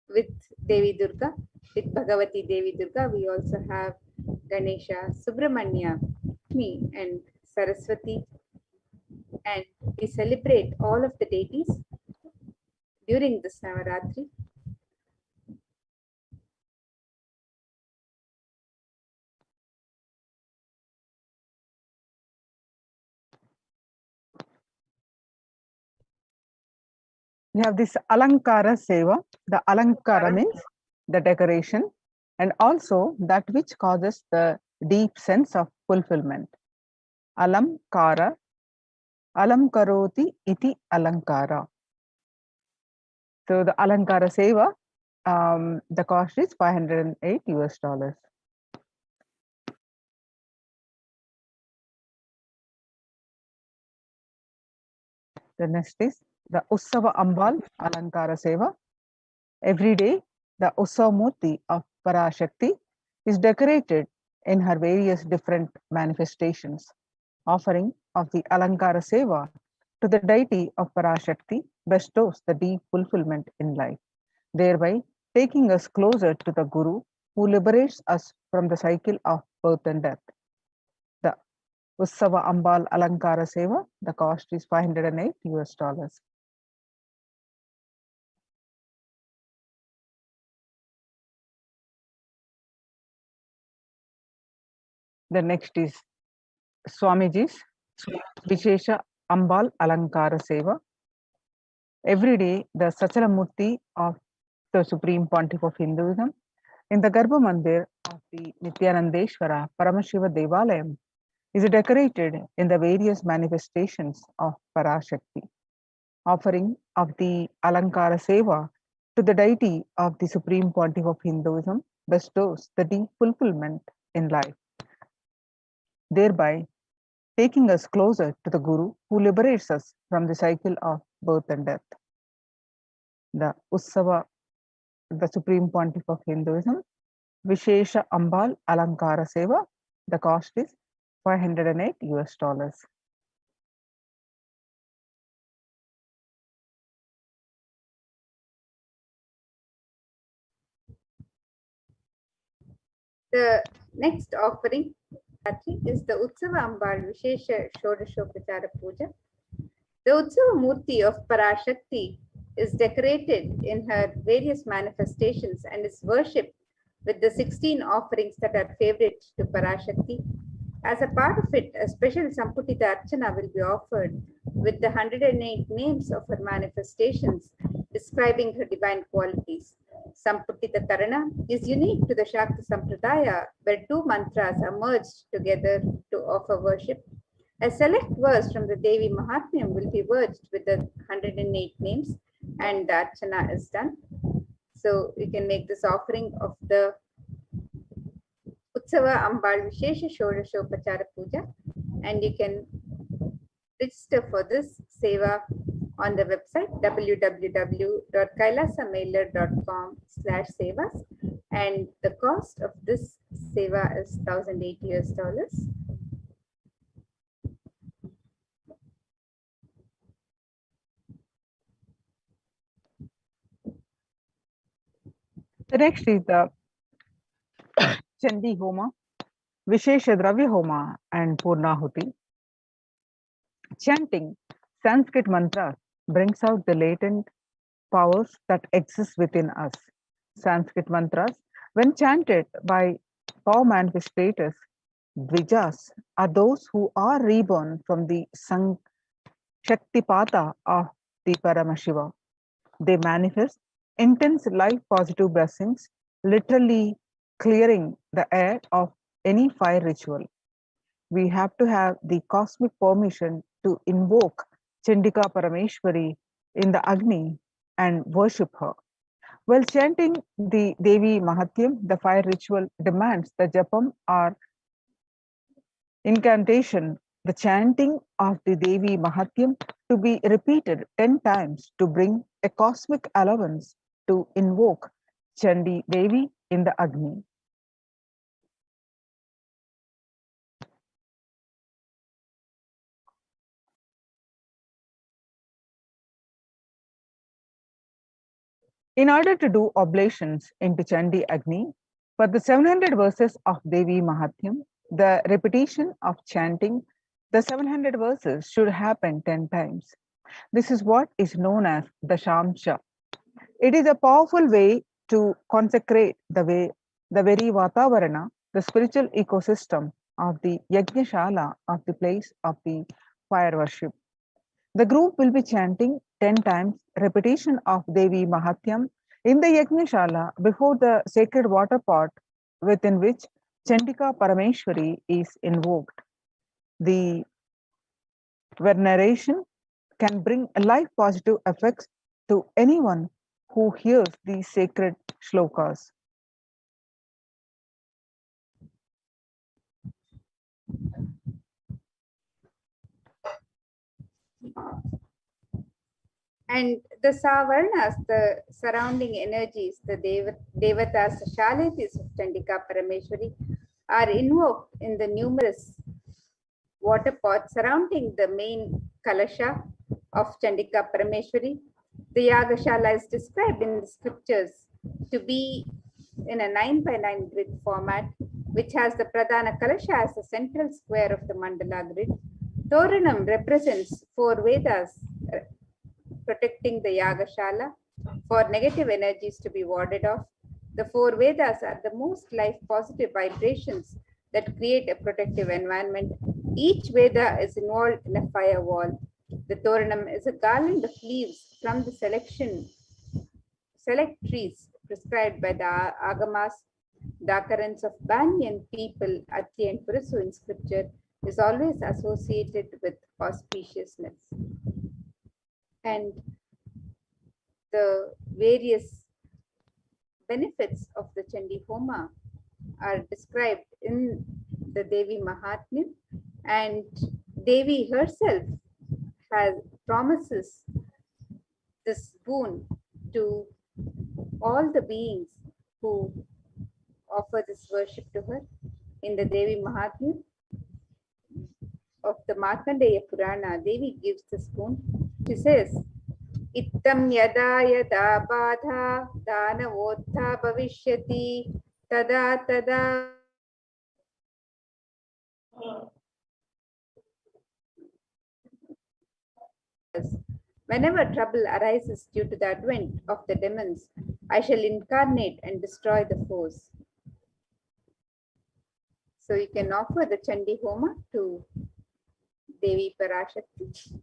with Devi Durga, with Bhagavati Devi Durga. We also have Ganesha, Subramanya, Lakshmi and Saraswati, and we celebrate all of the deities during this Navaratri. We have this Alankara Seva. The Alankara means the decoration and also that which causes the deep sense of fulfillment. Alamkara, Alamkaroti iti Alankara. So the Alankara Seva, the cost is $508 US. The next is the Ussava Ambal Alankara Seva. Every day, the Ussavamurti of Parashakti is decorated in her various different manifestations. Offering of the Alankara Seva to the deity of Parashakti bestows the deep fulfillment in life, thereby taking us closer to the Guru who liberates us from the cycle of birth and death. The Ussava Ambal Alankara Seva, the cost is $508 US. The next is Swamiji's Vishesha Ambal Alankara Seva. Every day, the Sachalamurti of the Supreme Pontiff of Hinduism in the Garbha Mandir of the Nithyanandeshwara Paramashiva Devalayam is decorated in the various manifestations of Parashakti. Offering of the Alankara Seva to the deity of the Supreme Pontiff of Hinduism bestows the deep fulfillment in life, thereby taking us closer to the Guru who liberates us from the cycle of birth and death. The Ussava, the Supreme Pontiff of Hinduism, Vishesha Ambal Alankara Seva, the cost is $508 US. The next offering is the Utsava Ambal Vishesha Shodashopachara Puja. The Utsava Murti of Parashakti is decorated in her various manifestations and is worshipped with the 16 offerings that are favorite to Parashakti. As a part of it, a special Samputita Archana will be offered with the 108 names of her manifestations describing her divine qualities. Samputita Karana is unique to the Shakta Sampradaya, where two mantras are merged together to offer worship. A select verse from the Devi Mahatmyam will be merged with the 108 names, and the Archana is done. So you can make this offering of the Utsava Ambal Vishesha Shodashopachara Puja, and you can register for this seva on the website www.kailasamailer.com/sevas, and the cost of this seva is $1,008 US. The next is the Chandi Homa, Vishesha Dravya Homa, and Purnahuti. Chanting Sanskrit mantras brings out the latent powers that exist within us. Sanskrit mantras, when chanted by power manifestators, Dvijas, are those who are reborn from the Shaktipata of the Paramashiva. They manifest intense life positive blessings, literally clearing the air of any fire ritual. We have to have the cosmic permission to invoke Chandika Parameshwari in the Agni and worship her. While chanting the Devi Mahatyam, the fire ritual demands the japam or incantation, the chanting of the Devi Mahatyam to be repeated 10 times to bring a cosmic allowance to invoke Chandi Devi in the Agni. In order to do oblations into Chandi Agni, for the 700 verses of Devi Mahatyam, the repetition of chanting the 700 verses should happen 10 times. This is what is known as the Shamsha. It is a powerful way to consecrate the very Vatavarana, the spiritual ecosystem of the Yajnashala of the place of the fire worship. The group will be chanting 10 times repetition of Devi Mahatyam in the Yajnashala before the sacred water pot within which Chandika Parameshwari is invoked. The veneration can bring life positive effects to anyone who hears these sacred shlokas. And the Savarnas, the surrounding energies, the Devatas, the Shaletis of Chandika Parameshwari, are invoked in the numerous water pots surrounding the main Kalasha of Chandika Parameshwari. The Yagashala is described in the scriptures to be in a 9x9 grid format, which has the Pradhana Kalasha as the central square of the mandala grid. Toranam represents 4 Vedas protecting the Yagashala for negative energies to be warded off. The 4 Vedas are the most life positive vibrations that create a protective environment. Each Veda is involved in a firewall. The Toranam is a garland of leaves from the select trees prescribed by the Agamas. The occurrence of Banyan people, Ati and Purasu in scripture is always associated with auspiciousness. And the various benefits of the Chandi Homa are described in the Devi Mahatmya, and Devi herself promises this boon to all the beings who offer this worship to her in the Devi Mahatmya. of the Markandeya Purana, Devi gives the spoon. She says, Ittam yada yada badha danavotha bhavishyati tada tada. Whenever trouble arises due to the advent of the demons, I shall incarnate and destroy the foes. So you can offer the Chandi Homa to Devi Parashakti.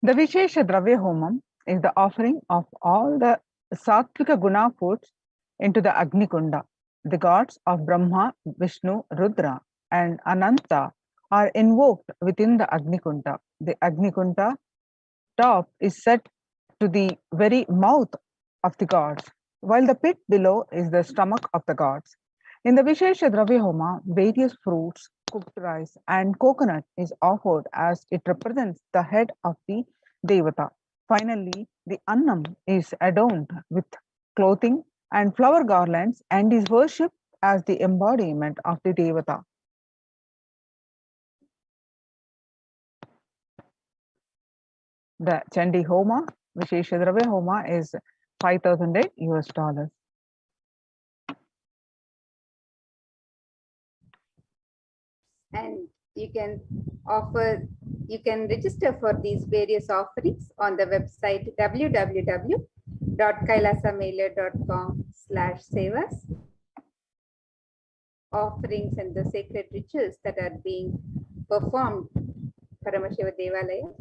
The Vishesha Dravya Homam is the offering of all the Sattvika Guna foods into the Agni Kunda. The gods of Brahma, Vishnu, Rudra, and Ananta are invoked within the Agni Kunda. The Agni Kunda top is set to the very mouth of the gods, while the pit below is the stomach of the gods. In the Vishesha Dravya Homa, various fruits, cooked rice, and coconut is offered as it represents the head of the Devata. Finally, the Annam is adorned with clothing and flower garlands and is worshipped as the embodiment of the Devata. The Chandi Homa, Vishesha Dravya Homa, is $5,000 US. And you can register for these various offerings on the website www.kailasamailer.com/sevas. Offerings and the sacred rituals that are being performed Paramashiva Devalaya.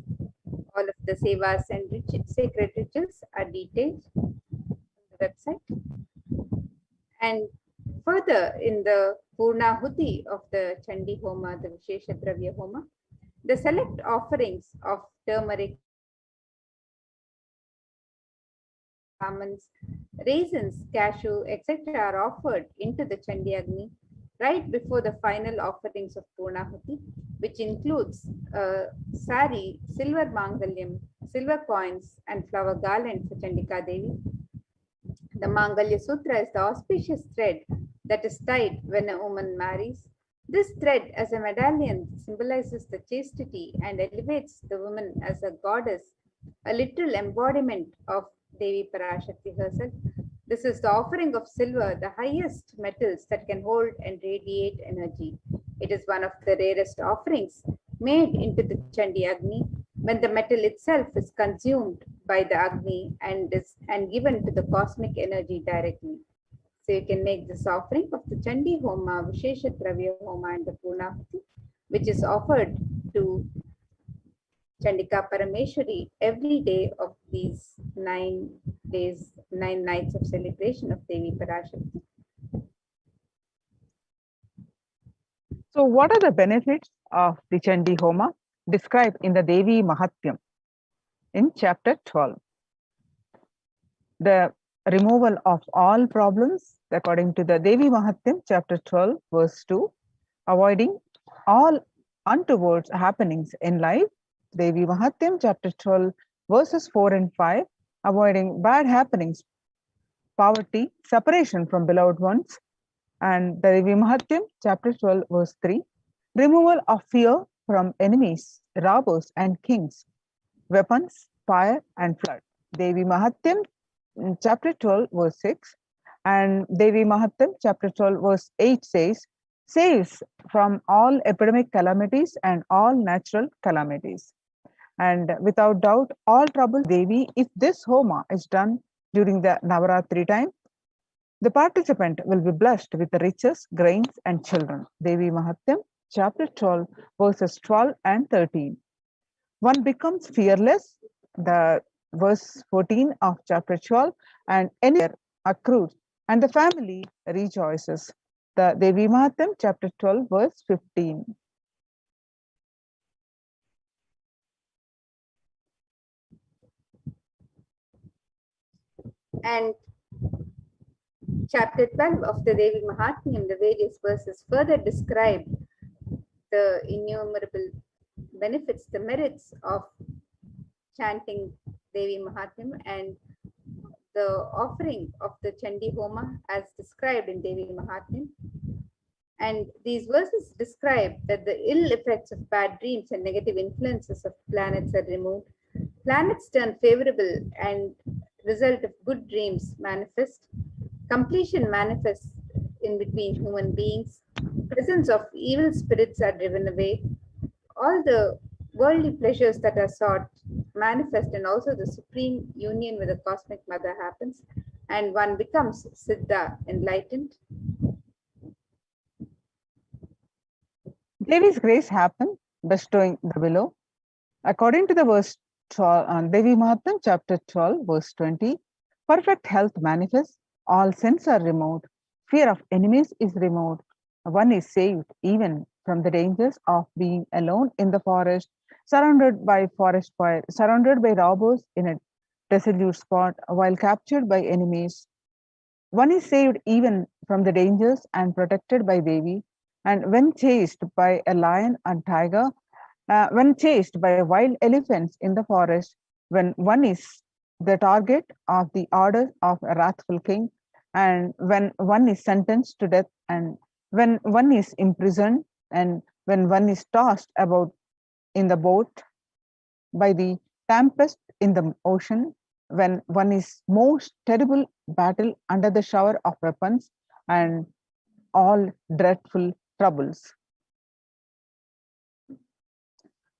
All of the sevas and sacred rituals are detailed on the website. And further, in the Purnahuti of the Chandi Homa, the Vishesha Dravya Homa, the select offerings of turmeric, almonds, raisins, cashew, etc. are offered into the Chandi Agni right before the final offerings of Purnahuti, which includes sari, silver mangalyam, silver coins, and flower garland for Chandika Devi. The Mangalya Sutra is the auspicious thread that is tied when a woman marries. This thread as a medallion symbolizes the chastity and elevates the woman as a goddess, a literal embodiment of Devi Parashakti herself. This is the offering of silver, the highest metals that can hold and radiate energy. It is one of the rarest offerings made into the Chandi Agni when the metal itself is consumed by the Agni and given to the cosmic energy directly. So you can make this offering of the Chandi Homa, Vishesha Dravya Homa, and the Purnahuti, which is offered to Chandika Parameshwari every day of these 9 days, 9 nights of celebration of Devi Parashakti. So, what are the benefits of the Chandi Homa described in the Devi Mahatyam in chapter 12? The removal of all problems according to the Devi Mahatyam, chapter 12, verse 2, avoiding all untoward happenings in life. Devi Mahatyam, chapter 12, verses 4 and 5, avoiding bad happenings, poverty, separation from beloved ones. And the Devi Mahatyam, chapter 12, verse 3, removal of fear from enemies, robbers, and kings, weapons, fire, and flood. Devi Mahatyam, chapter 12, verse 6, and Devi Mahatyam, chapter 12, verse 8 saves from all epidemic calamities and all natural calamities. And without doubt, all trouble Devi, if this Homa is done during the Navaratri time, the participant will be blessed with the riches, grains, and children. Devi Mahatyam, chapter 12, verses 12 and 13. One becomes fearless, the verse 14 of chapter 12, and any accrues, and the family rejoices. The Devi Mahatyam, chapter 12, verse 15. And chapter 12 of the Devi Mahatmyam, the various verses further describe the innumerable benefits, the merits of chanting Devi Mahatmyam and the offering of the Chandi Homa as described in Devi Mahatmyam. And these verses describe that the ill effects of bad dreams and negative influences of planets are removed. Planets turn favorable and result of good dreams manifest. Completion manifests in between human beings. Presence of evil spirits are driven away. All the worldly pleasures that are sought manifest, and also the supreme union with the cosmic mother happens, and one becomes Siddha, enlightened. Devi's grace happened, bestowing the below. According to the verse 12, Devi Mahatyam, chapter 12, verse 20, perfect health manifests, all sins are removed, fear of enemies is removed, one is saved even from the dangers of being alone in the forest, surrounded by forest fire, surrounded by robbers in a desolate spot, while captured by enemies. One is saved even from the dangers and protected by Devi, and when chased by a lion and tiger, when chased by wild elephants in the forest, when one is the target of the order of a wrathful king, and when one is sentenced to death, and when one is imprisoned, and when one is tossed about in the boat by the tempest in the ocean, when one is most terrible battle under the shower of weapons and all dreadful troubles.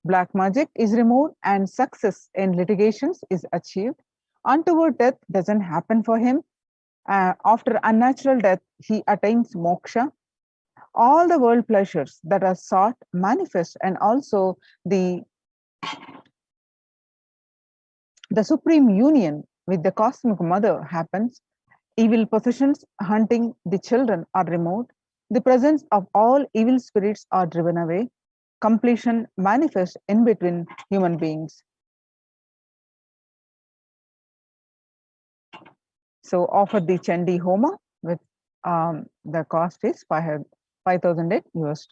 Black magic is removed and success in litigations is achieved. Untoward death doesn't happen for him. After unnatural death, he attains moksha. All the world pleasures that are sought manifest, and also the supreme union with the cosmic mother happens. Evil possessions hunting the children are removed. The presence of all evil spirits are driven away. Completion manifests in between human beings. So offer the Chandi Homa with the cost is $5,008 US.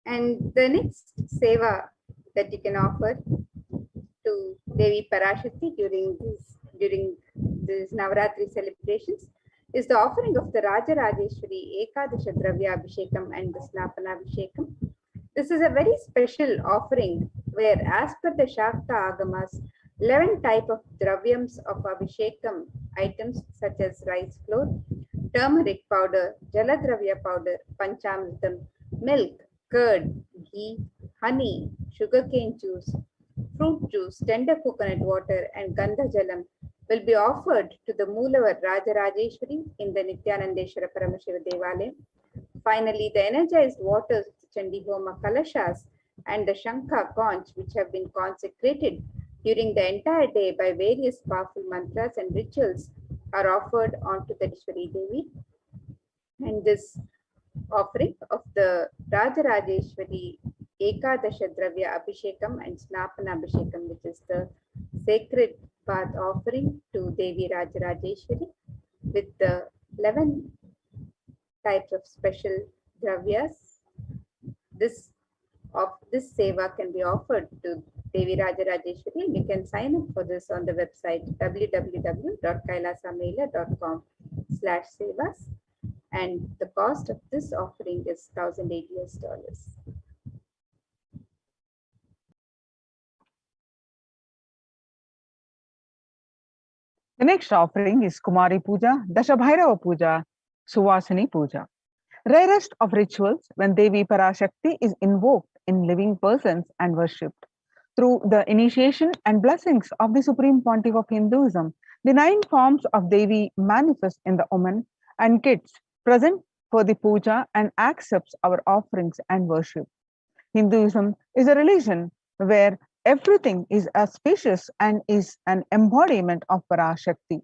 And the next seva that you can offer to Devi Parashakti during these Navaratri celebrations is the offering of the Raja Rajeshwari Ekadasha Dravya Abhishekam and the Snapana Abhishekam. This is a very special offering where, as per the Shakta Agamas, 11 type of dravyams of Abhishekam items such as rice flour, turmeric powder, Jaladravya powder, Panchamritam, milk, curd, ghee, honey, sugarcane juice, fruit juice, tender coconut water, and Gandha Jalam will be offered to the Moolavar Rajarajeshwari in the Nithyanandeshwara Paramashiva Devalayam. Finally, the energized waters of the Chandi Homa Kalashas and the Shankha conch, which have been consecrated during the entire day by various powerful mantras and rituals, are offered onto the Ishwari Devi. And this offering of the Rajarajeshwari Ekadasha Dravya Abhishekam and Snapana Abhishekam, which is the sacred bath offering to Devi Rajarajeshwari with the 11 types of special dravyas. This seva can be offered to Devi Rajarajeshwari, and you can sign up for this on the website www.kailasamela.com/sevas, and the cost of this offering is $1,008. The next offering is Kumari Puja, Dashabhairava Puja, Suvasini Puja. Rarest of rituals when Devi Parashakti is invoked in living persons and worshipped. Through the initiation and blessings of the Supreme Pontiff of Hinduism, the 9 forms of Devi manifest in the women and kids present for the puja and accepts our offerings and worship. Hinduism is a religion where everything is auspicious and is an embodiment of Parashakti.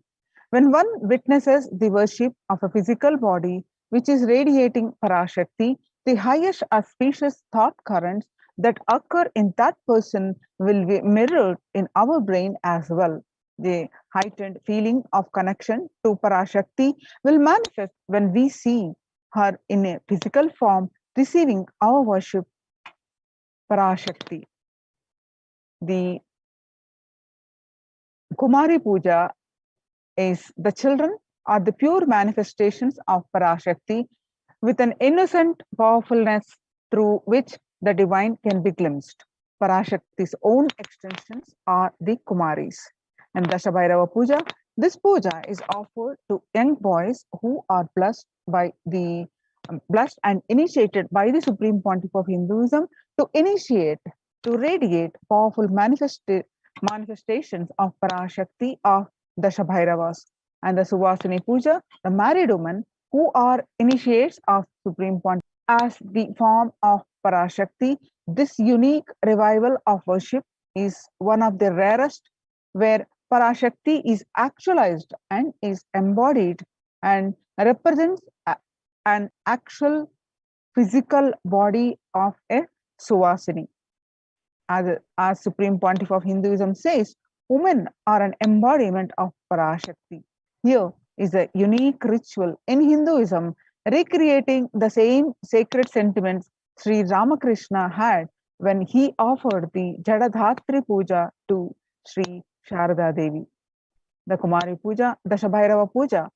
When one witnesses the worship of a physical body which is radiating Parashakti, the highest auspicious thought currents that occur in that person will be mirrored in our brain as well. The heightened feeling of connection to Parashakti will manifest when we see her in a physical form receiving our worship, Parashakti. The Kumari Puja is the children are the pure manifestations of Parashakti with an innocent powerfulness through which the divine can be glimpsed. Parashakti's own extensions are the Kumaris. And Dashabhairava Puja, this puja is offered to young boys who are blessed and initiated by the Supreme Pontiff of Hinduism to radiate powerful manifestations of Parashakti of Dashabhairavas. And the Suvasini Puja, the married women who are initiates of Supreme Pontiff as the form of Parashakti. This unique revival of worship is one of the rarest where Parashakti is actualized and is embodied and represents an actual physical body of a Suvasini. As Supreme Pontiff of Hinduism says, women are an embodiment of Parashakti. Here is a unique ritual in Hinduism recreating the same sacred sentiments Sri Ramakrishna had when he offered the Jadadhatri Puja to Sri Sharada Devi. The Kumari Puja, Dashabhairava Puja,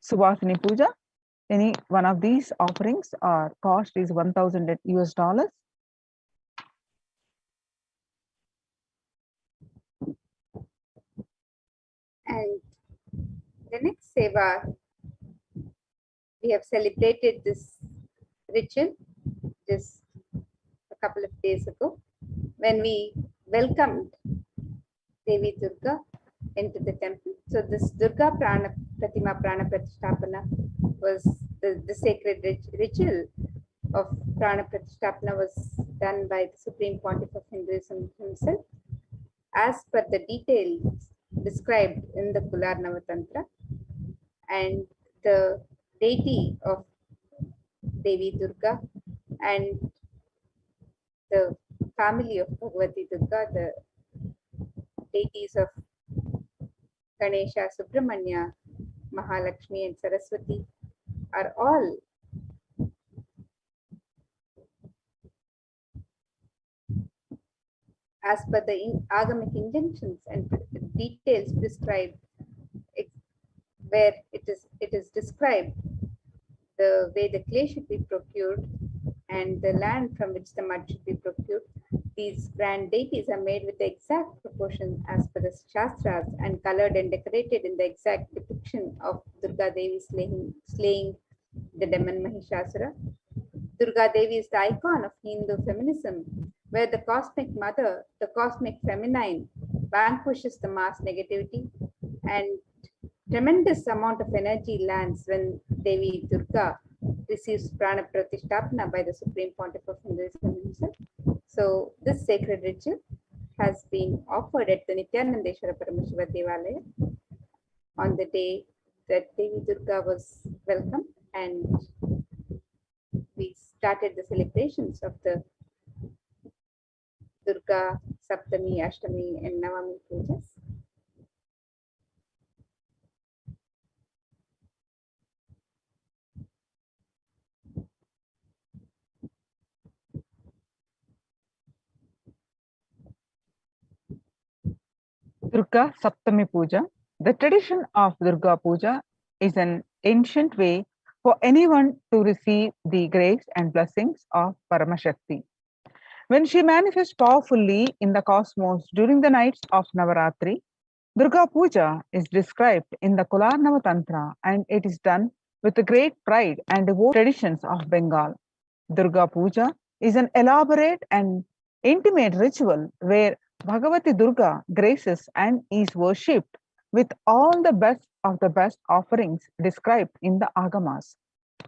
Suvasini Puja, any one of these offerings cost is $1,000. And the next seva, we have celebrated this ritual just a couple of days ago when we welcomed Devi Durga into the temple. So this Durga Pratima Prana Pratisthapana was the sacred ritual of Prana Pratisthapana was done by the Supreme Pontiff of Hinduism himself as per the details described in the Kular Navatantra. And the deity of Devi Durga and the family of Bhagavati Durga, the deities of Ganesha, Subramanya, Mahalakshmi and Saraswati are all as per the agamic injunctions and details prescribed, where it is described the way the clay should be procured and the land from which the mud should be procured. These grand deities are made with the exact proportion as per the Shastras and colored and decorated in the exact depiction of Durga Devi slaying the demon Mahishasura. Durga Devi is the icon of Hindu feminism, where the cosmic mother, the cosmic feminine, vanquishes the mass negativity, and tremendous amount of energy lands when Devi Durga receives Prana Pratisthapana by the Supreme Pontiff of Hinduism himself. So this sacred ritual has been offered at the Nithyananda Paramashivam Devalaya on the day that Devi Durga was welcomed, and we started the celebrations of the Durga Saptami, Ashtami and Navami pujas. Durga Saptami Puja. The tradition of Durga Puja is an ancient way for anyone to receive the grace and blessings of Paramashakti. When she manifests powerfully in the cosmos during the nights of Navaratri, Durga Puja is described in the Kularnava Tantra, and it is done with great pride and devoted traditions of Bengal. Durga Puja is an elaborate and intimate ritual where Bhagavati Durga graces and is worshipped with all the best of the best offerings described in the Agamas.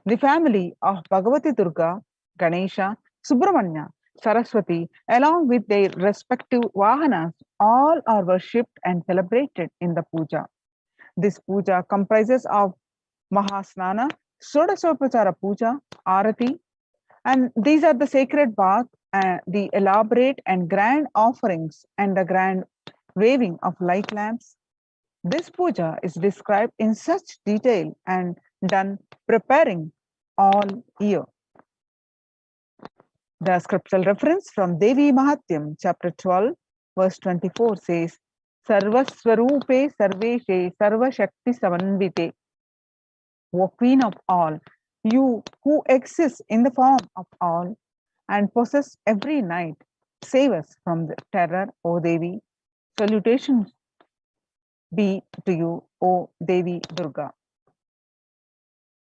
The family of Bhagavati Durga, Ganesha, Subramanya, Saraswati, along with their respective Vahanas, all are worshipped and celebrated in the puja. This puja comprises of Mahasnana, Sodasopachara Puja, Arati, and these are the sacred bath, the elaborate and grand offerings, and the grand waving of light lamps. This puja is described in such detail and done preparing all year. The scriptural reference from Devi Mahatyam, chapter 12, verse 24 says, Sarvaswarupe Sarveshe Sarva Shakti Samanvite. O Queen of all, you who exist in the form of all and possess every night, save us from the terror, O Devi. Salutations be to you, O Devi Durga.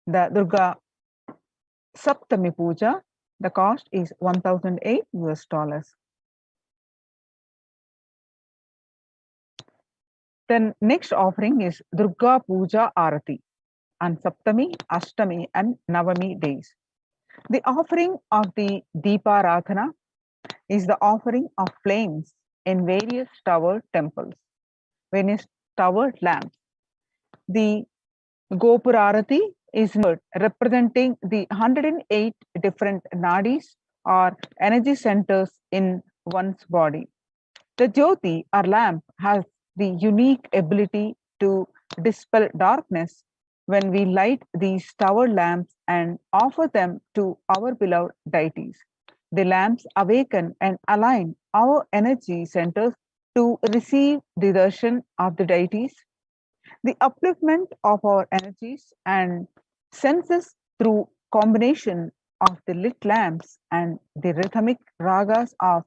The Durga Saptami Puja, the cost is $1,008. Then next offering is Durga Puja Arati on Saptami, Ashtami and Navami days. The offering of the Deepa Radhana is the offering of flames in various towered temples, various towered lamps. The Gopurarati is representing the 108 different nadis or energy centers in one's body. The Jyoti or lamp has the unique ability to dispel darkness when we light these tower lamps and offer them to our beloved deities. The lamps awaken and align our energy centers to receive the darshan of the deities. The upliftment of our energies and senses through combination of the lit lamps and the rhythmic ragas of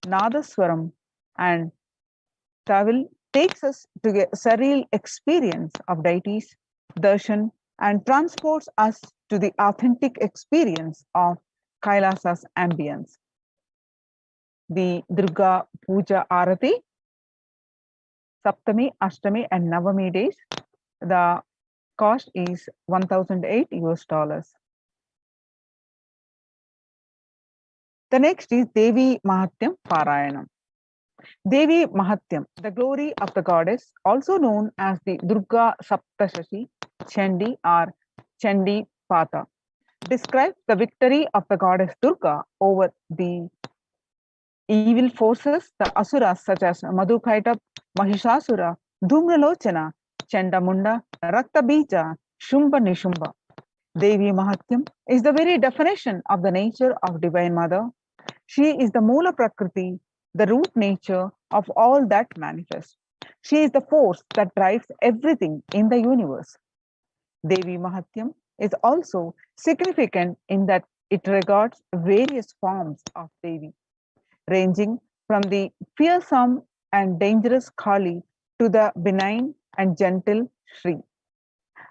Nadaswaram and Tawil takes us to a surreal experience of deities, darshan, and transports us to the authentic experience of Kailasa's ambience. The Durga Puja Arati, Saptami, Ashtami, and Navami days, the cost is $1,008. The next is Devi Mahatyam Parayanam. Devi Mahatyam, the glory of the goddess, also known as the Durga Saptashashi, Chandi or Chandi Pata, describes the victory of the goddess Durga over the evil forces, the asuras such as Madhukaitab, Mahishasura, Dhumralochana, Chandamunda, Raktabija, Shumba Nishumba. Devi Mahatyam is the very definition of the nature of Divine Mother. She is the Mula Prakriti, the root nature of all that manifests. She is the force that drives everything in the universe. Devi Mahatyam is also significant in that it regards various forms of Devi, ranging from the fearsome and dangerous Kali to the benign and gentle Shri.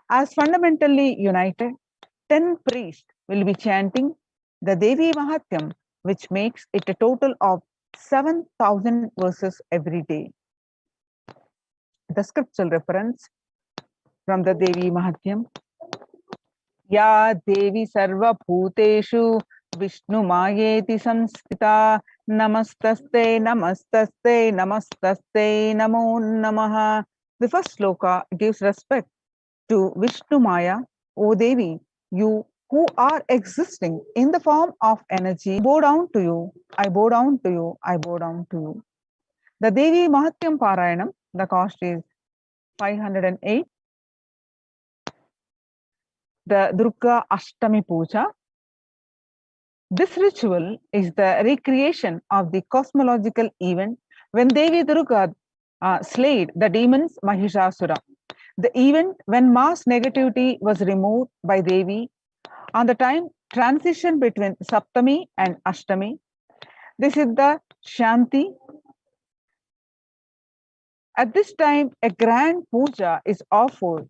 As fundamentally united, 10 priests will be chanting the Devi Mahatyam, which makes it a total of 7,000 verses every day. The scriptural reference from the Devi Mahatyam. Ya Devi Sarva Bhuteshu Vishnu Mayeti Samstita Namastaste Namastaste Namastaste Namo Namaha. The first sloka gives respect to Vishnu Maya, O Devi, you who are existing in the form of energy. I bow down to you, I bow down to you, I bow down to you. The Devi Mahatyam Parayanam, the cost is 508. The Durga Ashtami Puja. This ritual is the recreation of the cosmological event when Devi Durga slayed the demons Mahishasura. The event when mass negativity was removed by Devi on the time transition between Saptami and Ashtami. This is the Shanti. At this time, a grand puja is offered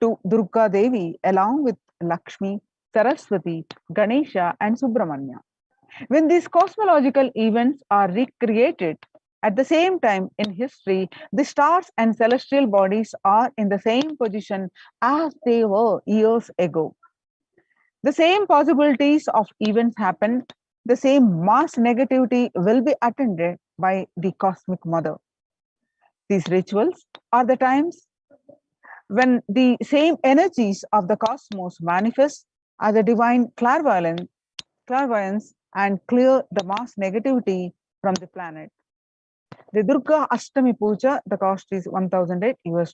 to Durga Devi along with Lakshmi, Saraswati, Ganesha, and Subramanya. When these cosmological events are recreated at the same time in history, the stars and celestial bodies are in the same position as they were years ago. The same possibilities of events happen, the same mass negativity will be attended by the Cosmic Mother. These rituals are the times when the same energies of the cosmos manifest as a divine clairvoyance and clear the mass negativity from the planet. The Durga Ashtami Puja, the cost is $1,008 US.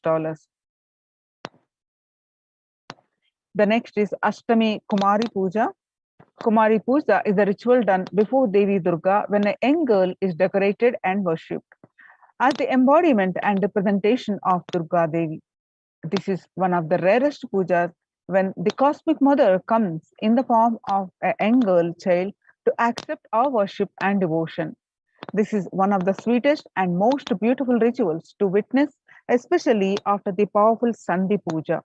The next is Ashtami Kumari Puja. Kumari Puja is a ritual done before Devi Durga when a young girl is decorated and worshipped as the embodiment and representation of Durga Devi. This is one of the rarest pujas when the Cosmic Mother comes in the form of a young girl child to accept our worship and devotion. This is one of the sweetest and most beautiful rituals to witness, especially after the powerful Sandhi Puja.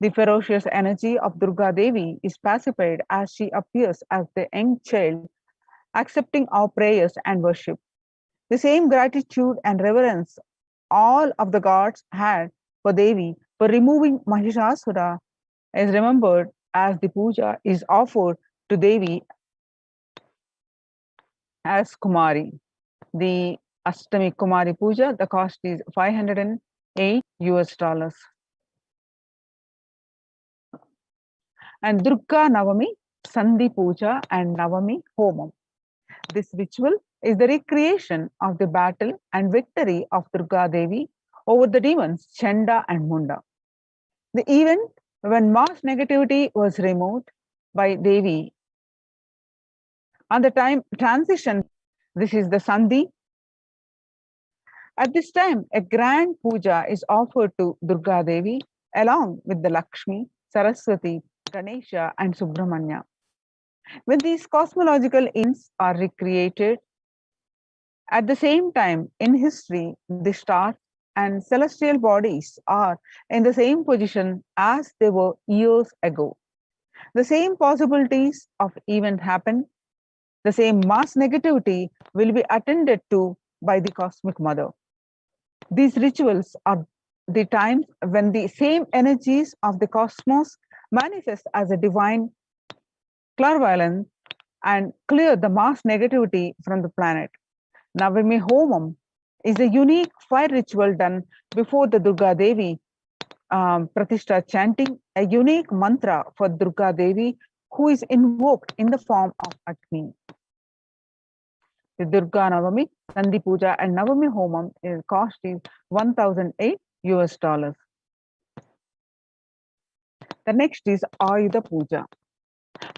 The ferocious energy of Durga Devi is pacified as she appears as the young child, accepting our prayers and worship. The same gratitude and reverence all of the gods had for Devi for removing Mahishasura is remembered as the puja is offered to Devi as Kumari. The Ashtami Kumari Puja, the cost is $508 US. And Durga Navami, Sandhi Puja and Navami Homam. This ritual is the recreation of the battle and victory of Durga Devi over the demons Chanda and Munda. The event when mass negativity was removed by Devi on the time transition, this is the Sandhi. At this time, a grand puja is offered to Durga Devi along with the Lakshmi, Saraswati, Ganesha, and Subramanya. When these cosmological events are recreated at the same time in history, the stars and celestial bodies are in the same position as they were years ago. The same possibilities of event happen, the same mass negativity will be attended to by the Cosmic Mother. These rituals are the times when the same energies of the cosmos manifest as a divine clairvoyance and clear the mass negativity from the planet. Navami Homam is a unique fire ritual done before the Durga Devi Pratishtha, chanting a unique mantra for Durga Devi who is invoked in the form of Agni. The Durga Navami, Sandhi Puja and Navami Homam cost is $1,008 US. The next is Ayudha Puja.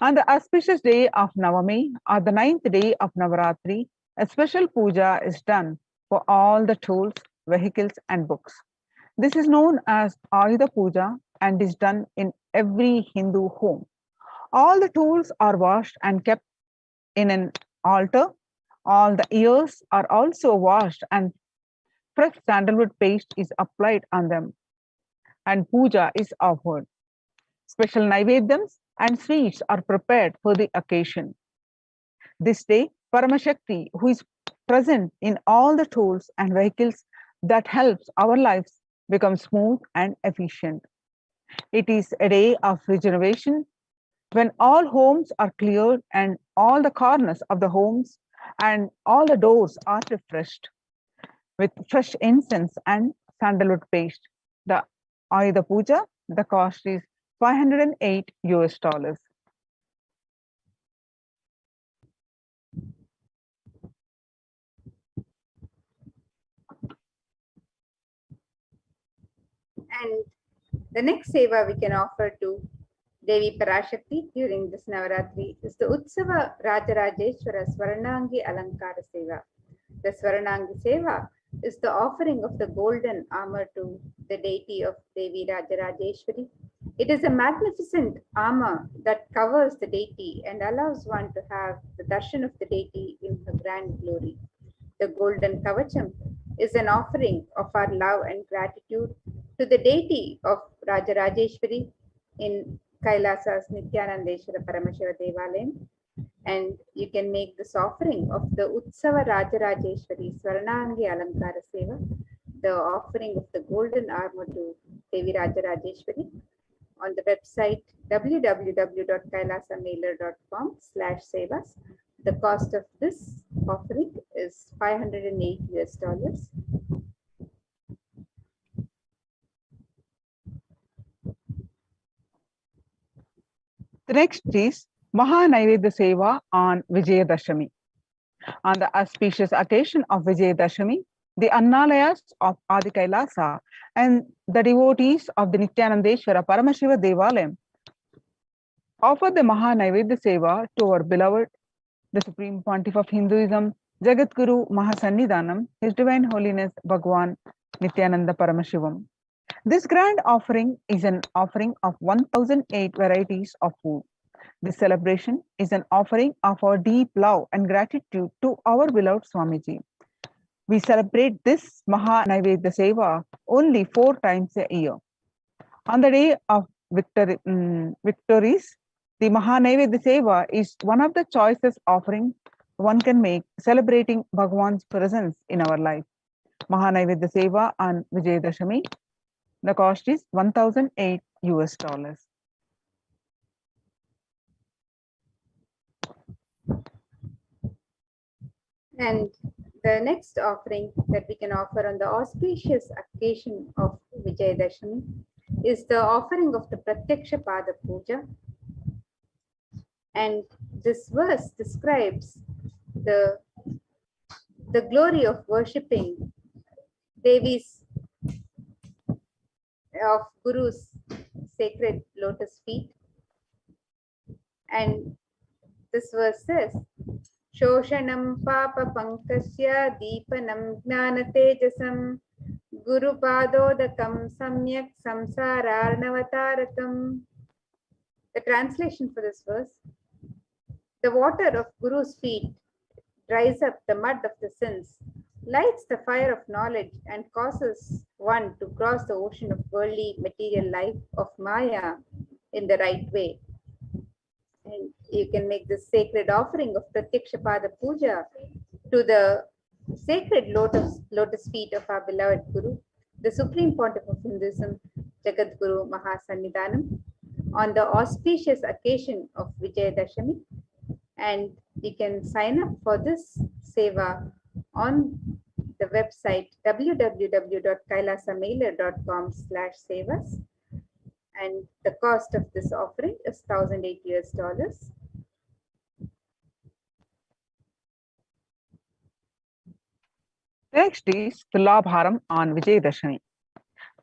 On the auspicious day of Navami or the 9th day of Navaratri, a special puja is done for all the tools, vehicles and books. This is known as Ayudha Puja and is done in every Hindu home. All the tools are washed and kept in an altar. All the ears are also washed and fresh sandalwood paste is applied on them and puja is offered. Special naivedyams and sweets are prepared for the occasion. This day, Paramasakti, who is present in all the tools and vehicles that helps our lives become smooth and efficient. It is a day of regeneration when all homes are cleared and all the corners of the homes and all the doors are refreshed with fresh incense and sandalwood paste. The Ayudha Puja, the cost is $508 US. And the next seva we can offer to Devi Parashakti during this Navaratri is the Utsava Rajarajeshwara Swaranangi Alankara Seva. The Swaranangi Seva is the offering of the golden armor to the deity of Devi Rajarajeshwari. It is a magnificent armor that covers the deity and allows one to have the darshan of the deity in her grand glory. The golden kavacham is an offering of our love and gratitude to the deity of Rajarajeshwari in Kailasa's Nithyananda Paramashiva Devalayam. And you can make this offering of the Utsava Rajarajeshwari Swarnangi Alankara Seva, the offering of the golden armor to Devi Rajarajeshwari, on the website www.kailasamailer.com/sevas. The cost of this offering is $508 US. The next is Mahanaivedya Seva on Vijayadashami. On the auspicious occasion of Vijayadashami, the Annalayas of Adi Kailasa and the devotees of the Nithyanandeshwara Paramashiva Devalayam offer the Mahanaivedya Seva to our beloved, the Supreme Pontiff of Hinduism, Jagadguru Mahasannidhanam, His Divine Holiness Bhagwan Nithyananda Paramashivam. This grand offering is an offering of 1008 varieties of food. This celebration is an offering of our deep love and gratitude to our beloved Swamiji. We celebrate this Mahanaivedya Seva only 4 times a year. On the day of victories, the Mahanaivedya Seva is one of the choicest offerings one can make celebrating Bhagwan's presence in our life. Mahanaivedya Seva on Vijayadashami, the cost is $1,008 US. And the next offering that we can offer on the auspicious occasion of Vijayadashami is the offering of the Pratyaksha Pada Puja. And this verse describes the glory of worshipping Devi's of Guru's sacred lotus feet. And this verse says, Shoshanam Papa Pankasya Deepanam Jnana Tejasam Guru Padodakam Samyak Samsararnavatarakam. The translation for this verse: the water of Guru's feet dries up the mud of the sins, lights the fire of knowledge, and causes one to cross the ocean of worldly material life of Maya in the right way. And you can make this sacred offering of Pratyaksha Pada Puja to the sacred lotus feet of our beloved Guru, the Supreme Pontiff of Hinduism, Jagadguru Mahasannidhanam, on the auspicious occasion of Vijayadashami. And you can sign up for this seva on the website www.kailasamailer.com/sevas. And the cost of this offering is $1,008 US. Next is Tulabharam on Vijayadashami.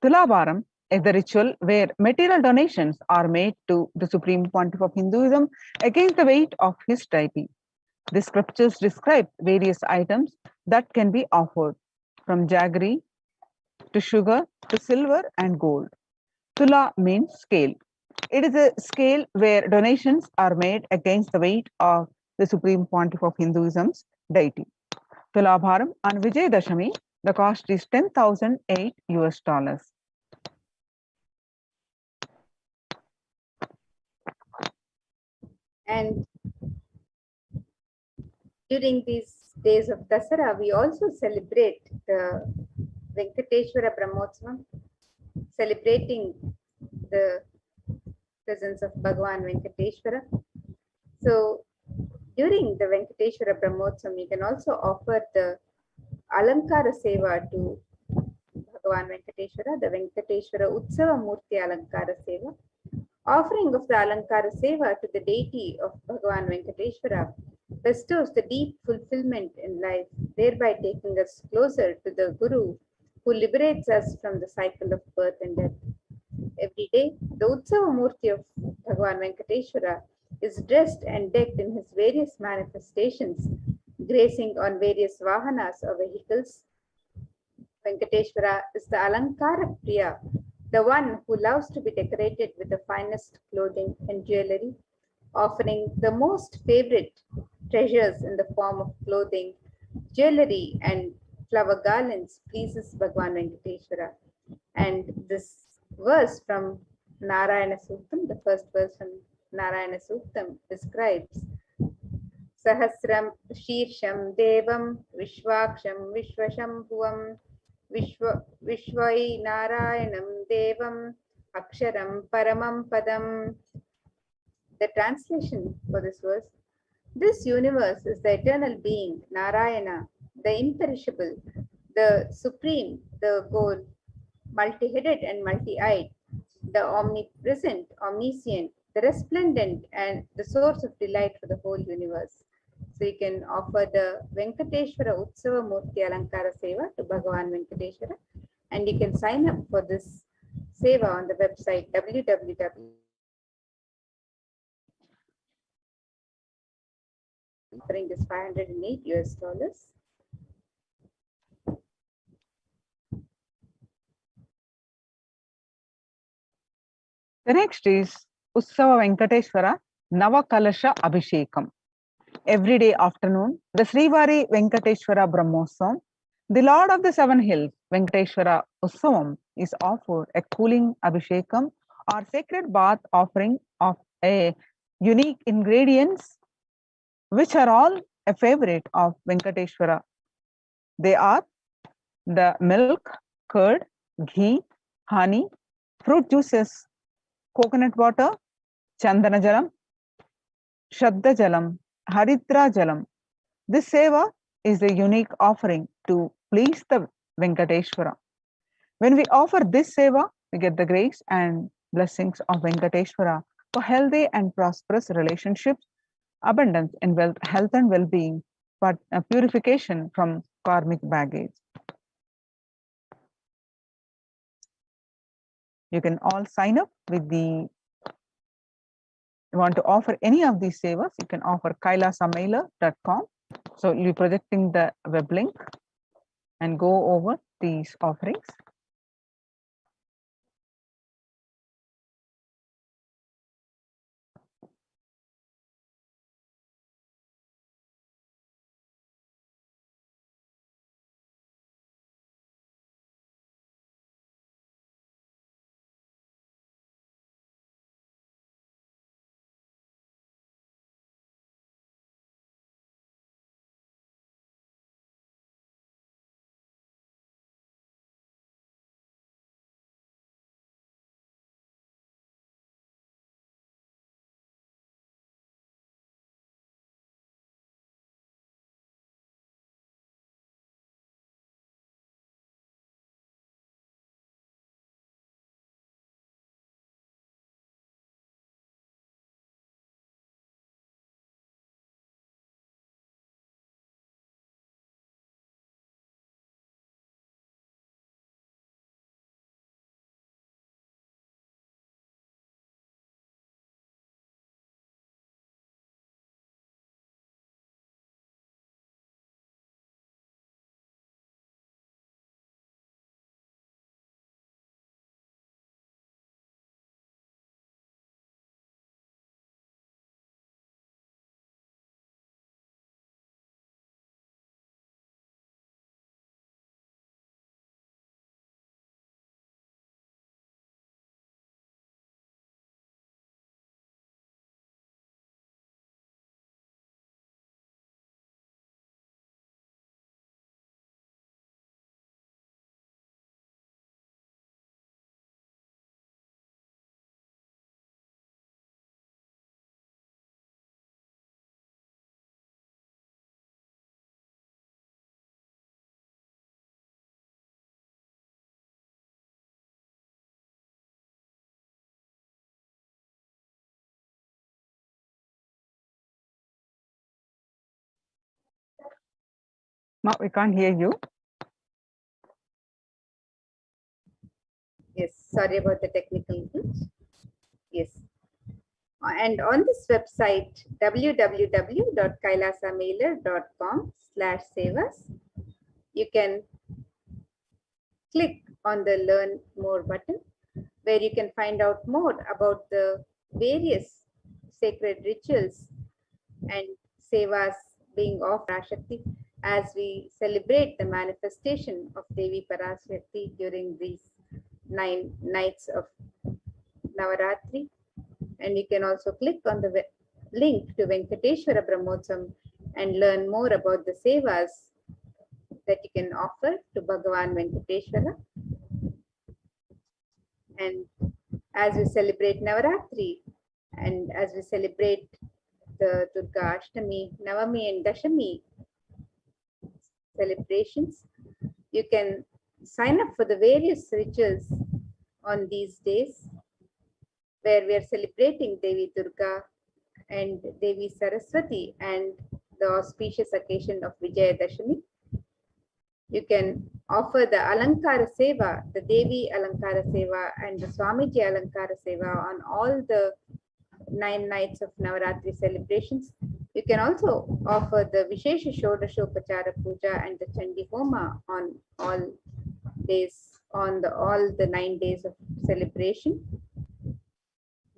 Tulabharam is the ritual where material donations are made to the Supreme Pontiff of Hinduism against the weight of his deity. The scriptures describe various items that can be offered, from jaggery to sugar to silver and gold. Tula means scale. It is a scale where donations are made against the weight of the Supreme Pontiff of Hinduism's deity. Tulabharam on Vijayadashami, the cost is $10,008 US. And during these days of Dasara, we also celebrate the Venkateshwara Brahmotsavam, celebrating the presence of Bhagwan Venkateshwara. So during the Venkateshwara Brahmotsavam, you can also offer the Alankara Seva to Bhagwan Venkateshwara, the Venkateshwara Utsava Murti Alankara Seva. Offering of the Alankara Seva to the deity of Bhagwan Venkateshwara bestows the deep fulfillment in life, thereby taking us closer to the Guru who liberates us from the cycle of birth and death. Every day, the Utsava Murti of Bhagwan Venkateshwara is dressed and decked in his various manifestations, gracing on various vahanas or vehicles. Venkateshwara is the Alankara Priya, the one who loves to be decorated with the finest clothing and jewelry, offering the most favorite treasures in the form of clothing, jewelry, and flower garlands pleases Bhagwan Venkateshwara. And this verse from Narayana Suktam, the first verse from Narayana Suktam, describes Sahasram Shirsham Devam Vishwaksham Vishwashambhuvam Vishwai Narayanam Devam Aksharam Paramam Padam. The translation for this verse: this universe is the eternal being, Narayana, the imperishable, the supreme, the goal, multi-headed and multi-eyed, the omnipresent, omniscient, the resplendent, and the source of delight for the whole universe. So you can offer the Venkateshwara Utsava Murti Alankara Seva to Bhagavan Venkateshwara, and you can sign up for this Seva on the website www. Offering is $508. The next is Ussava Venkateshwara Navakalasha Abhishekam. Every day afternoon, the Srivari Venkateshwara Brahmosam, the Lord of the Seven Hills, Venkateshwara Ussavam, is offered a cooling Abhishekam or sacred bath offering of a unique ingredients which are all a favorite of Venkateshwara. They are the milk, curd, ghee, honey, fruit juices, coconut water, Chandana Jalam, Shraddha Jalam, Haridra Jalam. This seva is a unique offering to please the Venkateshwara. When we offer this seva, we get the grace and blessings of Venkateshwara for healthy and prosperous relationships, abundance in wealth, health and well-being, but a purification from karmic baggage. You can all sign up with the, you want to offer any of these sevas, you can offer kailasamailer.com. So you'll be projecting the web link and go over these offerings. Ma, we can't hear you. Yes, sorry about the technical glitch. Yes. And on this website, www.kailasamailer.com/sevas, you can click on the Learn More button, where you can find out more about the various sacred rituals and sevas being offered Parashakti as we celebrate the manifestation of Devi Parashakti during these 9 nights of Navaratri. And you can also click on the link to Venkateshwara Brahmotsam and learn more about the sevas that you can offer to Bhagavan Venkateshwara. And as we celebrate Navaratri and as we celebrate the Durga Ashtami, Navami and Dashami celebrations, you can sign up for the various rituals on these days where we are celebrating Devi Durga and Devi Saraswati and the auspicious occasion of Vijayadashami. You can offer the Alankara Seva, the Devi Alankara Seva and the Swamiji Alankara Seva on all the 9 nights of Navaratri celebrations. You can also offer the Vishesha Shodashopachara Puja and the Chandi Homa on all days, on all the 9 days of celebration.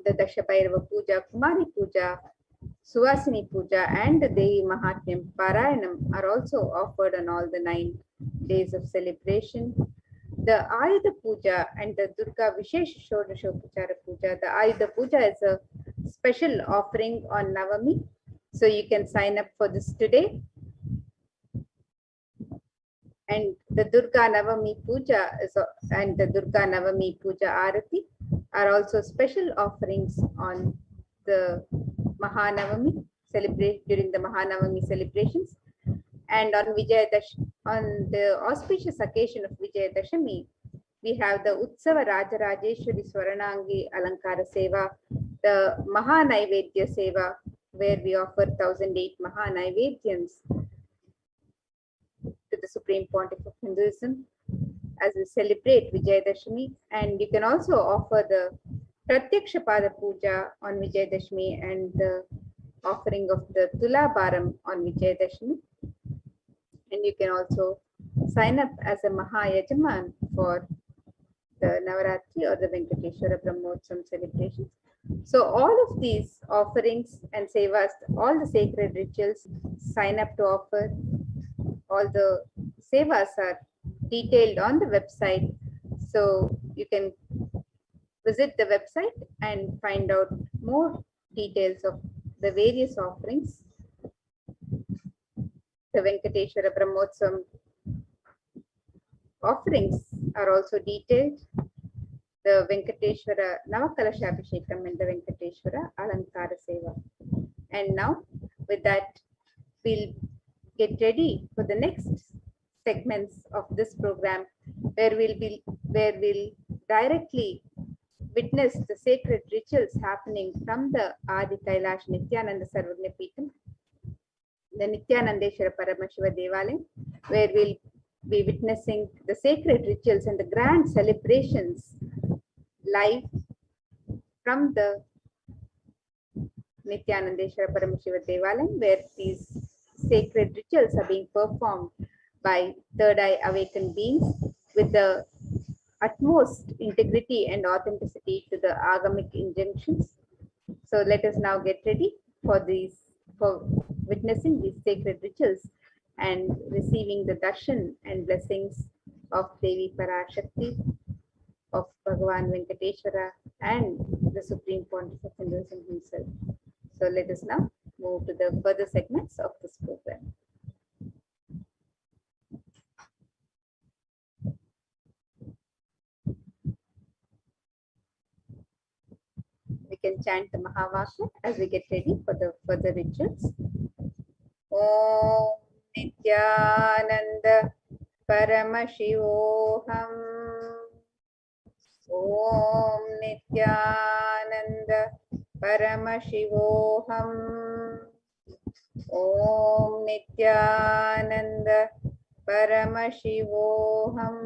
The Dashabhairava Puja, Kumari Puja, Suvasini Puja and the Devi Mahatmyam Parayanam are also offered on all the 9 days of celebration. The Ayudha Puja and the Durga Vishesha Shodashopachara Puja. The Ayudha Puja is a special offering on Navami. So you can sign up for this today. And the Durga Navami Puja and the Durga Navami Puja Arati are also special offerings on the Mahanavami during the Mahanavami celebrations. And on on the auspicious occasion of Vijayadashami, we have the Utsava Rajarajeshwari Swaranangi Alankara Seva, the Mahanaivedya Seva, where we offer 1008 Mahanaivedyams to the Supreme Pontiff of Hinduism as we celebrate Vijayadashami. And you can also offer the Pratyakshapada Puja on Vijayadashami and the offering of the Tula Bharam on Vijayadashami. And you can also sign up as a Mahayajaman for the Navaratri or the Venkateshwara Brahmotsam celebrations. So all of these offerings and sevas, all the sacred rituals, sign up to offer. All the sevas are detailed on the website. So you can visit the website and find out more details of the various offerings. The Venkateshwara Brahmotsam offerings are also detailed. The Venkateshwara Navakalashabhishekam and the Venkateshwara Alankara Seva. And now with that, we'll get ready for the next segments of this program where we'll directly witness the sacred rituals happening from the Adi Kailash Nithyananda Sarvagna Peetham, the Nithyanandeshwara Paramashiva Devalayam, where we'll be witnessing the sacred rituals and the grand celebrations live from the Nithyanandeshwara Paramashiva Devalayam, where these sacred rituals are being performed by third eye awakened beings with the utmost integrity and authenticity to the agamic injunctions. So let us now get ready for witnessing these sacred rituals and receiving the darshan and blessings of Devi Parashakti, of Bhagavan Venkateshwara and the Supreme Pontiff of Hinduism himself. So let us now move to the further segments of this program. We can chant the Mahavakya as we get ready for the further rituals. Om Nithyananda Paramashivoham. Om Nithyananda Paramashivoham. Om Nithyananda Paramashivoham.